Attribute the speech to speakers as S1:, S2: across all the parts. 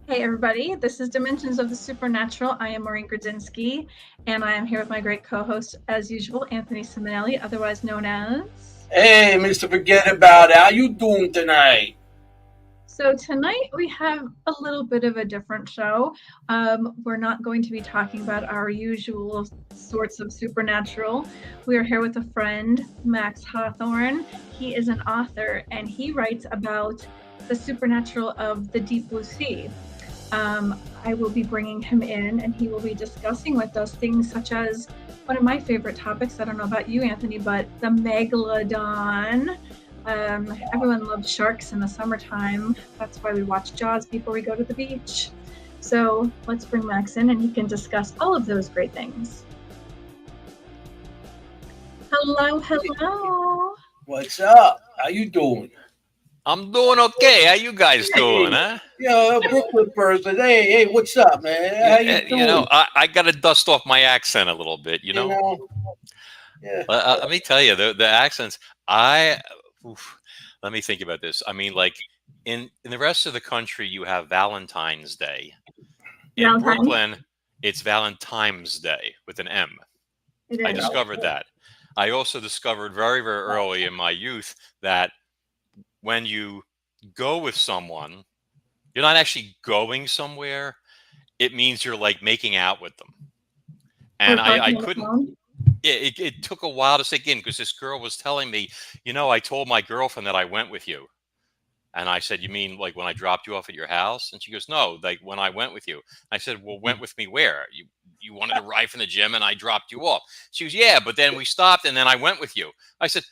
S1: Hey everybody, this is Dimensions of the Supernatural. I am Maureen Grudzinski, and I am here with my great co-host, as usual, Anthony Simonelli, otherwise known as...
S2: Hey, Mr. Forget About It. How you doing tonight?
S1: So tonight we have a little bit of a different show. We're not going to be talking about our usual sorts of supernatural. We are here with a friend, Max Hawthorne. He is an author, and he writes about the supernatural of the deep blue sea. I will be bringing him in, and he will be discussing with us things such as one of my favorite topics. I don't know about you, Anthony, but the megalodon. Everyone loves sharks in the summertime. That's why we watch Jaws before we go to the beach. So let's bring Max in, and he can discuss all of those great things. Hello.
S2: What's up? How you doing?
S3: I'm doing okay. How you guys doing, huh?
S2: Yeah, a Brooklyn person. Hey, what's up, man? How you doing?
S3: You know, I got to dust off my accent a little bit, you know?
S2: Yeah.
S3: Let me tell you, the accents, let me think about this. I mean, like, in the rest of the country, you have Valentine's Day. In Brooklyn, it's Valentine's Day with an M. I discovered that. I also discovered very, very early in my youth that when you go with someone, you're not actually going somewhere. It means you're like making out with them. And I couldn't, it took a while to sink in because this girl was telling me, you know, I told my girlfriend that I went with you. And I said, you mean like when I dropped you off at your house? And she goes, no, like when I went with you. I said, well, went with me where? You wanted to ride from the gym and I dropped you off. She goes, yeah, but then we stopped and then I went with you. I said,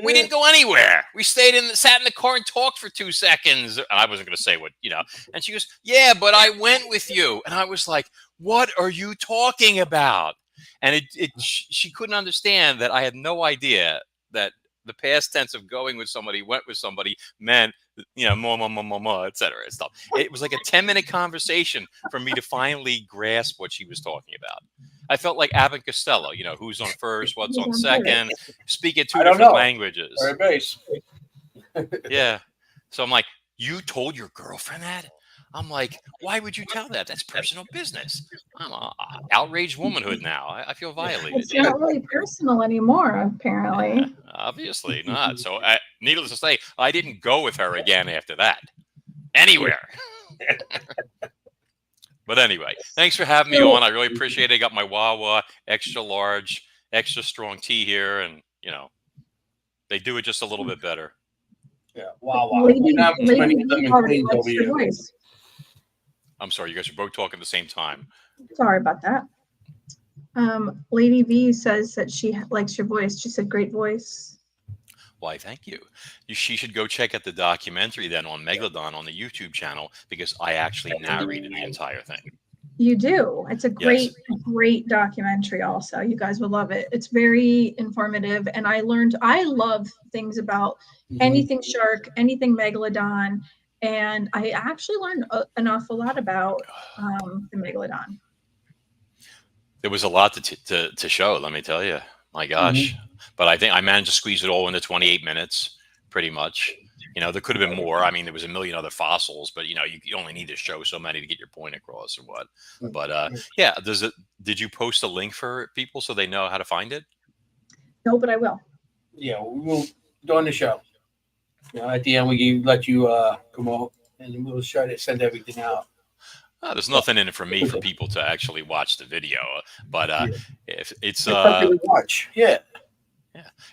S3: we didn't go anywhere. We sat in the car and talked for 2 seconds. And I wasn't going to say what, you know. And she goes, yeah, but I went with you. And I was like, what are you talking about? And she couldn't understand that I had no idea that the past tense of going with somebody, went with somebody meant, you know, more, et cetera, and stuff. It was like a 10-minute conversation for me to finally grasp what she was talking about. I felt like Abbott and Costello, you know, who's on first, what's on second, speaking two different languages.
S2: Very base.
S3: Yeah. So I'm like, you told your girlfriend that? I'm like, why would you tell that? That's personal business. I'm outraged womanhood now. I feel violated.
S1: It's not really personal anymore, apparently.
S3: Yeah, obviously not. So, needless to say, I didn't go with her again after that. Anywhere. But anyway, thanks for having me on. I really appreciate it. I got my Wawa extra large, extra strong tea here, and you know, they do it just a little bit better.
S2: Yeah, Wawa.
S3: I'm sorry, you guys are both talking at the same time.
S1: Sorry about that. Lady V says that she likes your voice. She said, great voice.
S3: Why, thank you. She should go check out the documentary then on Megalodon on the YouTube channel because I actually narrated the entire thing.
S1: You do. It's a great documentary also. You guys will love it. It's very informative. And I love things about anything shark, anything megalodon. And I actually learned an awful lot about the megalodon.
S3: There was a lot to show, let me tell you. My gosh. But I think I managed to squeeze it all into 28 minutes, pretty much. You know, there could have been more. I mean, there was a million other fossils, but, you know, you only need to show so many to get your point across or what. But, yeah, did you post a link for people so they know how to find it?
S1: No, but I will.
S2: Yeah, we'll do on the show. You know, at the end, we let you come out, and we'll try to send everything out.
S3: There's nothing in it for me for people to actually watch the video, but if it's
S2: watch, yeah,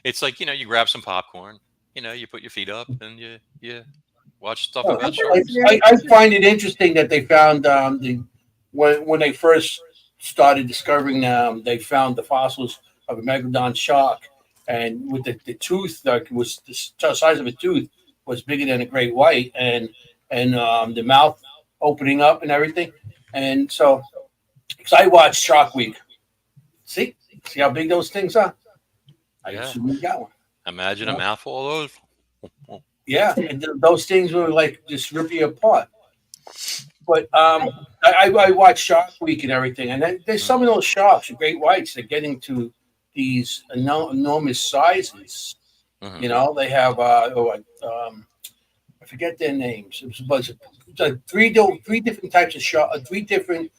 S3: it's like, you know, you grab some popcorn, you know, you put your feet up and you watch stuff about sharks.
S2: I find it interesting that they found when they first started discovering them, they found the fossils of a megalodon shark. And with the tooth, like was the size of a tooth, was bigger than a great white, and the mouth opening up and everything. And so, because I watched Shark Week, see how big those things are. I assume you got one.
S3: Imagine a mouthful of those.
S2: Yeah, and those things were like just ripping apart. But I watched Shark Week and everything, and there's some of those sharks, the great whites, they're getting to these enormous sizes. You know, they have I forget their names. It was like three different types of shark, three different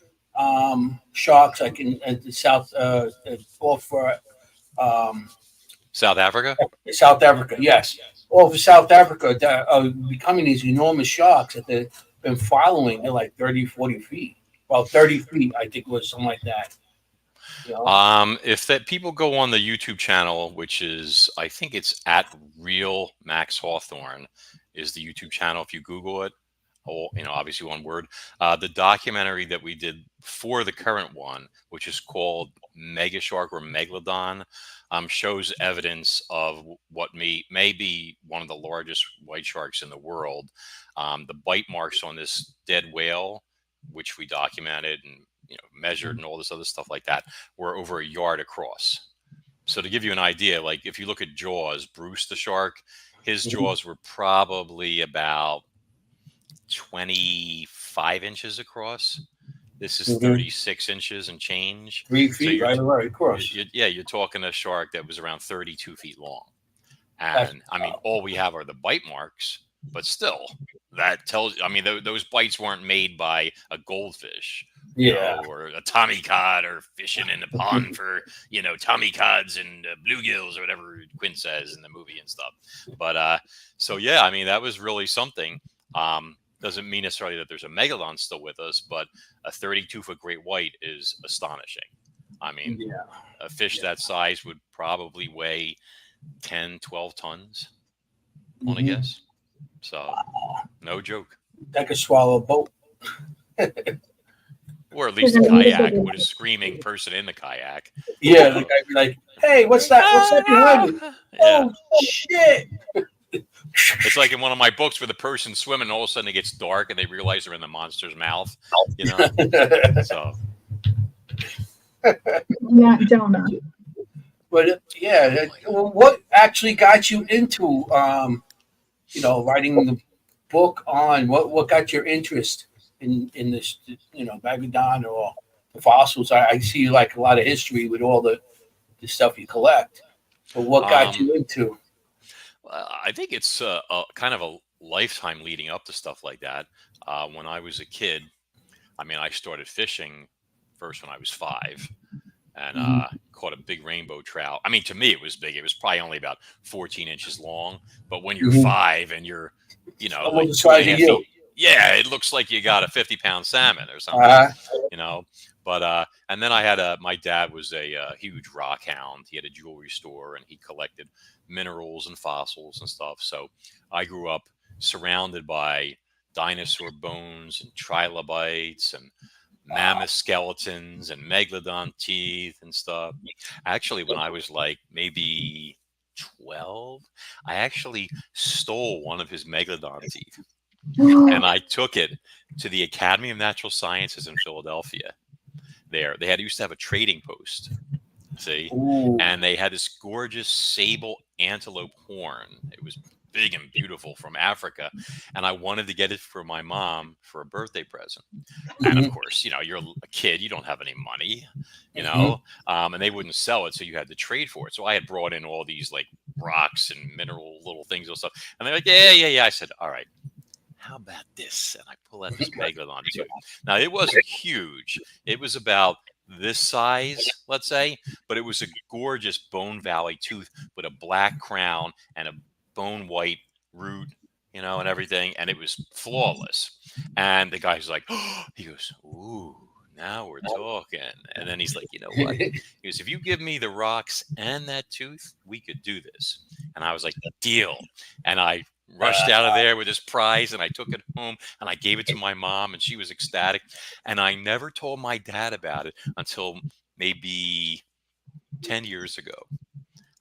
S2: sharks, like in the south, off um,
S3: South Africa.
S2: South Africa, yes, over South Africa, that are becoming these enormous sharks that they've been following. They're like 30, 40 feet. Well, 30 feet, I think, was something like that. You know?
S3: If that people go on the YouTube channel, which is, I think it's at Real Max Hawthorne, is the YouTube channel. If you Google it, or, you know, obviously one word, the documentary that we did for the current one, which is called Mega Shark or Megalodon, shows evidence of what may be one of the largest white sharks in the world. The bite marks on this dead whale, which we documented and, you know, measured and all this other stuff like that, were over a yard across. So to give you an idea, like if you look at Jaws, Bruce the shark, his jaws were probably about 25 inches across. This is 36 inches and change.
S2: 3 feet,
S3: so
S2: right across.
S3: You're talking a shark that was around 32 feet long. And I mean, all we have are the bite marks, but still, that tells, I mean, those bites weren't made by a goldfish,
S2: yeah,
S3: or a tommy cod, or fishing in the pond for, you know, tommy cods and bluegills or whatever Quinn says in the movie and stuff. But so yeah, I mean, that was really something. Doesn't mean necessarily that there's a megalodon still with us, but a 32-foot great white is astonishing. I mean, a fish that size would probably weigh 10, 12 tons, I want to guess. So, no joke.
S2: That could swallow a boat.
S3: Or at least a kayak with a screaming person in the kayak.
S2: Yeah, the guy be like, "Hey, what's that? What's that behind me?"
S3: Yeah.
S2: Oh, shit.
S3: It's like in one of my books where the person swimming, and all of a sudden it gets dark and they realize they're in the monster's mouth. You know? So.
S1: Yeah, Jonah.
S2: But yeah, what actually got you into, you know, writing the book on what got your interest in this, you know, Megalodon or the fossils? I see like a lot of history with all the stuff you collect. But what got you into?
S3: I think it's a kind of a lifetime leading up to stuff like that. When I was a kid, I mean, I started fishing first when I was 5, and caught a big rainbow trout. I mean, to me, it was big. It was probably only about 14 inches long. But when you're 5 and you're, you know, like 2.5 feet, yeah, it looks like you got a 50-pound salmon or something, you know. But and then I had my dad was a huge rock hound. He had a jewelry store and he collected minerals and fossils and stuff. So I grew up surrounded by dinosaur bones and trilobites and mammoth skeletons and megalodon teeth and stuff. Actually, when I was like maybe 12, I actually stole one of his megalodon teeth and I took it to the Academy of Natural Sciences in Philadelphia. They used to have a trading post, see, and they had this gorgeous sable antelope horn. It was big and beautiful from Africa, and I wanted to get it for my mom for a birthday present. And of course, you know, you're a kid, you don't have any money, you know, and they wouldn't sell it, so you had to trade for it. So I had brought in all these like rocks and mineral little things and stuff, and they're like, yeah. I said, all right, how about this? And I pull out this megalodon tooth. Now, it wasn't huge. It was about this size, let's say, but it was a gorgeous Bone Valley tooth with a black crown and a bone white root, you know, and everything. And it was flawless. And the guy's like, oh, he goes, ooh, now we're talking. And then he's like, you know what? He goes, if you give me the rocks and that tooth, we could do this. And I was like, deal. And I rushed out of there with this prize, and I took it home and I gave it to my mom, and she was ecstatic. And I never told my dad about it until maybe 10 years ago.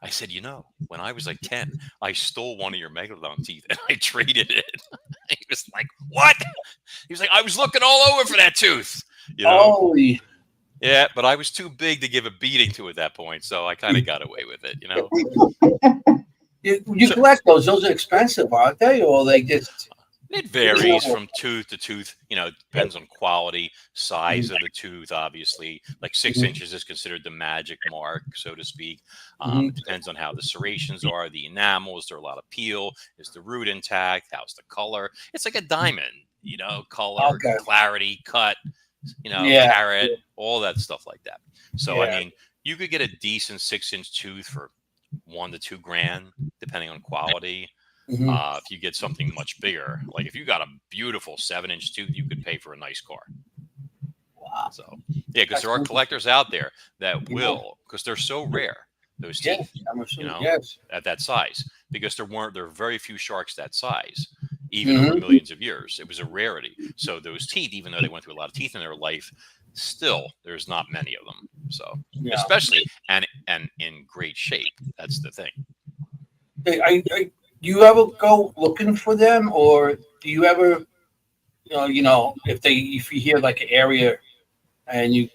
S3: I said, you know, when I was like 10, I stole one of your megalodon teeth and I traded it. He was like, what? He was like, I was looking all over for that tooth. You know?
S2: Holy.
S3: Yeah, but I was too big to give a beating to at that point, so I kind of got away with it, you know.
S2: You collect those. Those are expensive, aren't they? Or they just...
S3: It varies from tooth to tooth. It depends on quality, size of the tooth, obviously. Like 6 inches is considered the magic mark, so to speak. It depends on how the serrations are, the enamel. Is there a lot of peel? Is the root intact? How's the color? It's like a diamond, color,
S2: Okay.
S3: clarity, cut,
S2: Yeah.
S3: carat, all that stuff like that. So,
S2: Yeah.
S3: you could get a decent 6-inch tooth for $1 to $2 grand, depending on quality. If you get something much bigger, like if you got a beautiful 7-inch tooth, you could pay for a nice car.
S2: Wow.
S3: So yeah, because there are collectors out there that will, because they're so rare, those teeth,
S2: Yes.
S3: at that size, because there are very few sharks that size, even over millions of years. It was a rarity. So those teeth, even though they went through a lot of teeth in their life, still there's not many of them. So especially and in great shape. That's the thing.
S2: Do you ever go looking for them, or do you ever, if you hear like an area, and you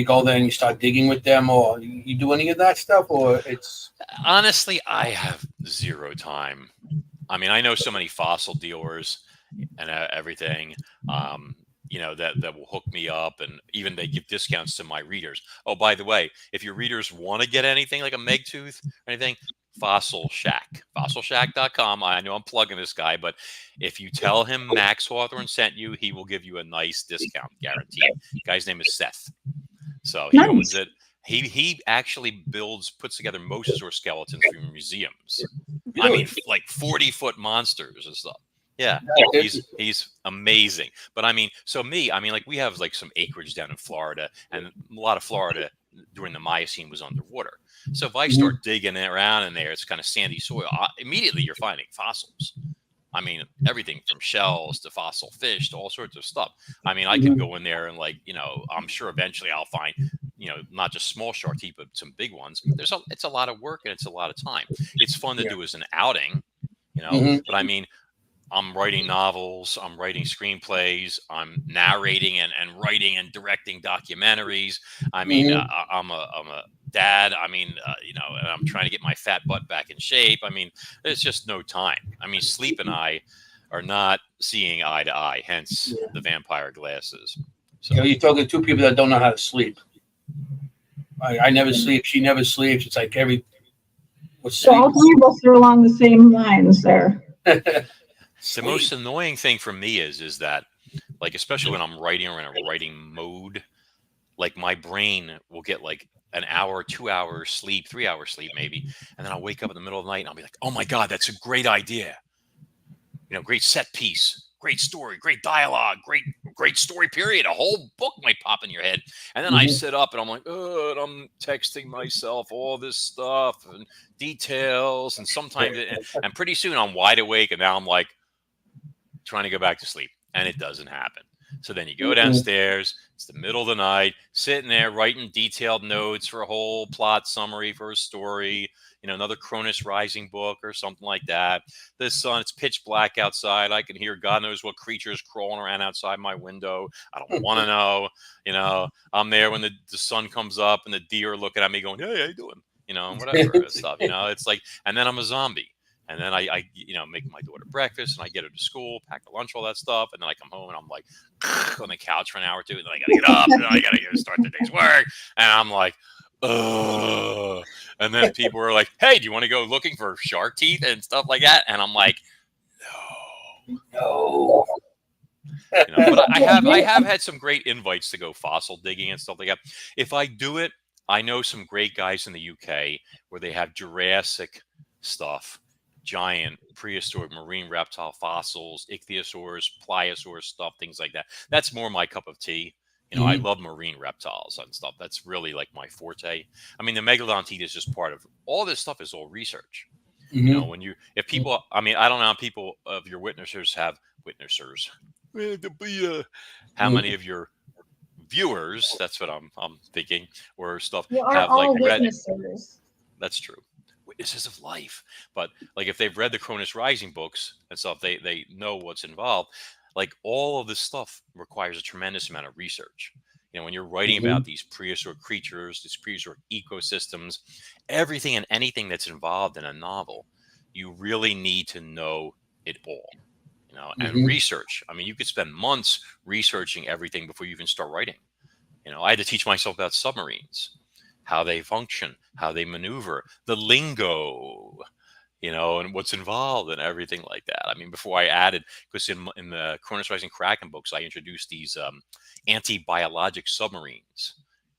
S2: go there and you start digging with them, or you do any of that stuff, or it's
S3: honestly, I have zero time. I know so many fossil dealers and everything, that will hook me up, and even they give discounts to my readers. Oh, by the way, if your readers want to get anything like a Meg tooth or anything, Fossil Shack, fossilshack.com. I know I'm plugging this guy, but if you tell him Max Hawthorne sent you, he will give you a nice discount, guaranteed. Guy's name is Seth. So he owns it. He actually puts together mosasaur skeletons for museums.
S2: Really?
S3: Like 40-foot monsters and stuff. Yeah, he's amazing. But like we have like some acreage down in Florida, and a lot of Florida during the Miocene was underwater. So if I start digging around in there, it's kind of sandy soil. Immediately you're finding fossils. Everything from shells to fossil fish to all sorts of stuff. I could go in there and I'm sure eventually I'll find, not just small shark teeth, but some big ones. But it's a lot of work and it's a lot of time. It's fun to do as an outing, but I'm writing novels, I'm writing screenplays, I'm narrating and writing and directing documentaries. I'm a dad. And I'm trying to get my fat butt back in shape. There's just no time. Sleep and I are not seeing eye to eye, hence the vampire glasses. So
S2: you're talking to two people that don't know how to sleep. I never sleep. She never sleeps. It's like
S4: so all three of us are along the same lines there.
S3: The most annoying thing for me is that, like, especially when I'm writing or in a writing mode, like my brain will get like an hour, 2 hours sleep, 3 hours sleep maybe, and then I'll wake up in the middle of the night and I'll be like, oh my God, that's a great idea. Great set piece, great story, great dialogue, great story period. A whole book might pop in your head. And then I sit up and I'm like, oh, and I'm texting myself all this stuff and details. And sometimes, and pretty soon I'm wide awake and now I'm like trying to go back to sleep and it doesn't happen. So then you go downstairs, it's the middle of the night, sitting there writing detailed notes for a whole plot summary for a story, another Cronus Rising book or something like that. The sun, it's pitch black outside. I can hear God knows what creatures crawling around outside my window. I don't want to know. I'm there when the sun comes up and the deer are looking at me going, hey, how you doing? Whatever stuff, it's like, and then I'm a zombie. And then I make my daughter breakfast and I get her to school, pack her lunch, all that stuff. And then I come home and I'm like on the couch for an hour or two. And then I got to get up and then I got to start the day's work. And I'm like, ugh. And then people are like, hey, do you want to go looking for shark teeth and stuff like that? And I'm like, no. But I have had some great invites to go fossil digging and stuff like that. If I do it, I know some great guys in the UK where they have Jurassic stuff, giant prehistoric marine reptile fossils, ichthyosaurs, pliosaurs stuff, things like that. That's more my cup of tea. I love marine reptiles and stuff. That's really like my forte. The megalodon teeth is just part of all this stuff. Is all research. If people, I don't know how people of your witnessers have witnessers. How many of your viewers? That's what I'm thinking. Or stuff have like read. That's true. Witnesses of life. But like if they've read the Cronus Rising books and stuff, they know what's involved. Like all of this stuff requires a tremendous amount of research. When you're writing about these prehistoric creatures, these prehistoric ecosystems, everything and anything that's involved in a novel, you really need to know it all. and research. I mean, you could spend months researching everything before you even start writing. I had to teach myself about submarines, how they function, how they maneuver, the lingo, and what's involved and everything like that. I mean, before I added, because in the Cronus Rising Kraken books, I introduced these anti-biologic submarines,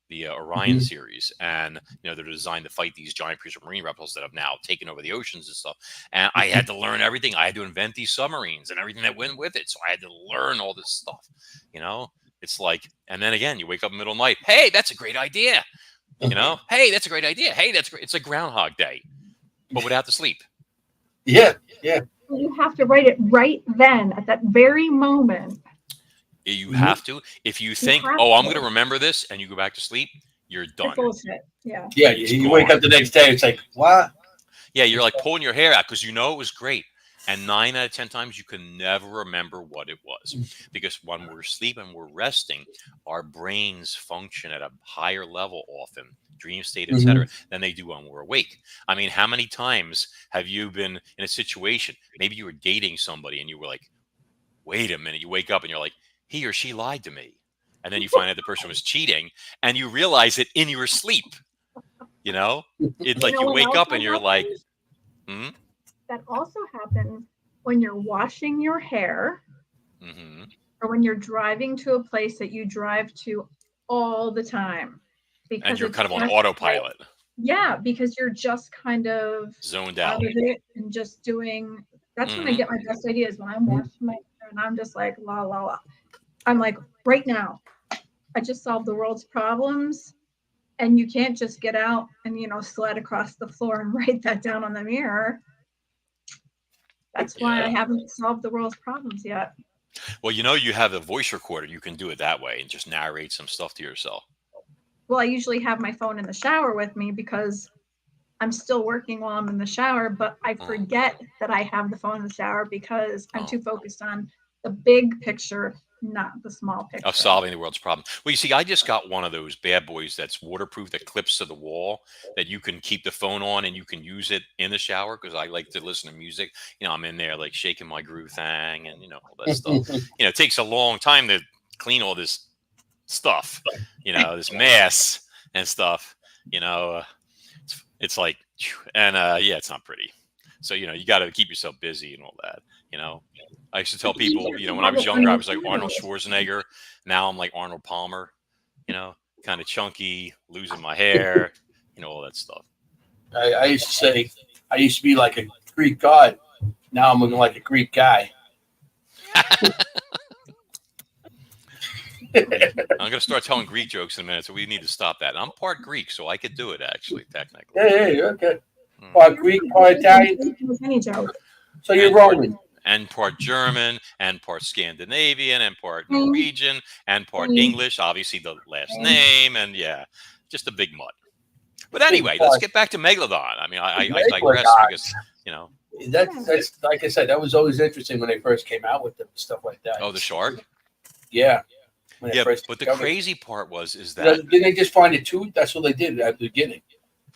S3: the Orion series, and they're designed to fight these giant predator marine reptiles that have now taken over the oceans and stuff. And I had to learn everything. I had to invent these submarines and everything that went with it. So I had to learn all this stuff. It's like, and then again, you wake up in the middle of the night. Hey, that's a great idea. Hey, that's a great idea. Hey, that's great. It's like Groundhog Day, but without the sleep.
S2: Yeah.
S4: You have to write it right then, at that very moment.
S3: You have to. If you think, I'm going to remember this, and you go back to sleep, you're done.
S4: Bullshit. Yeah.
S2: Yeah. You wake up the next day, it's like, what?
S3: Yeah, you're like pulling your hair out because it was great. And 9 out of 10 times, you can never remember what it was. Because when we're asleep and we're resting, our brains function at a higher level often, dream state, etc., than they do when we're awake. I mean, how many times have you been in a situation, maybe you were dating somebody and you were like, wait a minute, you wake up and you're like, he or she lied to me. And then you find out the person was cheating and you realize it in your sleep. It's like you wake up and you're like,
S4: That also happens when you're washing your hair or when you're driving to a place that you drive to all the time.
S3: And you're kind of on autopilot.
S4: Yeah, because you're just kind of
S3: zoned out
S4: of it and just doing. That's when I get my best ideas, when I'm washing my hair and I'm just like, la, la, la. I'm like, right now, I just solved the world's problems. And you can't just get out and, slide across the floor and write that down on the mirror. That's why I haven't solved the world's problems yet.
S3: Well, you have a voice recorder. You can do it that way and just narrate some stuff to yourself.
S4: Well, I usually have my phone in the shower with me because I'm still working while I'm in the shower, but I forget that I have the phone in the shower because I'm too focused on the big picture, not the small picture.
S3: Of solving the world's problem. Well, you see, I just got one of those bad boys that's waterproof, that clips to the wall, that you can keep the phone on and you can use it in the shower, because I like to listen to music. I'm in there like shaking my groove thing and, all that stuff. It takes a long time to clean all this stuff, this mess and stuff, it's like, and it's not pretty. So, you got to keep yourself busy and all that, I used to tell people, when I was younger, I was like Arnold Schwarzenegger. Now I'm like Arnold Palmer, kind of chunky, losing my hair, all that stuff.
S2: I used to say, I used to be like a Greek god. Now I'm looking like a Greek guy.
S3: I'm going to start telling Greek jokes in a minute, so we need to stop that. I'm part Greek, so I could do it, actually, technically.
S2: Yeah, okay. Part Greek, part Italian.
S4: Any joke.
S2: So you're Roman.
S3: And part German, and part Scandinavian, and part Norwegian, and part English, obviously the last name, and just a big mutt. But anyway, let's get back to Megalodon. I mean, I digress because,
S2: That's like I said, that was always interesting when they first came out with them, stuff like that.
S3: Oh, the shark?
S2: Yeah.
S3: But the crazy part is that...
S2: Didn't they just find a tooth? That's what they did at the beginning.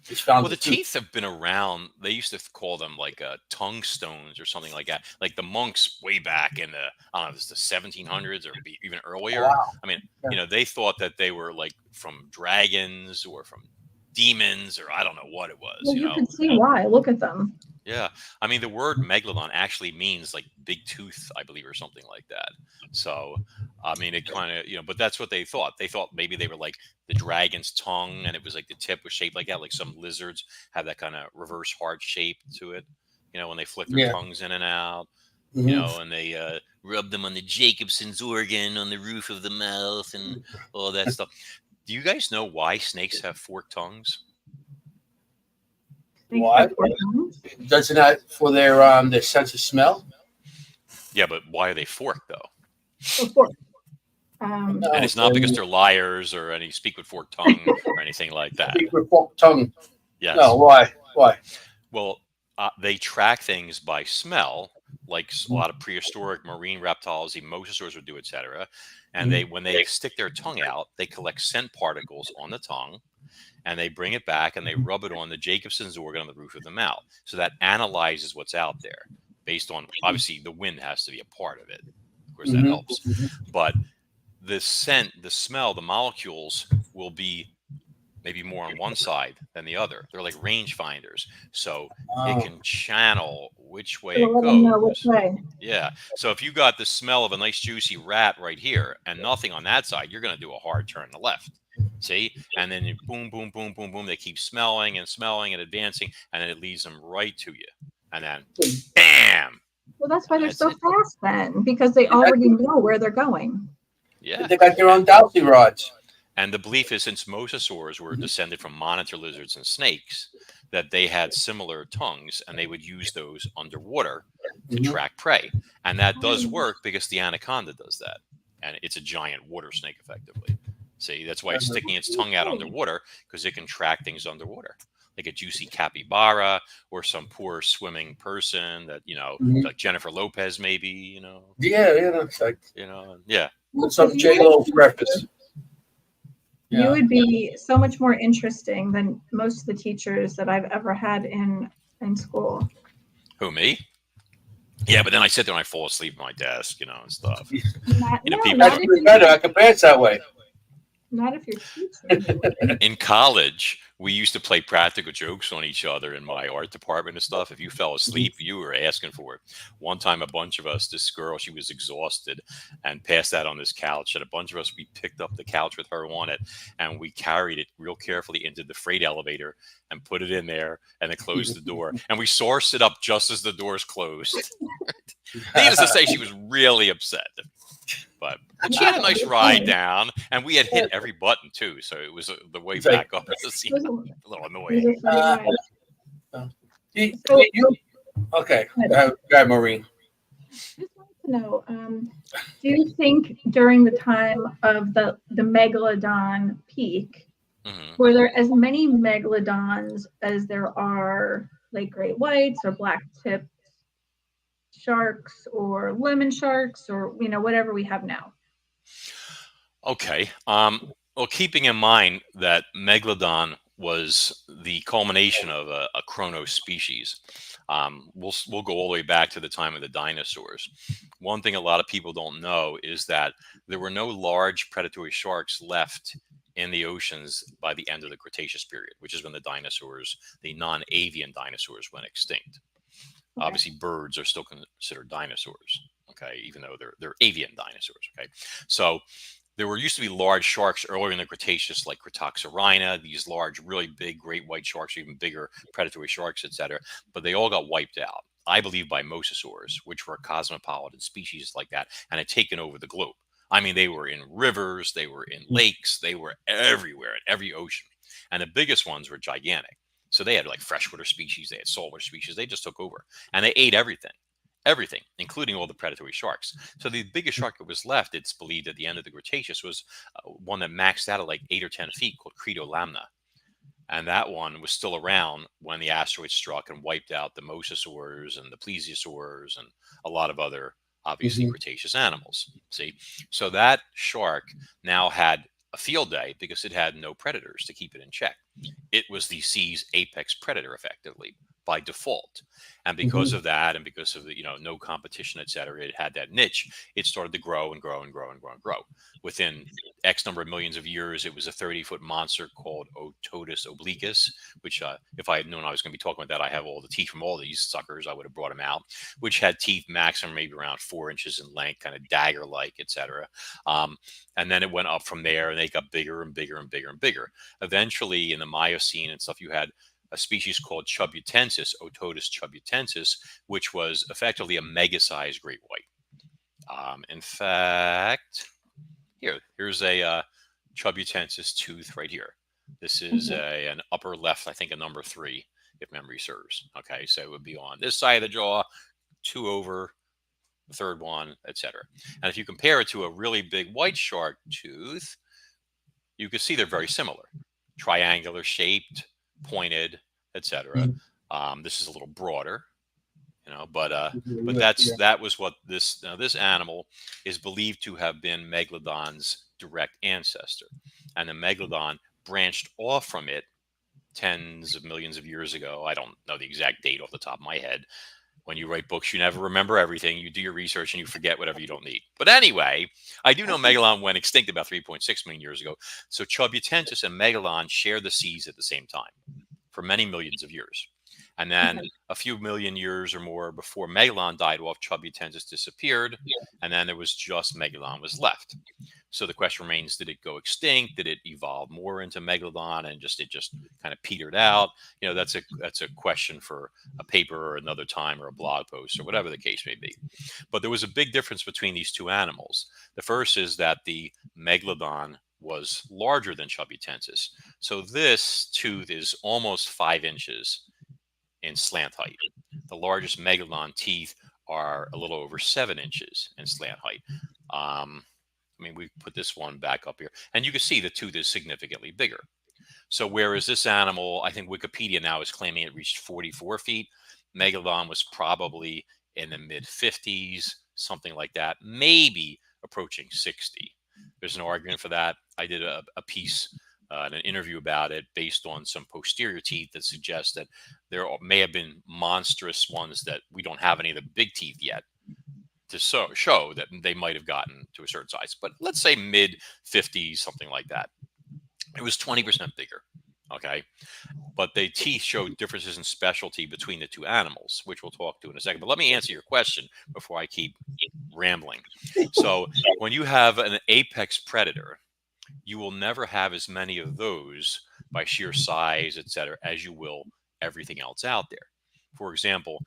S3: The teeth have been around. They used to call them like tongue stones or something like that. Like the monks way back in the, I don't know, this is the 1700s or even earlier.
S2: Wow.
S3: I mean, they thought that they were like from dragons or from demons, or I don't know what it was.
S4: Well, you can see why. Look at them.
S3: Yeah. I mean, the word megalodon actually means like big tooth, I believe, or something like that. So, I mean, it kind of, but that's what they thought. They thought maybe they were like the dragon's tongue, and it was like the tip was shaped like that. Like some lizards have that kind of reverse heart shape to it, when they flick their tongues in and out, and they rub them on the Jacobson's organ on the roof of the mouth and all that stuff. Do you guys know why snakes have forked tongues?
S2: Why? Doesn't that for their sense of smell?
S3: Yeah, but why are they forked though?
S4: Forked.
S3: And it's not because they're liars or any speak with forked tongue or anything like that.
S2: Speak with forked tongue.
S3: Yes.
S2: No, why? Why?
S3: Well, they track things by smell, like a lot of prehistoric marine reptiles, even mosasaurs would do, etc. And when they stick their tongue out, they collect scent particles on the tongue, and they bring it back and they rub it on the Jacobson's organ on the roof of the mouth. So that analyzes what's out there. based on, obviously the wind has to be a part of it. Of course, that helps. But the scent, the smell, the molecules will be maybe more on one side than the other. They're like range finders. So it can channel which way it goes. Yeah. So if you got the smell of a nice juicy rat right here and nothing on that side, you're going to do a hard turn to left. See? And then you boom, boom, boom, boom, boom. They keep smelling and smelling and advancing, and then it leads them right to you. And then bam.
S4: Well, that's why they're so fast then, because they already know where they're going.
S3: Yeah.
S2: They got their own dowsy rods.
S3: And the belief is, since mosasaurs were descended from monitor lizards and snakes, that they had similar tongues, and they would use those underwater to track prey. And that does work because the anaconda does that. And it's a giant water snake, effectively. See, that's why it's sticking its tongue out underwater, because it can track things underwater. Like a juicy capybara or some poor swimming person that, like Jennifer Lopez, maybe,
S2: Yeah, that's like,
S3: yeah.
S2: Some J-Lo breakfast.
S4: You would be so much more interesting than most of the teachers that I've ever had in school.
S3: Who, me? Yeah, but then I sit there and I fall asleep at my desk, and stuff.
S2: People that's pretty better. I can pass that way.
S4: Not if you're teaching.
S3: In college, we used to play practical jokes on each other in my art department and stuff. If you fell asleep, you were asking for it. One time, a bunch of us, this girl, she was exhausted and passed out on this couch. And a bunch of us, we picked up the couch with her on it, and we carried it real carefully into the freight elevator and put it in there, and then closed the door. And we sourced it up just as the doors closed. Needless to say, she was really upset. But she had a nice ride down, and we had hit every button too, so it was the way back up. It seemed a little annoying.
S2: Okay, go ahead, Maureen.
S4: Just wanted to know, do you think during the time of the megalodon peak, were there as many megalodons as there are like great whites or black-tipped sharks or lemon sharks or whatever we have now?
S3: Okay. Well, keeping in mind that megalodon was the culmination of a chrono species, we'll go all the way back to the time of the dinosaurs. One thing a lot of people don't know is that there were no large predatory sharks left in the oceans by the end of the Cretaceous period, which is when the dinosaurs, the non-avian dinosaurs, went extinct. Okay. Obviously, birds are still considered dinosaurs, okay, even though they're avian dinosaurs, okay? So there used to be large sharks earlier in the Cretaceous, like Cretoxorhina, these large, really big, great white sharks, even bigger predatory sharks, etc. But they all got wiped out, I believe, by mosasaurs, which were cosmopolitan species like that, and had taken over the globe. I mean, they were in rivers, they were in lakes, they were everywhere, in every ocean. And the biggest ones were gigantic. So they had like freshwater species, they had saltwater species, they just took over. And they ate everything, including all the predatory sharks. So the biggest shark that was left, it's believed at the end of the Cretaceous, was one that maxed out at like 8 or 10 feet called Cretolamna. And that one was still around when the asteroid struck and wiped out the mosasaurs and the plesiosaurs and a lot of other, obviously, Cretaceous animals. See? So that shark now had a field day because it had no predators to keep it in check. It was the sea's apex predator, effectively, by default. And because of that, and because of the, no competition, et cetera, it had that niche. It started to grow and grow and grow and grow and grow. Within X number of millions of years, it was a 30-foot monster called Ototus obliquus, which if I had known I was going to be talking about that, I have all the teeth from all these suckers, I would have brought them out, which had teeth maximum maybe around 4 inches in length, kind of dagger-like, et cetera. And then it went up from there, and they got bigger and bigger and bigger and bigger. Eventually, in the Miocene and stuff, you had a species called Chubutensis, Ototus chubutensis, which was effectively a mega-sized great white. In fact, here's a Chubutensis tooth right here. This is an upper left, I think, a number 3, if memory serves. Okay, so it would be on this side of the jaw, 2 over, the third one, etc. And if you compare it to a really big white shark tooth, you can see they're very similar, triangular shaped, pointed, etc. This is a little broader, but that was what this animal is believed to have been Megalodon's direct ancestor, and the Megalodon branched off from it tens of millions of years ago. I don't know the exact date off the top of my head, When you write books, you never remember everything. You do your research and you forget whatever you don't need. But anyway, I do know Megalon went extinct about 3.6 million years ago. So Chubutensis and Megalon share the seas at the same time for many millions of years. And then a few million years or more before Megalon died off, Chubutensis disappeared, and then there was just Megalon was left. So the question remains: did it go extinct? Did it evolve more into Megalon, and it just kind of petered out? You know, that's a question for a paper or another time, or a blog post, or whatever the case may be. But there was a big difference between these two animals. The first is that the Megalodon was larger than Chubutensis. So this tooth is almost 5 inches in slant height. The largest Megalodon teeth are a little over 7 inches in slant height. I mean, we put this one back up here, and you can see the tooth is significantly bigger. So whereas this animal, I think Wikipedia now is claiming it reached 44 feet, Megalodon was probably in the mid 50s, something like that, maybe approaching 60. There's an argument for that. I did a piece, an interview about it based on some posterior teeth that suggests that there may have been monstrous ones that we don't have any of the big teeth yet to show that they might have gotten to a certain size. But let's say mid 50s, something like that. It was 20% bigger. Okay. But the teeth showed differences in specialty between the two animals, which we'll talk to in a second. But let me answer your question before I keep rambling. So when you have an apex predator, you will never have as many of those by sheer size, et cetera, as you will everything else out there. For example,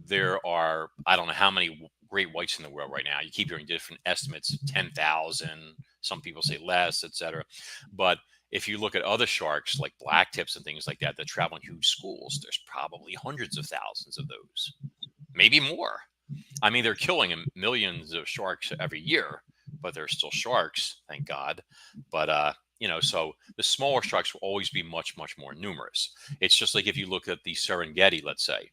S3: there are, I don't know how many great whites in the world right now. You keep hearing different estimates, 10,000. Some people say less, et cetera. But if you look at other sharks like black tips and things like that travel in huge schools, there's probably hundreds of thousands of those, maybe more. I mean, they're killing millions of sharks every year, but they're still sharks, thank God. But, you know, so the smaller sharks will always be much, much more numerous. It's just like if you look at the Serengeti, let's say,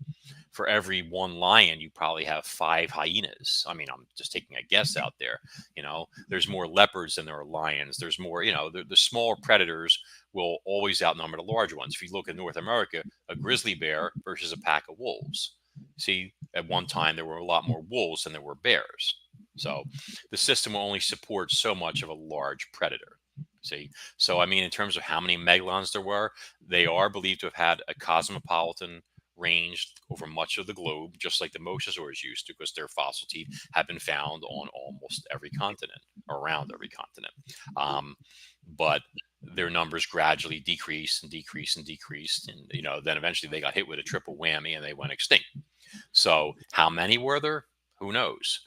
S3: for every one lion, you probably have 5 hyenas. I mean, I'm just taking a guess out there. You know, there's more leopards than there are lions. There's more, you know, the smaller predators will always outnumber the larger ones. If you look at North America, a grizzly bear versus a pack of wolves. See, at one time, there were a lot more wolves than there were bears. So the system will only support so much of a large predator. See, so I mean, in terms of how many megalodons there were, they are believed to have had a cosmopolitan range over much of the globe, just like the mosasaurs used to, because their fossil teeth have been found on almost every continent, around every continent. But their numbers gradually decreased and decreased and decreased, and you know, then eventually they got hit with a triple whammy and they went extinct. So how many were there? Who knows?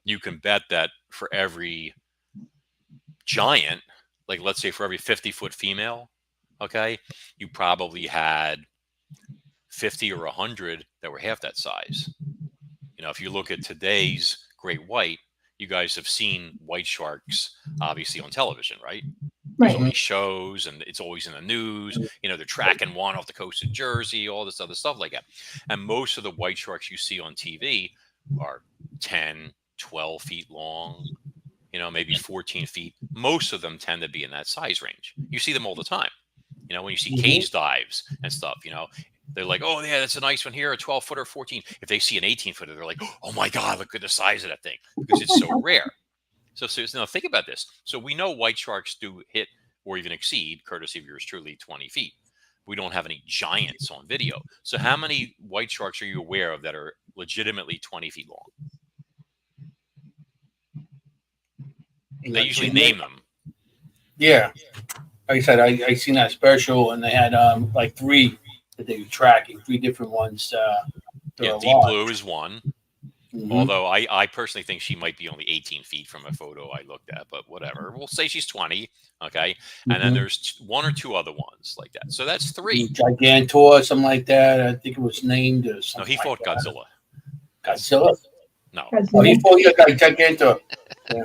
S3: You can bet that for every giant, like let's say for every 50-foot female, okay, you probably had 50 or 100 that were half that size. You know, if you look at today's great white, you guys have seen white sharks obviously on television, right? There's always shows and it's always in the news. You know, they're tracking one off the coast of Jersey, all this other stuff like that. And most of the white sharks you see on TV are 10, 12 feet long, you know, maybe 14 feet. Most of them tend to be in that size range. You see them all the time. You know, when you see cage dives and stuff, you know, they're like, oh, yeah, that's a nice one here, a 12-footer, 14. If they see an 18-footer, they're like, oh, my God, look at the size of that thing, because it's so rare. So now think about this. So we know white sharks do hit or even exceed, courtesy of yours truly, 20 feet. We don't have any giants on video. So how many white sharks are you aware of that are legitimately 20 feet long? They usually name them.
S2: Yeah. Like I said, I seen that special, and they had like 3 that they were tracking, 3 different ones.
S3: Yeah, Deep Blue is one. Although I personally think she might be only 18 feet from a photo I looked at, but whatever. We'll say she's 20, okay? And then there's 1 or 2 other ones like that. So that's 3.
S2: Gigantor, something like that. I think it was named. Or something.
S3: No, he fought
S2: like
S3: Godzilla.
S2: Godzilla?
S3: No.
S2: Oh, he fought Gigantor. Yeah.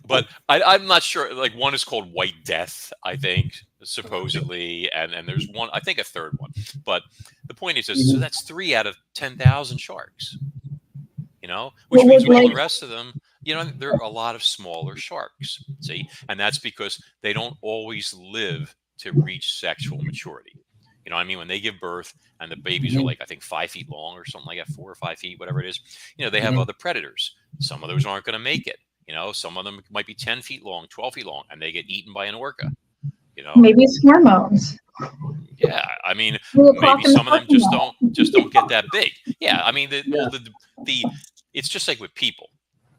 S3: But I'm not sure. Like, one is called White Death, I think, supposedly, and there's one, I think, a third one. But the point is, so that's 3 out of 10,000 sharks. You know, which means all the rest of them, you know, there are a lot of smaller sharks. See, and that's because they don't always live to reach sexual maturity. You know what I mean? When they give birth and the babies are like, I think 5 feet long or something like that, 4 or 5 feet, whatever it is, you know, they have other predators. Some of those aren't going to make it. You know, some of them might be 10 feet long, 12 feet long, and they get eaten by an orca. You know,
S4: maybe it's hormones.
S3: yeah, I mean, maybe some of them just don't get that big. Yeah, I mean, it's just like with people.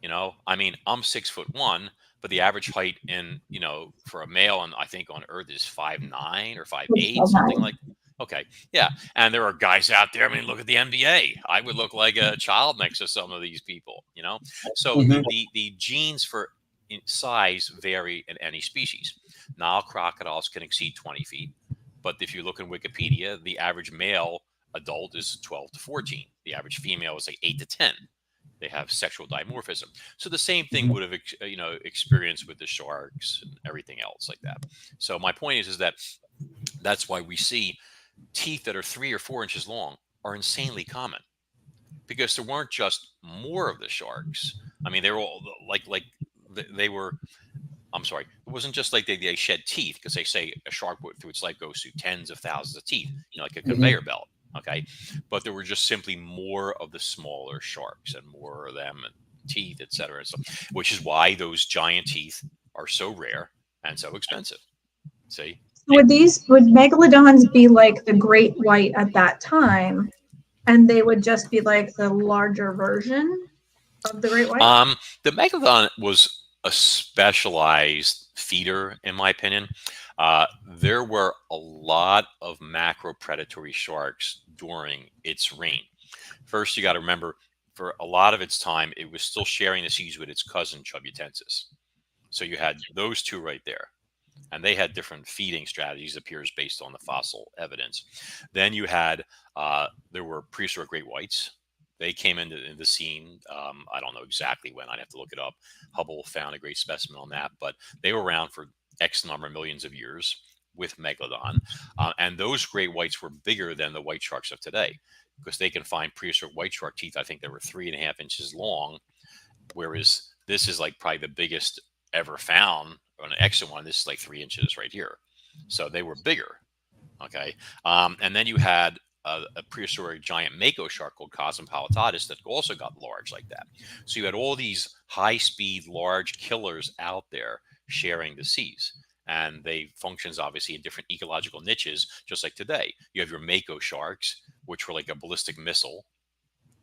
S3: You know, I mean, I'm 6'1", but the average height in, you know, for a male, and I think on Earth is 5'9" or 5'8", something like. Okay, yeah, and there are guys out there. I mean, look at the NBA. I would look like a child next to some of these people. You know, so the genes for size vary in any species. Nile crocodiles can exceed 20 feet. But if you look in Wikipedia, the average male adult is 12 to 14. The average female is like 8 to 10. They have sexual dimorphism. So the same thing would have, you know, experienced with the sharks and everything else like that. So my point is that that's why we see teeth that are 3 or 4 inches long are insanely common, because there weren't just more of the sharks. I mean, they were all like they were. I'm sorry. It wasn't just like they shed teeth, because they say a shark through its life goes through tens of thousands of teeth, you know, like a conveyor belt. Okay. But there were just simply more of the smaller sharks and more of them and teeth, et cetera. So, which is why those giant teeth are so rare and so expensive. See?
S4: Would megalodons be like the great white at that time, and they would just be like the larger version of the great white?
S3: The megalodon was a specialized feeder, in my opinion. There were a lot of macro predatory sharks during its reign. First, you got to remember, for a lot of its time, it was still sharing the seas with its cousin Chubutensis. So you had those two right there, and they had different feeding strategies, appears, based on the fossil evidence. Then you had there were prehistoric great whites. They came into the scene. I don't know exactly when. I'd have to look it up. Hubble found a great specimen on that, but they were around for X number of millions of years with megalodon. And those great whites were bigger than the white sharks of today, because they can find prehistoric white shark teeth. I think they were 3.5 inches long, whereas this is like probably the biggest ever found on an extant one. This is like 3 inches right here. So they were bigger. Okay. And then you had a prehistoric giant mako shark called Cosmopolitatus that also got large like that. So you had all these high-speed, large killers out there sharing the seas. And they functions obviously in different ecological niches, just like today. You have your mako sharks, which were like a ballistic missile.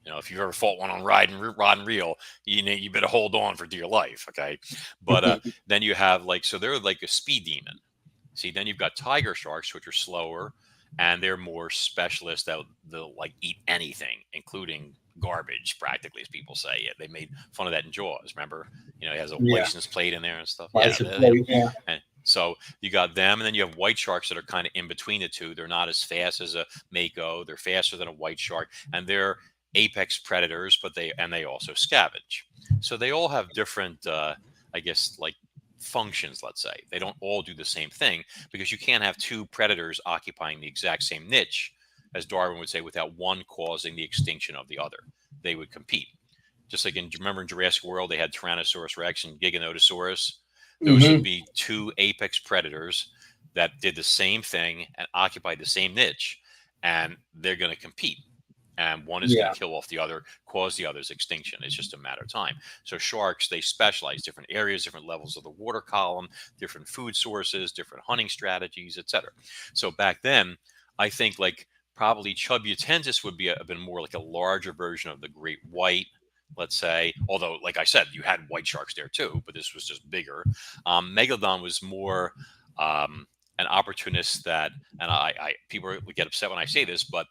S3: You know, if you've ever fought one on rod and reel, you better hold on for dear life, okay? But then you have so they're like a speed demon. See, then you've got tiger sharks, which are slower, and they're more specialist. They'll like eat anything, including garbage, practically, as people say. Yeah, they made fun of that in Jaws. Remember, you know, it has a license plate in there and stuff. Yeah. And so you got them, and then you have white sharks that are kind of in between the two. They're not as fast as a mako. They're faster than a white shark, and they're apex predators, but they also scavenge. So they all have different, I guess, like functions. Let's say they don't all do the same thing, because you can't have two predators occupying the exact same niche, as Darwin would say, without one causing the extinction of the other. They would compete. Just like remember in Jurassic World, they had Tyrannosaurus Rex and Giganotosaurus. Those would be two apex predators that did the same thing and occupied the same niche, and they're going to compete. And one is going to kill off the other, cause the other's extinction. It's just a matter of time. So sharks, they specialize different areas, different levels of the water column, different food sources, different hunting strategies, etc. So back then, I think probably Chubutensis would have been more like a larger version of the great white, let's say. Although, like I said, you had white sharks there too, but this was just bigger. Megalodon was more an opportunist that, and people would get upset when I say this, but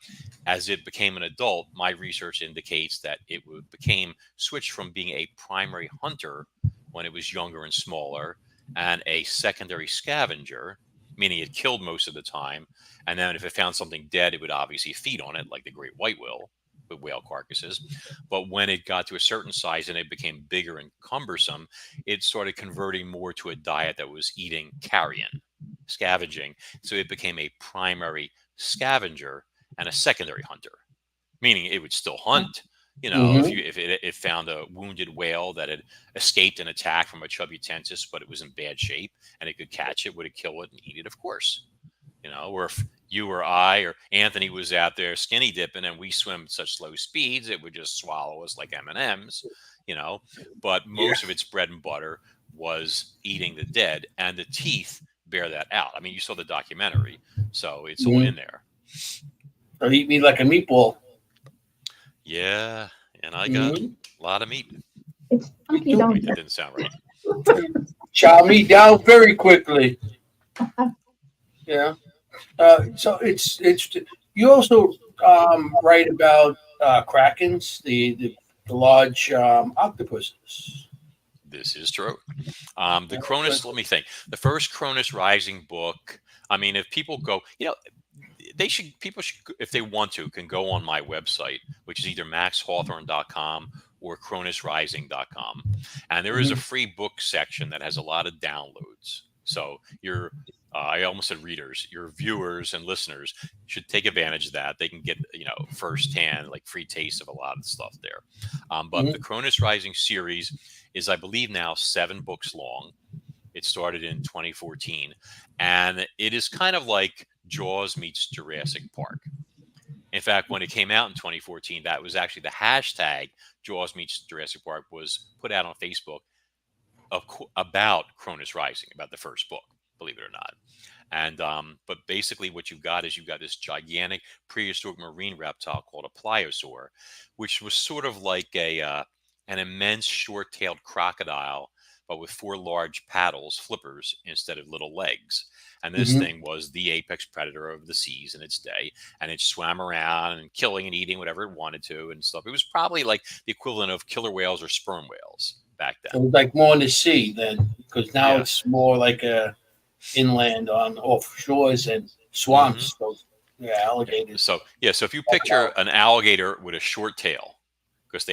S3: as it became an adult, my research indicates that it became switched from being a primary hunter when it was younger and smaller, and a secondary scavenger, meaning it killed most of the time. And then if it found something dead, it would obviously feed on it, like the great white will with whale carcasses. But when it got to a certain size and it became bigger and cumbersome, it started converting more to a diet that was eating carrion, scavenging. So it became a primary scavenger and a secondary hunter, meaning it would still hunt. You know, if it found a wounded whale that had escaped an attack from a Chubutensis, but it was in bad shape and it could catch it, would it kill it and eat it? Of course. You know, or if you or I or Anthony was out there skinny dipping, and we swim at such slow speeds it would just swallow us like M&Ms, But most of its bread and butter was eating the dead, and the teeth bear that out. I mean, you saw the documentary, so it's all in there.
S2: So eat me like a meatball.
S3: Yeah, and I got a lot of meat.
S4: It's funky, don't
S3: That didn't sound right.
S2: Chow me down very quickly. Yeah. So it's you also write about krakens, the large octopuses.
S3: This is true. The Cronus, let me think. The first Cronus Rising book. I mean, if people go, people should, if they want to, can go on my website, which is either maxhawthorne.com or cronusrising.com. And there is a free book section that has a lot of downloads. So I almost said readers, your viewers and listeners should take advantage of that. They can get, firsthand, like free taste of a lot of stuff there. But the Cronus Rising series is, I believe now 7 books long. It started in 2014, and it is kind of like Jaws meets Jurassic Park. In fact, when it came out in 2014, that was actually the hashtag Jaws meets Jurassic Park was put out on Facebook about Cronus Rising, about the first book, believe it or not. And but basically what you've got this gigantic prehistoric marine reptile called a pliosaur, which was sort of like an immense short-tailed crocodile, but with 4 large paddles, flippers, instead of little legs. And this thing was the apex predator of the seas in its day. And it swam around and killing and eating whatever it wanted to and stuff. It was probably like the equivalent of killer whales or sperm whales back then.
S2: It was like more in the sea then, because now it's more like a inland on off shores and swamps. So, alligators.
S3: So if you picture an alligator with a short tail, because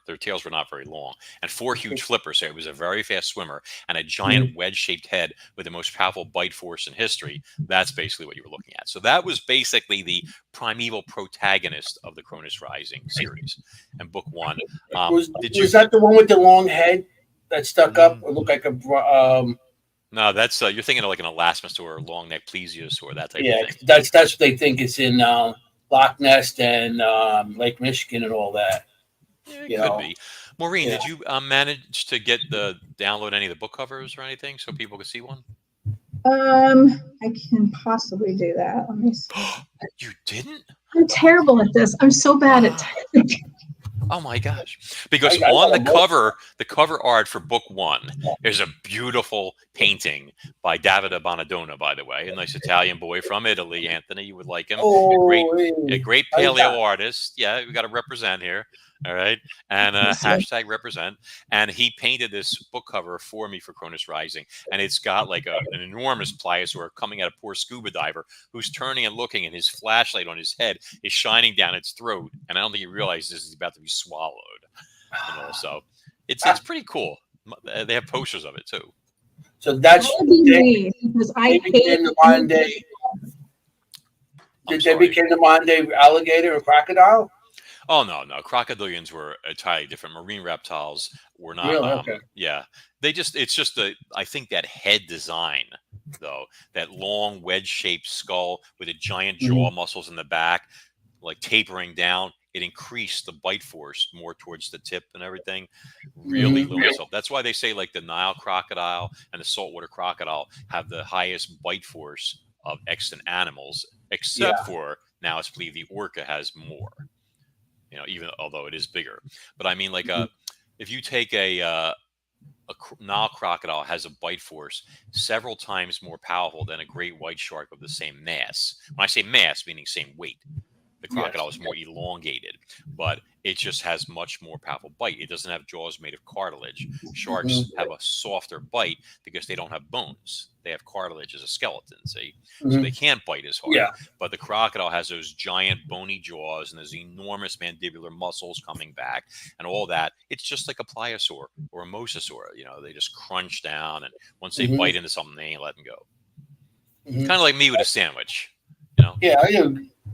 S3: their tails were not very long, and 4 huge flippers, so it was a very fast swimmer, and a giant wedge-shaped head with the most powerful bite force in history. That's basically what you were looking at. So that was basically the primeval protagonist of the Cronus Rising series. And book 1.
S2: Was that the one with the long head that stuck up? Or looked like a...
S3: No, that's you're thinking of like an elasmosaur, long-necked plesiosaur, that type of thing.
S2: that's what they think is in Loch Ness and Lake Michigan and all that.
S3: It could be. Maureen, did you manage to download any of the book covers or anything so people could see one?
S4: I can possibly do that. Let me see.
S3: You didn't?
S4: I'm terrible at this. I'm so bad at it.
S3: Oh my gosh. Because on the cover art for book 1, there's a beautiful painting by Davide Bonadonna, by the way, a nice Italian boy from Italy. Anthony, you would like him. A great paleo artist. Yeah, we got to represent here. All right. And hashtag represent. And he painted this book cover for me for Cronus Rising. And it's got like an enormous pliosaur coming at a poor scuba diver who's turning and looking, and his flashlight on his head is shining down its throat. And I don't think he realizes this is about to be swallowed. And also, it's pretty cool. They have posters of it too.
S2: So that's
S4: because I hate
S2: the modern day. Did they become the modern day alligator or crocodile?
S3: Oh no! Crocodilians were entirely different. Marine reptiles were not.
S2: Really? Okay.
S3: Yeah, it's just I think that head design, though, that long wedge-shaped skull with the giant jaw muscles in the back, like tapering down, it increased the bite force more towards the tip and everything. Really limited itself. That's why they say like the Nile crocodile and the saltwater crocodile have the highest bite force of extant animals, except for now it's believed the orca has more. Even although it is bigger. But I mean, like if you take a Nile crocodile has a bite force several times more powerful than a great white shark of the same mass. When I say mass, meaning same weight. The crocodile is more elongated, but it just has much more powerful bite. It doesn't have jaws made of cartilage. Sharks have a softer bite because they don't have bones. They have cartilage as a skeleton, see? So they can't bite as hard.
S2: Yeah.
S3: But the crocodile has those giant bony jaws and those enormous mandibular muscles coming back and all that. It's just like a pliosaur or a mosasaur. They just crunch down, and once they bite into something, they ain't letting go. Kind of like me with a sandwich,
S2: Yeah,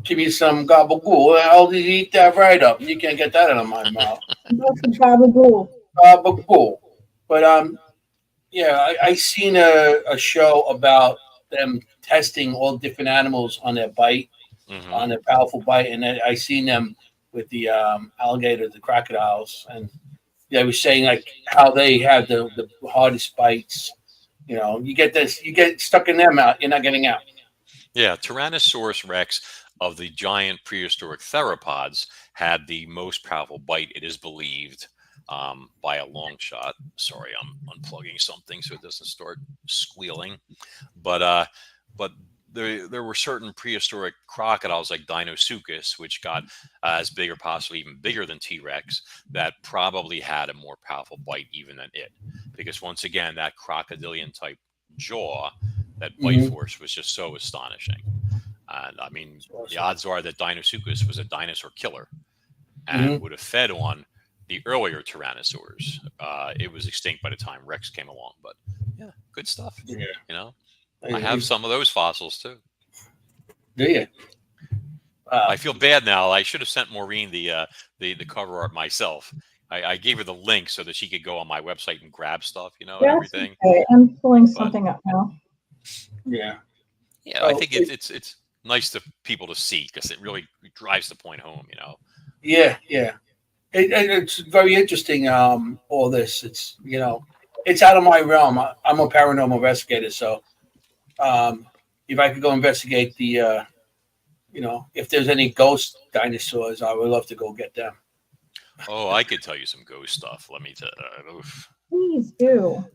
S2: give me some gabagool. I'll eat that right up. You can't get that out of my mouth.
S4: Gabagool.
S2: Gabagool. But I seen a show about them testing all different animals on their bite, on their powerful bite, and I seen them with the alligators, the crocodiles, and they were saying like how they have the hardest bites. You know, you get stuck in their mouth, you're not getting out.
S3: Yeah, Tyrannosaurus Rex of the giant prehistoric theropods had the most powerful bite, it is believed, by a long shot. Sorry, I'm unplugging something so it doesn't start squealing. But there were certain prehistoric crocodiles like Deinosuchus, which got as big or possibly even bigger than T-Rex, that probably had a more powerful bite even than it. Because once again, that crocodilian type jaw, that bite force was just so astonishing. And I mean, the odds are that Deinosuchus was a dinosaur killer and would have fed on the earlier tyrannosaurs. It was extinct by the time Rex came along, but yeah, good stuff.
S2: Yeah.
S3: You know, I have some of those fossils too.
S2: Do you?
S3: I feel bad now. I should have sent Maureen the cover art myself. I gave her the link so that she could go on my website and grab stuff, you know, and everything.
S4: Okay. I'm pulling something up now.
S2: Yeah.
S3: Yeah, I think it's nice to people to see because it really drives the point home, you know.
S2: Yeah, yeah. It's very interesting. All this, it's it's out of my realm. I'm a paranormal investigator, so if I could go investigate the, if there's any ghost dinosaurs, I would love to go get them.
S3: Oh, I could tell you some ghost stuff. Let me tell.
S4: Please do.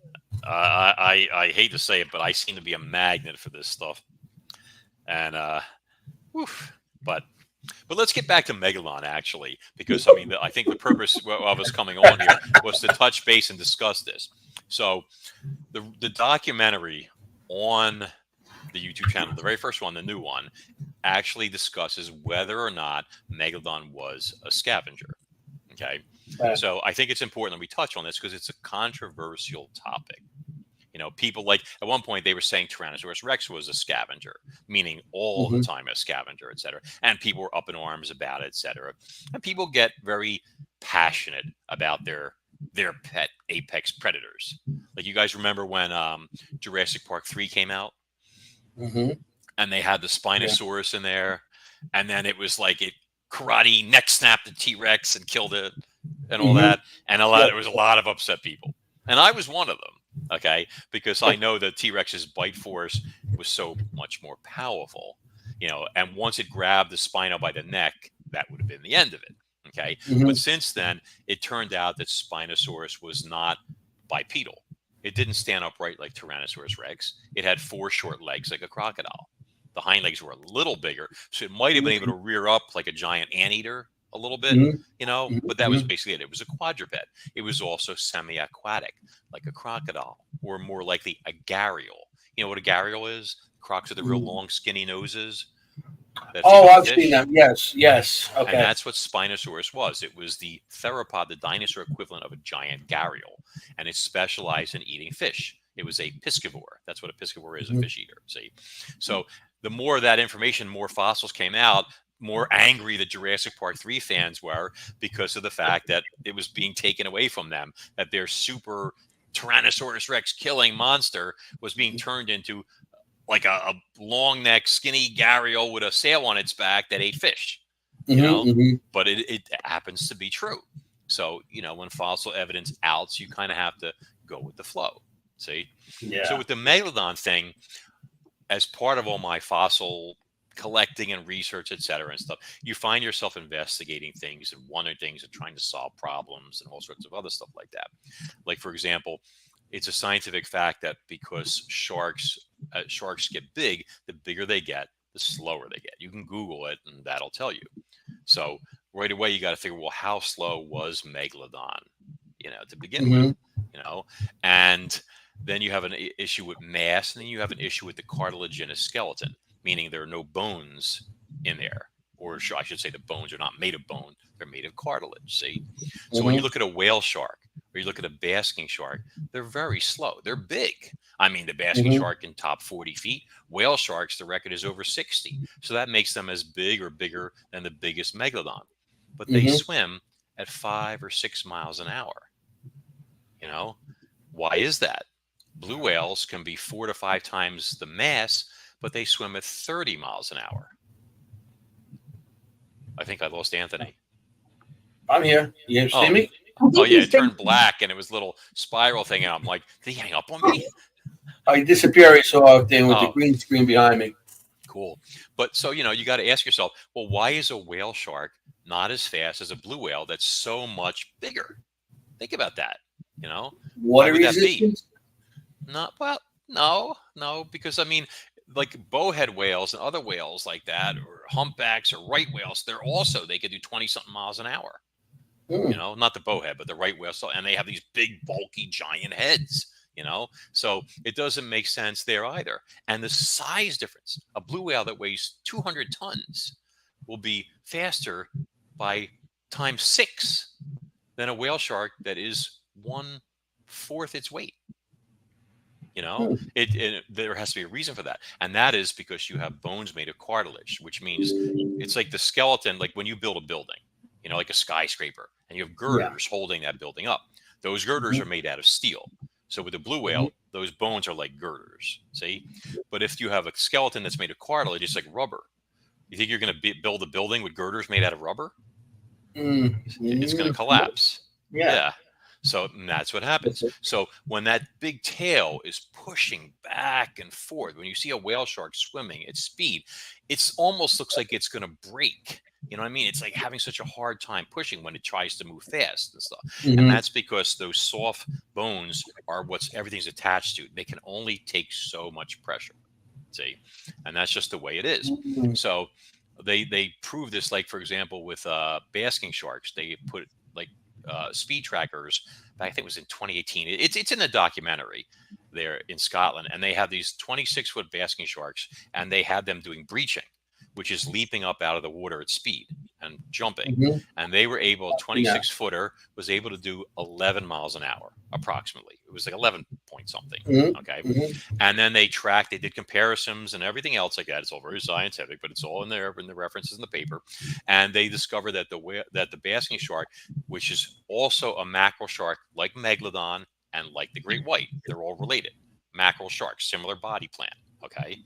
S3: I hate to say it, but I seem to be a magnet for this stuff. And but let's get back to Megalon actually, because I mean, I think the purpose of us coming on here was to touch base and discuss this. So the documentary on the YouTube channel, the very first one, the new one, actually discusses whether or not Megalon was a scavenger. Okay. So I think it's important that we touch on this because it's a controversial topic. You know, people like at one point they were saying Tyrannosaurus Rex was a scavenger, meaning all the time a scavenger, et cetera. And people were up in arms about it, et cetera. And people get very passionate about their pet apex predators. Like you guys remember when Jurassic Park 3 came out? And they had the Spinosaurus in there. And then it was like it karate neck snapped the T-Rex and killed it and all that. And there was a lot of upset people. And I was one of them. Okay, because I know that T-Rex's bite force was so much more powerful, you know, and once it grabbed the Spino by the neck, that would have been the end of it. Okay, but since then, it turned out that Spinosaurus was not bipedal. It didn't stand upright like Tyrannosaurus Rex. It had 4 short legs like a crocodile. The hind legs were a little bigger, so it might have been able to rear up like a giant anteater a little bit, you know, but that was basically it. It was a quadruped. It was also semi-aquatic, like a crocodile, or more likely a gharial. You know what a gharial is? Crocs with the real long, skinny noses.
S2: I've seen them. Yes. Okay.
S3: And that's what Spinosaurus was. It was the theropod, the dinosaur equivalent of a giant gharial, and it specialized in eating fish. It was a piscivore. That's what a piscivore is, a fish eater. See, so the more of that information, more fossils came out, more angry the Jurassic Park 3 fans were because of the fact that it was being taken away from them, that their super Tyrannosaurus Rex killing monster was being turned into like a long neck, skinny gharial with a sail on its back that ate fish, you know, but it happens to be true. So, you know, when fossil evidence outs, you kind of have to go with the flow. See? Yeah. So with the Megalodon thing, as part of all my fossil collecting and research, et cetera, and stuff, you find yourself investigating things and wondering things and trying to solve problems and all sorts of other stuff like that. Like, for example, it's a scientific fact that because sharks get big, the bigger they get, the slower they get. You can Google it and that'll tell you. So right away, you got to figure, well, how slow was Megalodon, you know, to begin with, you know, and then you have an issue with mass, and then you have an issue with the cartilaginous skeleton, meaning there are no bones in there, or I should say the bones are not made of bone, they're made of cartilage, see? So when you look at a whale shark, or you look at a basking shark, they're very slow. They're big. I mean, the basking shark can top 40 feet. Whale sharks, the record is over 60. So that makes them as big or bigger than the biggest Megalodon. But they swim at 5 or 6 miles an hour. You know, why is that? Blue whales can be 4 to 5 times the mass, but they swim at 30 miles an hour. I think I lost Anthony.
S2: I'm here. You see me?
S3: Oh yeah, it turned black and it was a little spiral thing, and I'm like, did he hang up on me?
S2: I disappear so often with the green screen behind me.
S3: Cool. But so, you got to ask yourself, well, why is a whale shark not as fast as a blue whale that's so much bigger? Think about that.
S2: Water resistance?
S3: No, because I mean, like bowhead whales and other whales like that, or humpbacks or right whales, they could do 20-something miles an hour. Not the bowhead, but the right whale. And they have these big, bulky, giant heads. So it doesn't make sense there either. And the size difference, a blue whale that weighs 200 tons will be faster by times 6 than a whale shark that is 1/4 its weight. There has to be a reason for that. And that is because you have bones made of cartilage, which means it's like the skeleton, like when you build a building, like a skyscraper, and you have girders holding that building up. Those girders are made out of steel. So with the blue whale, those bones are like girders, see? But if you have a skeleton that's made of cartilage, it's like rubber. You think you're going to build a building with girders made out of rubber? It's going to collapse. Yeah. So that's what happens. So when that big tail is pushing back and forth, when you see a whale shark swimming at speed, it almost looks like it's going to break. You know what I mean? It's like having such a hard time pushing when it tries to move fast and stuff. And that's because those soft bones are everything's attached to. They can only take so much pressure. See? And that's just the way it is. So they prove this, like, for example, with basking sharks. They put speed trackers, I think it was in 2018. It's in the documentary there in Scotland. And they have these 26-foot basking sharks, and they had them doing breaching, which is leaping up out of the water at speed and jumping. And they were able, 26-footer was able to do 11 miles an hour, approximately. It was like 11 point something. Okay. And then they did comparisons and everything else like that. It's all very scientific, but it's all in there in the references in the paper. And they discovered that the basking shark, which is also a mackerel shark like Megalodon and like the great white, they're all related. Mackerel sharks, similar body plan. Okay,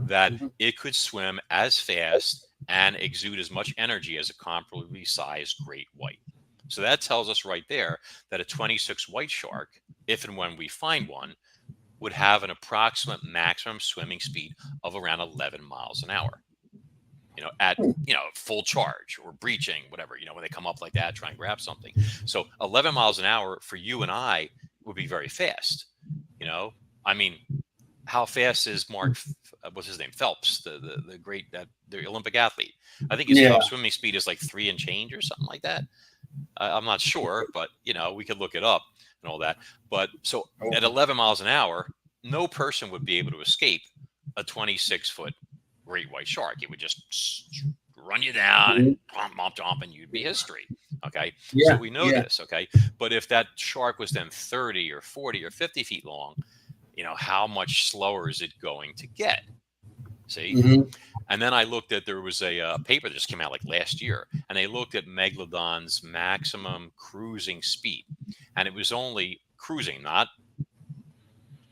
S3: that it could swim as fast and exude as much energy as a comparably sized great white. So that tells us right there that a 26 white shark, if and when we find one, would have an approximate maximum swimming speed of around 11 miles an hour. At full charge or breaching, whatever. When they come up like that, try and grab something. So 11 miles an hour for you and I would be very fast. I mean, how fast is Mark? What's his name? Phelps, the great the Olympic athlete. I think his top swimming speed is like 3 and change or something like that. I'm not sure, but we could look it up and all that. But so at 11 miles an hour, no person would be able to escape a 26-foot great white shark. It would just run you down and jump, and you'd be history. Okay, so we know this. Okay, but if that shark was then 30 or 40 or 50 feet long, how much slower is it going to get? See? And then I looked at, there was a paper that just came out like last year, and they looked at Megalodon's maximum cruising speed. And it was only cruising, not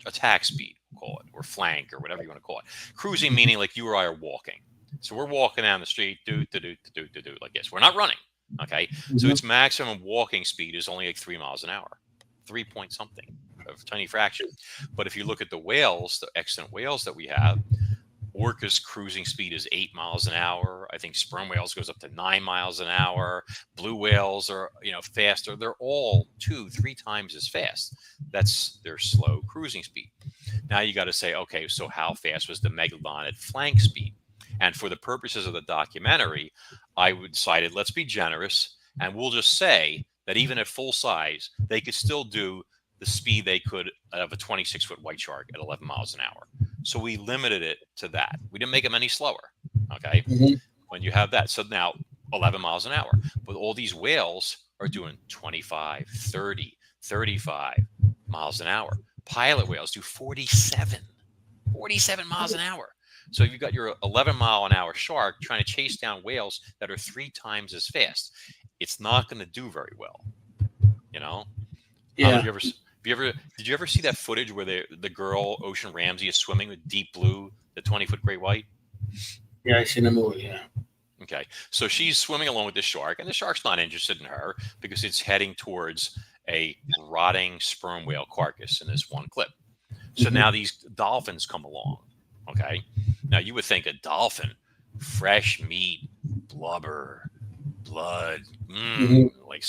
S3: attack speed, call it, or flank, or whatever you want to call it. Cruising meaning like you or I are walking. So we're walking down the street, do like this. We're not running. Okay. So its maximum walking speed is only like 3 miles an hour, 3 point something. A tiny fraction. But if you look at the whales, the extant whales that we have, orca's cruising speed is 8 miles an hour. I think sperm whales goes up to 9 miles an hour. Blue whales are, faster. They're all 2-3 times as fast. That's their slow cruising speed. Now you got to say, okay, so how fast was the Megalodon at flank speed? And for the purposes of the documentary, I decided, let's be generous, and we'll just say that even at full size, they could still do the speed they could of a 26-foot white shark at 11 miles an hour. So we limited it to that. We didn't make them any slower. Okay. When you have that. So now 11 miles an hour. But all these whales are doing 25, 30, 35 miles an hour. Pilot whales do 47 miles an hour. So you've got your 11-mile-an-hour shark trying to chase down whales that are 3 times as fast. It's not going to do very well. Did you ever see that footage where the girl Ocean Ramsey is swimming with Deep Blue, the 20-foot great white?
S2: Yeah, I seen the movie. Yeah.
S3: Okay, so she's swimming along with the shark, and the shark's not interested in her because it's heading towards a rotting sperm whale carcass in this one clip. So now these dolphins come along. Okay, now you would think a dolphin, fresh meat, blubber, blood, like,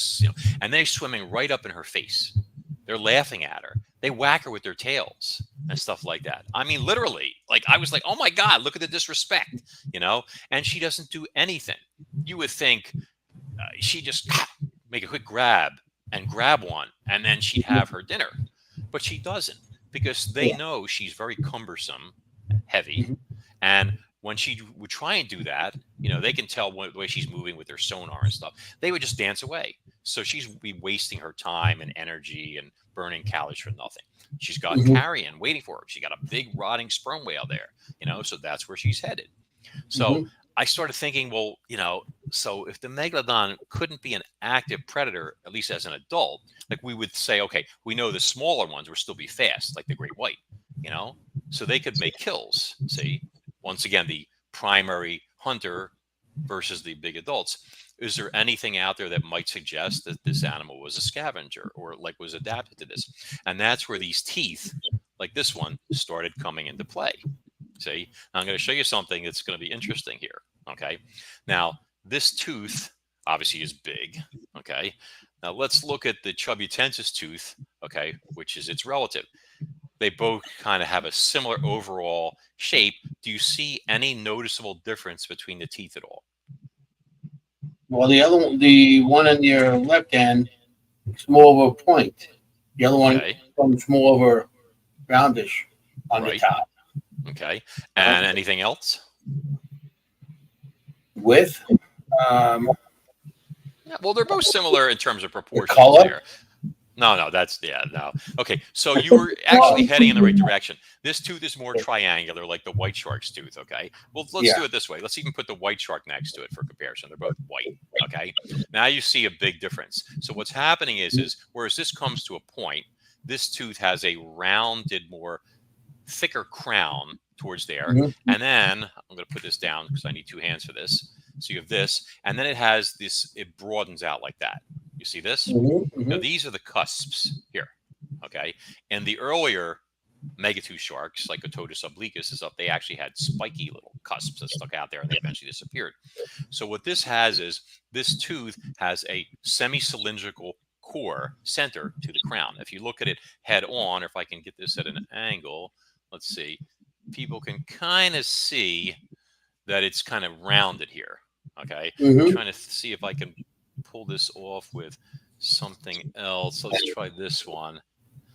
S3: and they're swimming right up in her face. They're laughing at her. They whack her with their tails and stuff like that. I mean, literally, like, I was like, oh my God, look at the disrespect, and she doesn't do anything. You would think she'd just make a quick grab one, and then she'd have her dinner. But she doesn't, because they know she's very cumbersome, heavy. And when she would try and do that, they can tell the way she's moving with their sonar and stuff. They would just dance away. So she's be wasting her time and energy and burning calories for nothing. She's got carrion waiting for her. She got a big rotting sperm whale there, so that's where she's headed. So I started thinking, well, so if the megalodon couldn't be an active predator, at least as an adult, like we would say, okay, we know the smaller ones will still be fast, like the great white, so they could make kills. See, once again, the primary hunter versus the big adults. Is there anything out there that might suggest that this animal was a scavenger or like was adapted to this? And that's where these teeth, like this one, started coming into play. See, now I'm going to show you something that's going to be interesting here. Okay. Now, this tooth obviously is big. Okay. Now let's look at the chubiotensis tooth, okay, which is its relative. They both kind of have a similar overall shape. Do you see any noticeable difference between the teeth at all?
S2: Well, the one on your left hand, is more of a point. The other one becomes more of a roundish on the top.
S3: Okay. And anything else?
S2: With?
S3: Yeah, well, they're both similar in terms of proportions there. No, no. Okay, so you were actually heading in the right direction. This tooth is more triangular, like the white shark's tooth, okay? Well, let's do it this way. Let's even put the white shark next to it for comparison. They're both white, okay? Now you see a big difference. So what's happening is whereas this comes to a point, this tooth has a rounded, more thicker crown towards there. And then, I'm going to put this down because I need two hands for this. So you have this, and then it has this, it broadens out like that. You see this? Now, these are the cusps here, okay? And the earlier megatooth sharks, like Otodus obliquus, is up. They actually had spiky little cusps that stuck out there, and they eventually disappeared. So what this has is this tooth has a semi-cylindrical core center to the crown. If you look at it head on, or if I can get this at an angle, let's see, people can kind of see that it's kind of rounded here, okay? I'm trying to see if I can pull this off with something else. Let's try this one.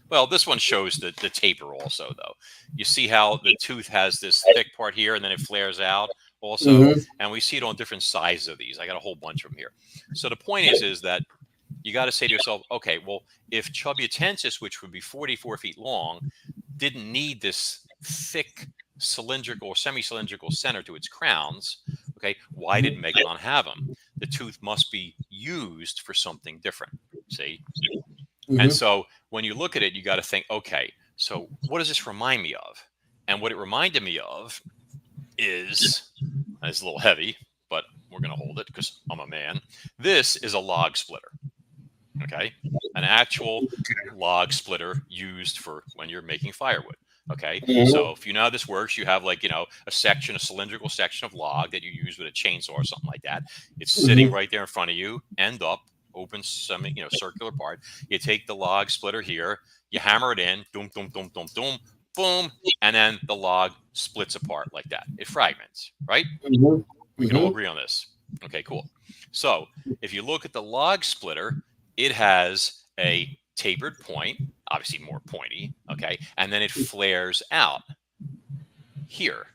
S3: Well, this one shows the taper also, though. You see how the tooth has this thick part here, and then it flares out also, and we see it on different sizes of these. I got a whole bunch of them here. So the point is that you got to say to yourself, okay, well, if chubiotensis, which would be 44 feet long, didn't need this thick cylindrical or semi-cylindrical center to its crowns, okay, why did megalodon have them? The tooth must be used for something different, see? And so when you look at it, you got to think, okay, so what does this remind me of? And what it reminded me of is, it's a little heavy, but we're going to hold it because I'm a man. This is a log splitter, okay? An actual log splitter used for when you're making firewood. Okay, so if you know how this works, you have like, a cylindrical section of log that you use with a chainsaw or something like that. It's sitting right there in front of you, end up, open circular part. You take the log splitter here, you hammer it in, doom, doom, doom, doom, doom, boom, and then the log splits apart like that. It fragments, right? We can all agree on this. Okay, cool. So if you look at the log splitter, it has a tapered point, obviously more pointy, okay, and then it flares out here.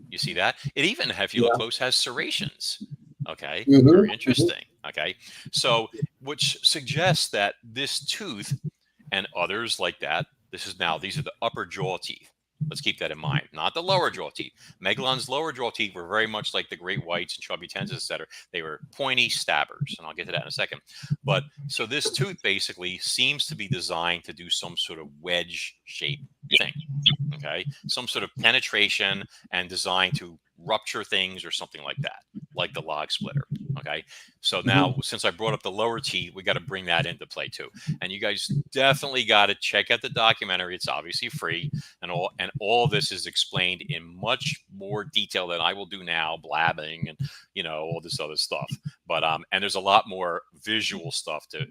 S3: You see that? It even, if you look close, has serrations. Okay, very interesting. Okay, so which suggests that this tooth and others like that, these are the upper jaw teeth. Let's keep that in mind. Not the lower jaw teeth. Megalodon's lower jaw teeth were very much like the great whites and chubby tenses, etc. They were pointy stabbers, and I'll get to that in a second. But so this tooth basically seems to be designed to do some sort of wedge-shaped thing. Okay, some sort of penetration and designed to rupture things or something like that, like the log splitter. Okay, so now since I brought up the lower teeth, we got to bring that into play too. And you guys definitely got to check out the documentary. It's obviously free, and all this is explained in much more detail than I will do now, blabbing and all this other stuff. But and there's a lot more visual stuff to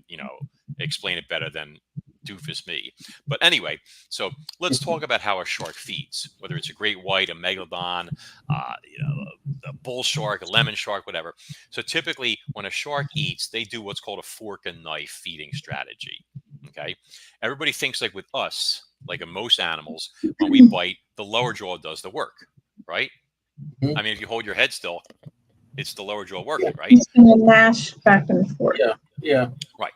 S3: explain it better than doofus me. But anyway, so let's talk about how a shark feeds, whether it's a great white, a megalodon, a bull shark, a lemon shark, whatever. So typically when a shark eats, they do what's called a fork and knife feeding strategy. Okay. Everybody thinks like with us, like in most animals, when we bite, the lower jaw does the work, right? I mean, if you hold your head still, it's the lower jaw working, right?
S4: It's going to mash back and forth.
S2: Yeah.
S3: Right.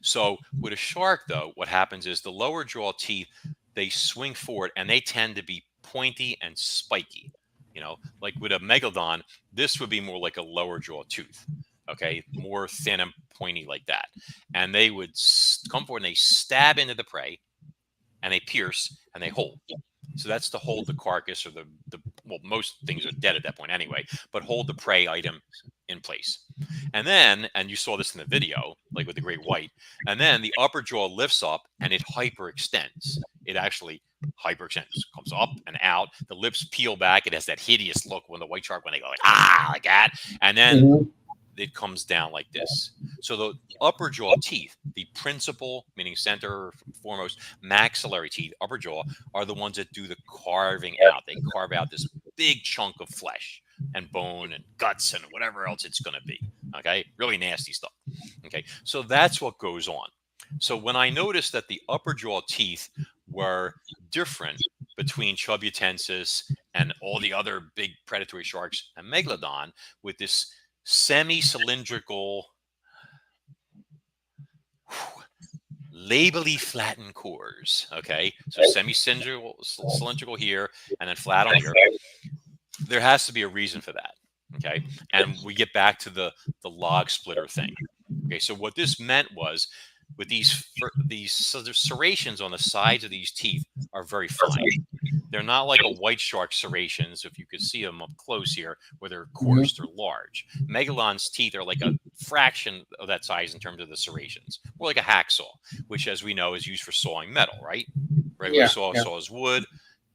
S3: So with a shark, though, what happens is the lower jaw teeth, they swing forward and they tend to be pointy and spiky. Like with a megalodon, this would be more like a lower jaw tooth. Okay. More thin and pointy like that. And they would come forward and they stab into the prey and they pierce and they hold. So that's to hold the carcass or well, most things are dead at that point anyway, but hold the prey item in place. And then, and you saw this in the video, like with the great white, and then the upper jaw lifts up and it hyperextends. It actually hyperextends, comes up and out. The lips peel back. It has that hideous look when the white shark, when they go like that. And then it comes down like this. So the upper jaw teeth, the principal, meaning center, foremost, maxillary teeth, upper jaw, are the ones that do the carving out. They carve out this big chunk of flesh and bone and guts and whatever else it's going to be. Okay, really nasty stuff. Okay, so that's what goes on. So when I noticed that the upper jaw teeth were different between Chubutensis and all the other big predatory sharks and Megalodon, with this semi-cylindrical, labily flattened cores. Okay, so semi-cylindrical here and then flat on here. There has to be a reason for that. Okay, and we get back to the log splitter thing. Okay, so what this meant was, with these serrations on the sides of these teeth are very fine. They're not like a white shark serrations, if you could see them up close here, where they're coarse, they're large. Megalodon's teeth are like a fraction of that size in terms of the serrations. More like a hacksaw, which, as we know, is used for sawing metal, right? Regular saw saws wood,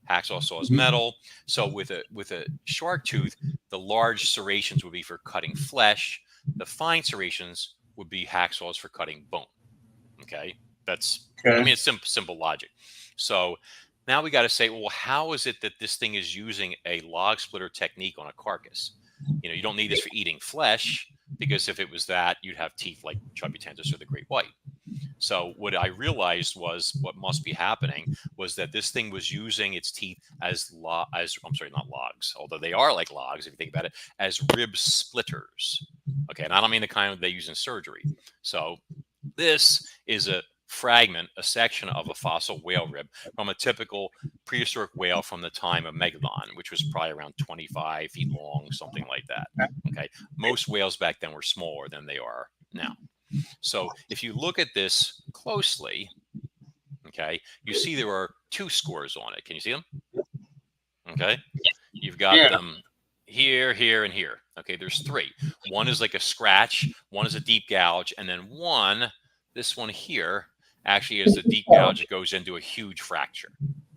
S3: hacksaw saws metal. So with a shark tooth, the large serrations would be for cutting flesh. The fine serrations would be hacksaws for cutting bone. Okay, I mean, it's simple logic. So now we got to say, well, how is it that this thing is using a log splitter technique on a carcass? You don't need this for eating flesh, because if it was that, you'd have teeth like Chubutensis or the great white. So what I realized was what must be happening was that this thing was using its teeth as I'm sorry, not logs, although they are like logs if you think about it, as rib splitters. Okay, and I don't mean the kind they use in surgery. So this is a section of a fossil whale rib from a typical prehistoric whale from the time of Megalodon, which was probably around 25 feet long, something like that. Okay, most whales back then were smaller than they are now. So if you look at this closely, okay, you see there are two scores on it. Can you see them? Okay, you've got them here, here, and here. Okay, there's three. One is like a scratch, one is a deep gouge, and then this one here, actually is a deep gouge that goes into a huge fracture.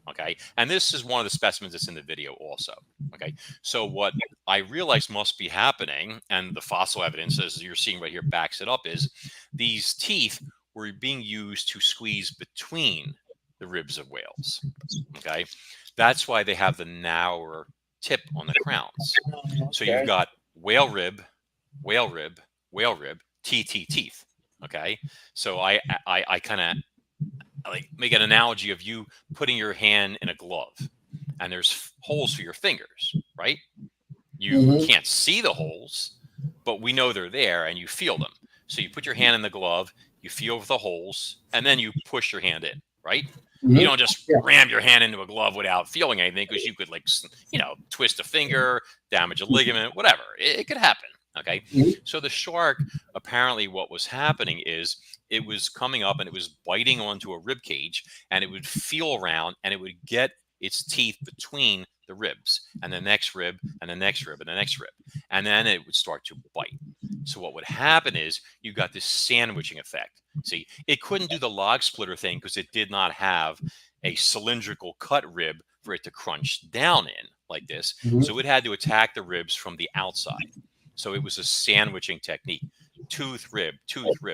S3: Okay, and this is one of the specimens that's in the video also. Okay, so what I realized must be happening, and the fossil evidence, as you're seeing right here, backs it up, is these teeth were being used to squeeze between the ribs of whales. Okay, that's why they have the narrower tip on the crowns. So you've got whale rib, whale rib, whale rib, teeth. Okay, so I kind of like make an analogy of you putting your hand in a glove, and there's holes for your fingers, right? You can't see the holes, but we know they're there, and you feel them. So you put your hand in the glove, you feel the holes, and then you push your hand in, right? You don't just ram your hand into a glove without feeling anything, because you could, like, twist a finger, damage a ligament, whatever. It could happen. Okay. So the shark, apparently what was happening is it was coming up and it was biting onto a rib cage, and it would feel around and it would get its teeth between the ribs and the next rib and the next rib and the next rib. And then it would start to bite. So what would happen is you got this sandwiching effect. See, it couldn't do the log splitter thing because it did not have a cylindrical cut rib for it to crunch down in like this. So it had to attack the ribs from the outside. So it was a sandwiching technique, tooth, rib,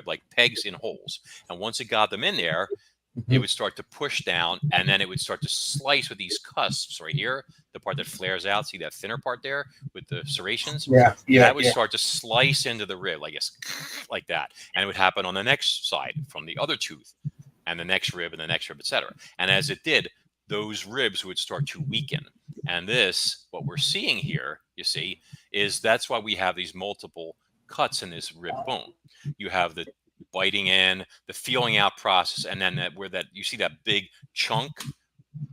S3: like pegs in holes. And once it got them in there, it would start to push down, and then it would start to slice with these cusps right here, the part that flares out. See that thinner part there with the serrations? That would start to slice into the rib, I guess, like that. And it would happen on the next side from the other tooth, and the next rib, and the next rib, etc. And as it did, those ribs would start to weaken. And this, what we're seeing here, you see, is that's why we have these multiple cuts in this rib bone. You have the biting in, the feeling out process, and then you see that big chunk,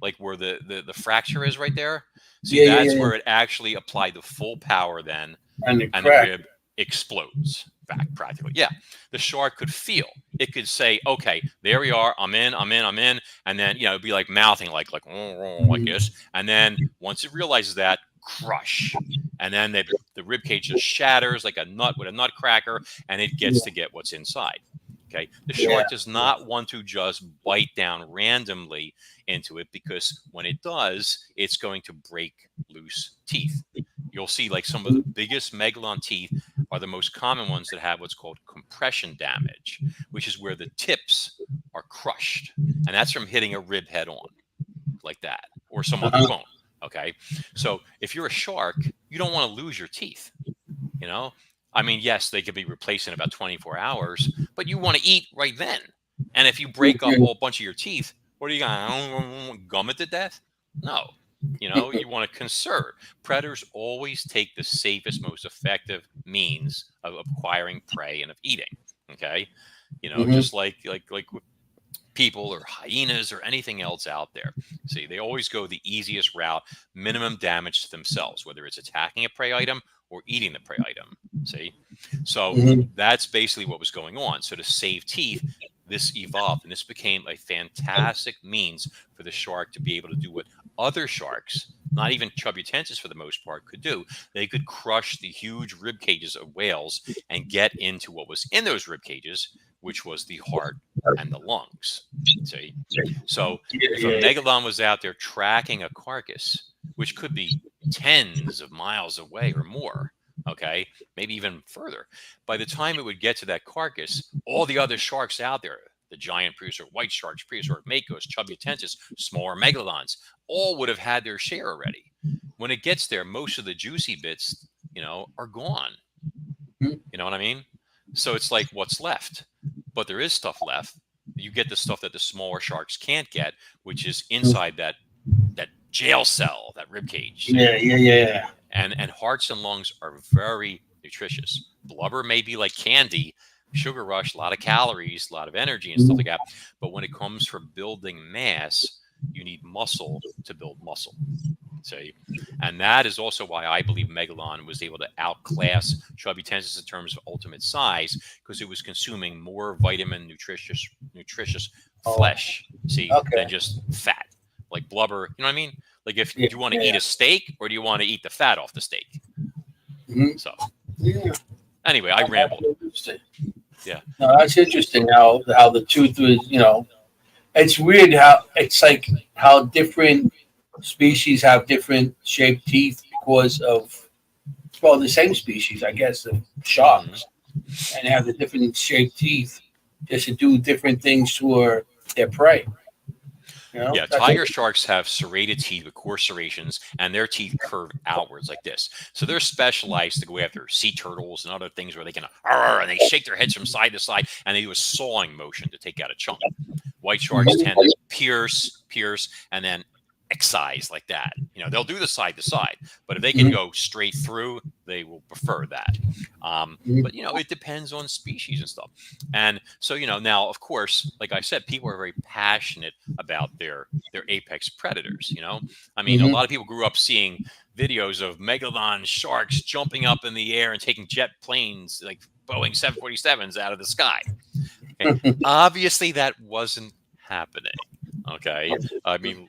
S3: like where the fracture is right there. See, that's where it actually applied the full power then, and the rib explodes back practically. Yeah, the shark could feel. It could say, okay, there we are, I'm in, and then it'd be like mouthing like this, and then once it realizes that, crush, and then the rib cage just shatters like a nut with a nutcracker, and it gets to get what's inside. Okay, the shark does not want to just bite down randomly into it, because when it does, it's going to break loose teeth. You'll see, like, some of the biggest megalodon teeth are the most common ones that have what's called compression damage, which is where the tips are crushed, and that's from hitting a rib head on, like that, or some other bone. Okay, so if you're a shark, you don't want to lose your teeth. I mean, yes, they could be replaced in about 24 hours, but you want to eat right then. And if you break up a whole bunch of your teeth, what are you going to gum it to death? No. You want to conserve. Predators always take the safest, most effective means of acquiring prey and of eating. Okay, just like with people or hyenas or anything else out there. See, they always go the easiest route, minimum damage to themselves, whether it's attacking a prey item or eating the prey item. See, so that's basically what was going on. So to save teeth, this evolved, and this became a fantastic means for the shark to be able to do what other sharks, not even chubbutensis for the most part, could do. They could crush the huge rib cages of whales and get into what was in those rib cages, which was the heart and the lungs. See, so if a megalodon was out there tracking a carcass, which could be tens of miles away or more, okay, maybe even further, by the time it would get to that carcass, all the other sharks out there, the giant prehistoric white sharks, prehistoric makos, chubbutensis, smaller megalodons, all would have had their share already. When it gets there, most of the juicy bits, are gone. You know what I mean? So it's like, what's left? But there is stuff left. You get the stuff that the smaller sharks can't get, which is inside that jail cell, that rib cage.
S2: Yeah.
S3: And hearts and lungs are very nutritious. Blubber may be like candy, sugar rush, a lot of calories, a lot of energy and stuff like that. But when it comes for building mass, you need muscle to build muscle. See? And that is also why I believe Megalon was able to outclass Chubbutensis in terms of ultimate size, because it was consuming more vitamin, nutritious flesh, than just fat. Like blubber, you know what I mean? Like, if you want to eat a steak, or do you want to eat the fat off the steak? So, anyway, I rambled. Yeah.
S2: No, that's interesting how the tooth was, it's weird how different species have different shaped teeth because of, the same species, I guess, the sharks, and they have the different shaped teeth just to do different things to their prey.
S3: Yeah, tiger sharks have serrated teeth with coarse serrations, and their teeth curve outwards like this. So they're specialized to go after sea turtles and other things where they can, and they shake their heads from side to side, and they do a sawing motion to take out a chunk. White sharks tend to pierce, and then excise like that. They'll do the side to side, but if they can go straight through, they will prefer that. But it depends on species and stuff. And so now, of course, like I said, people are very passionate about their apex predators. I mean, a lot of people grew up seeing videos of megalodon sharks jumping up in the air and taking jet planes like Boeing 747s out of the sky. Okay. Obviously, that wasn't happening. Okay, I mean,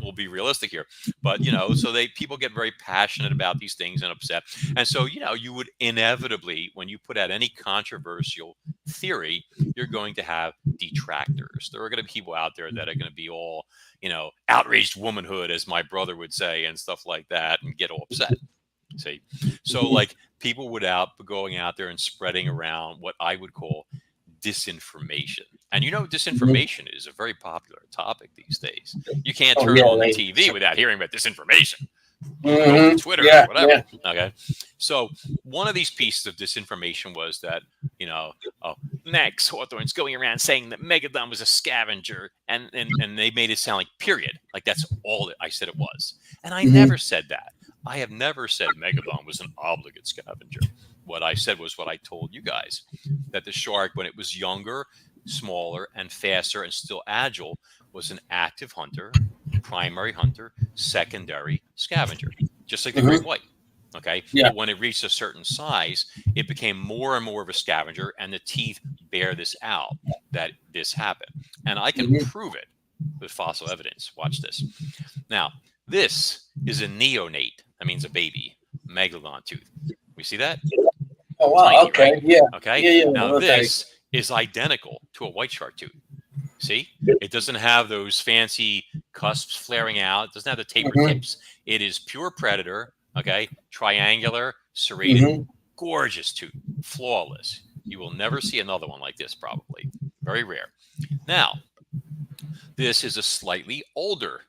S3: we'll be realistic here, but so people get very passionate about these things and upset, and so you would inevitably, when you put out any controversial theory, you're going to have detractors. There are going to be people out there that are going to be all outraged womanhood, as my brother would say, and stuff like that, and get all upset. See, so like people would going out there and spreading around what I would call disinformation. And disinformation is a very popular topic these days. You can't turn on the TV without hearing about disinformation. Go to Twitter or whatever. Okay. So one of these pieces of disinformation was that, next Hawthorne's going around saying that Megalodon was a scavenger, and they made it sound like period. Like that's all that I said it was. And I never said that. I have never said Megalodon was an obligate scavenger. What I said was what I told you guys, that the shark, when it was younger, smaller, and faster, and still agile, was an active hunter, primary hunter, secondary scavenger, just like the great white. Okay. Yeah. But when it reached a certain size, it became more and more of a scavenger, and the teeth bear this out, that this happened. And I can prove it with fossil evidence. Watch this. Now, this is a neonate. That means a baby megalodon tooth. We see that?
S2: Oh, wow. Tiny, okay. Right? Yeah.
S3: Okay. Yeah. Now, this is identical to a white shark tooth. See? It doesn't have those fancy cusps flaring out. It doesn't have the tapered tips. It is pure predator. Okay. Triangular, serrated, gorgeous tooth. Flawless. You will never see another one like this, probably. Very rare. Now, this is a slightly older,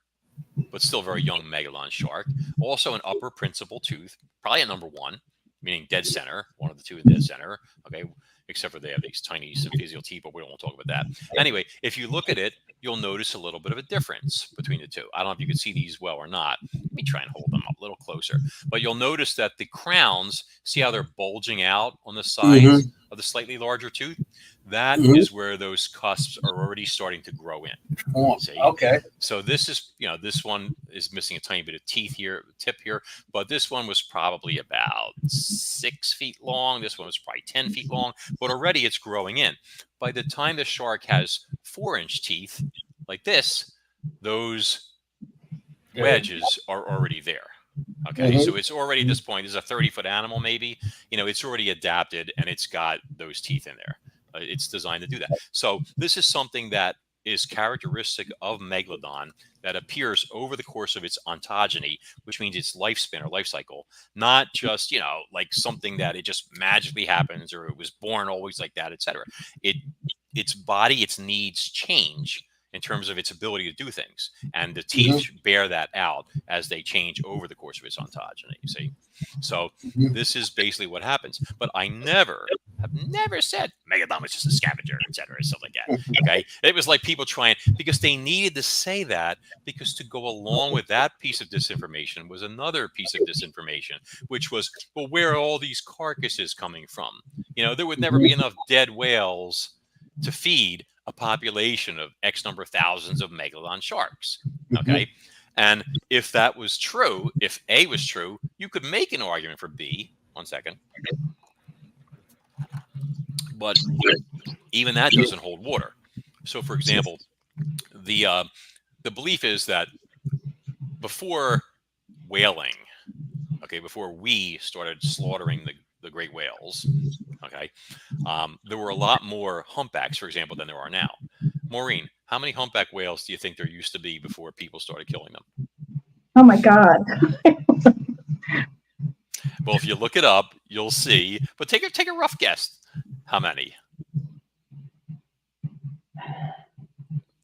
S3: but still very young megalodon shark. Also an upper principal tooth, probably a number 1, meaning dead center, one of the two in dead center. Okay. Except for they have these tiny symphysial teeth, but we don't want to talk about that. Anyway, if you look at it, you'll notice a little bit of a difference between the two. I don't know if you can see these well or not. Let me try and hold them up a little closer. But you'll notice that the crowns, see how they're bulging out on the sides of the slightly larger tooth? That is where those cusps are already starting to grow in. See?
S2: Okay.
S3: So this is, this one is missing a tiny bit of teeth here, tip here, but this one was probably about 6 feet long. This one was probably 10 feet long, but already it's growing in. By the time the shark has 4-inch teeth like this, those wedges are already there. Okay, so it's already at this point, this is a 30-foot animal maybe, it's already adapted and it's got those teeth in there. It's designed to do that. So this is something that is characteristic of Megalodon that appears over the course of its ontogeny, which means its lifespan or life cycle, not just, like something that it just magically happens or it was born always like that, etc. Its body, its needs change in terms of its ability to do things. And the teeth bear that out as they change over the course of its ontogeny, you see? So this is basically what happens. But I have never said Megalodon was just a scavenger, etc., stuff like that. Okay, it was like people trying, because they needed to say that, because to go along with that piece of disinformation was another piece of disinformation, which was, well, where are all these carcasses coming from? There would never be enough dead whales to feed a population of X number of thousands of megalodon sharks. Okay. And if that was true, if A was true, you could make an argument for B. One second. But even that doesn't hold water. So, for example, the belief is that before whaling, okay, before we started slaughtering the great whales, okay, there were a lot more humpbacks, for example, than there are now. Maureen, how many humpback whales do you think there used to be before people started killing them?
S4: Oh my God.
S3: Well, if you look it up, you'll see. But take a rough guess. How many?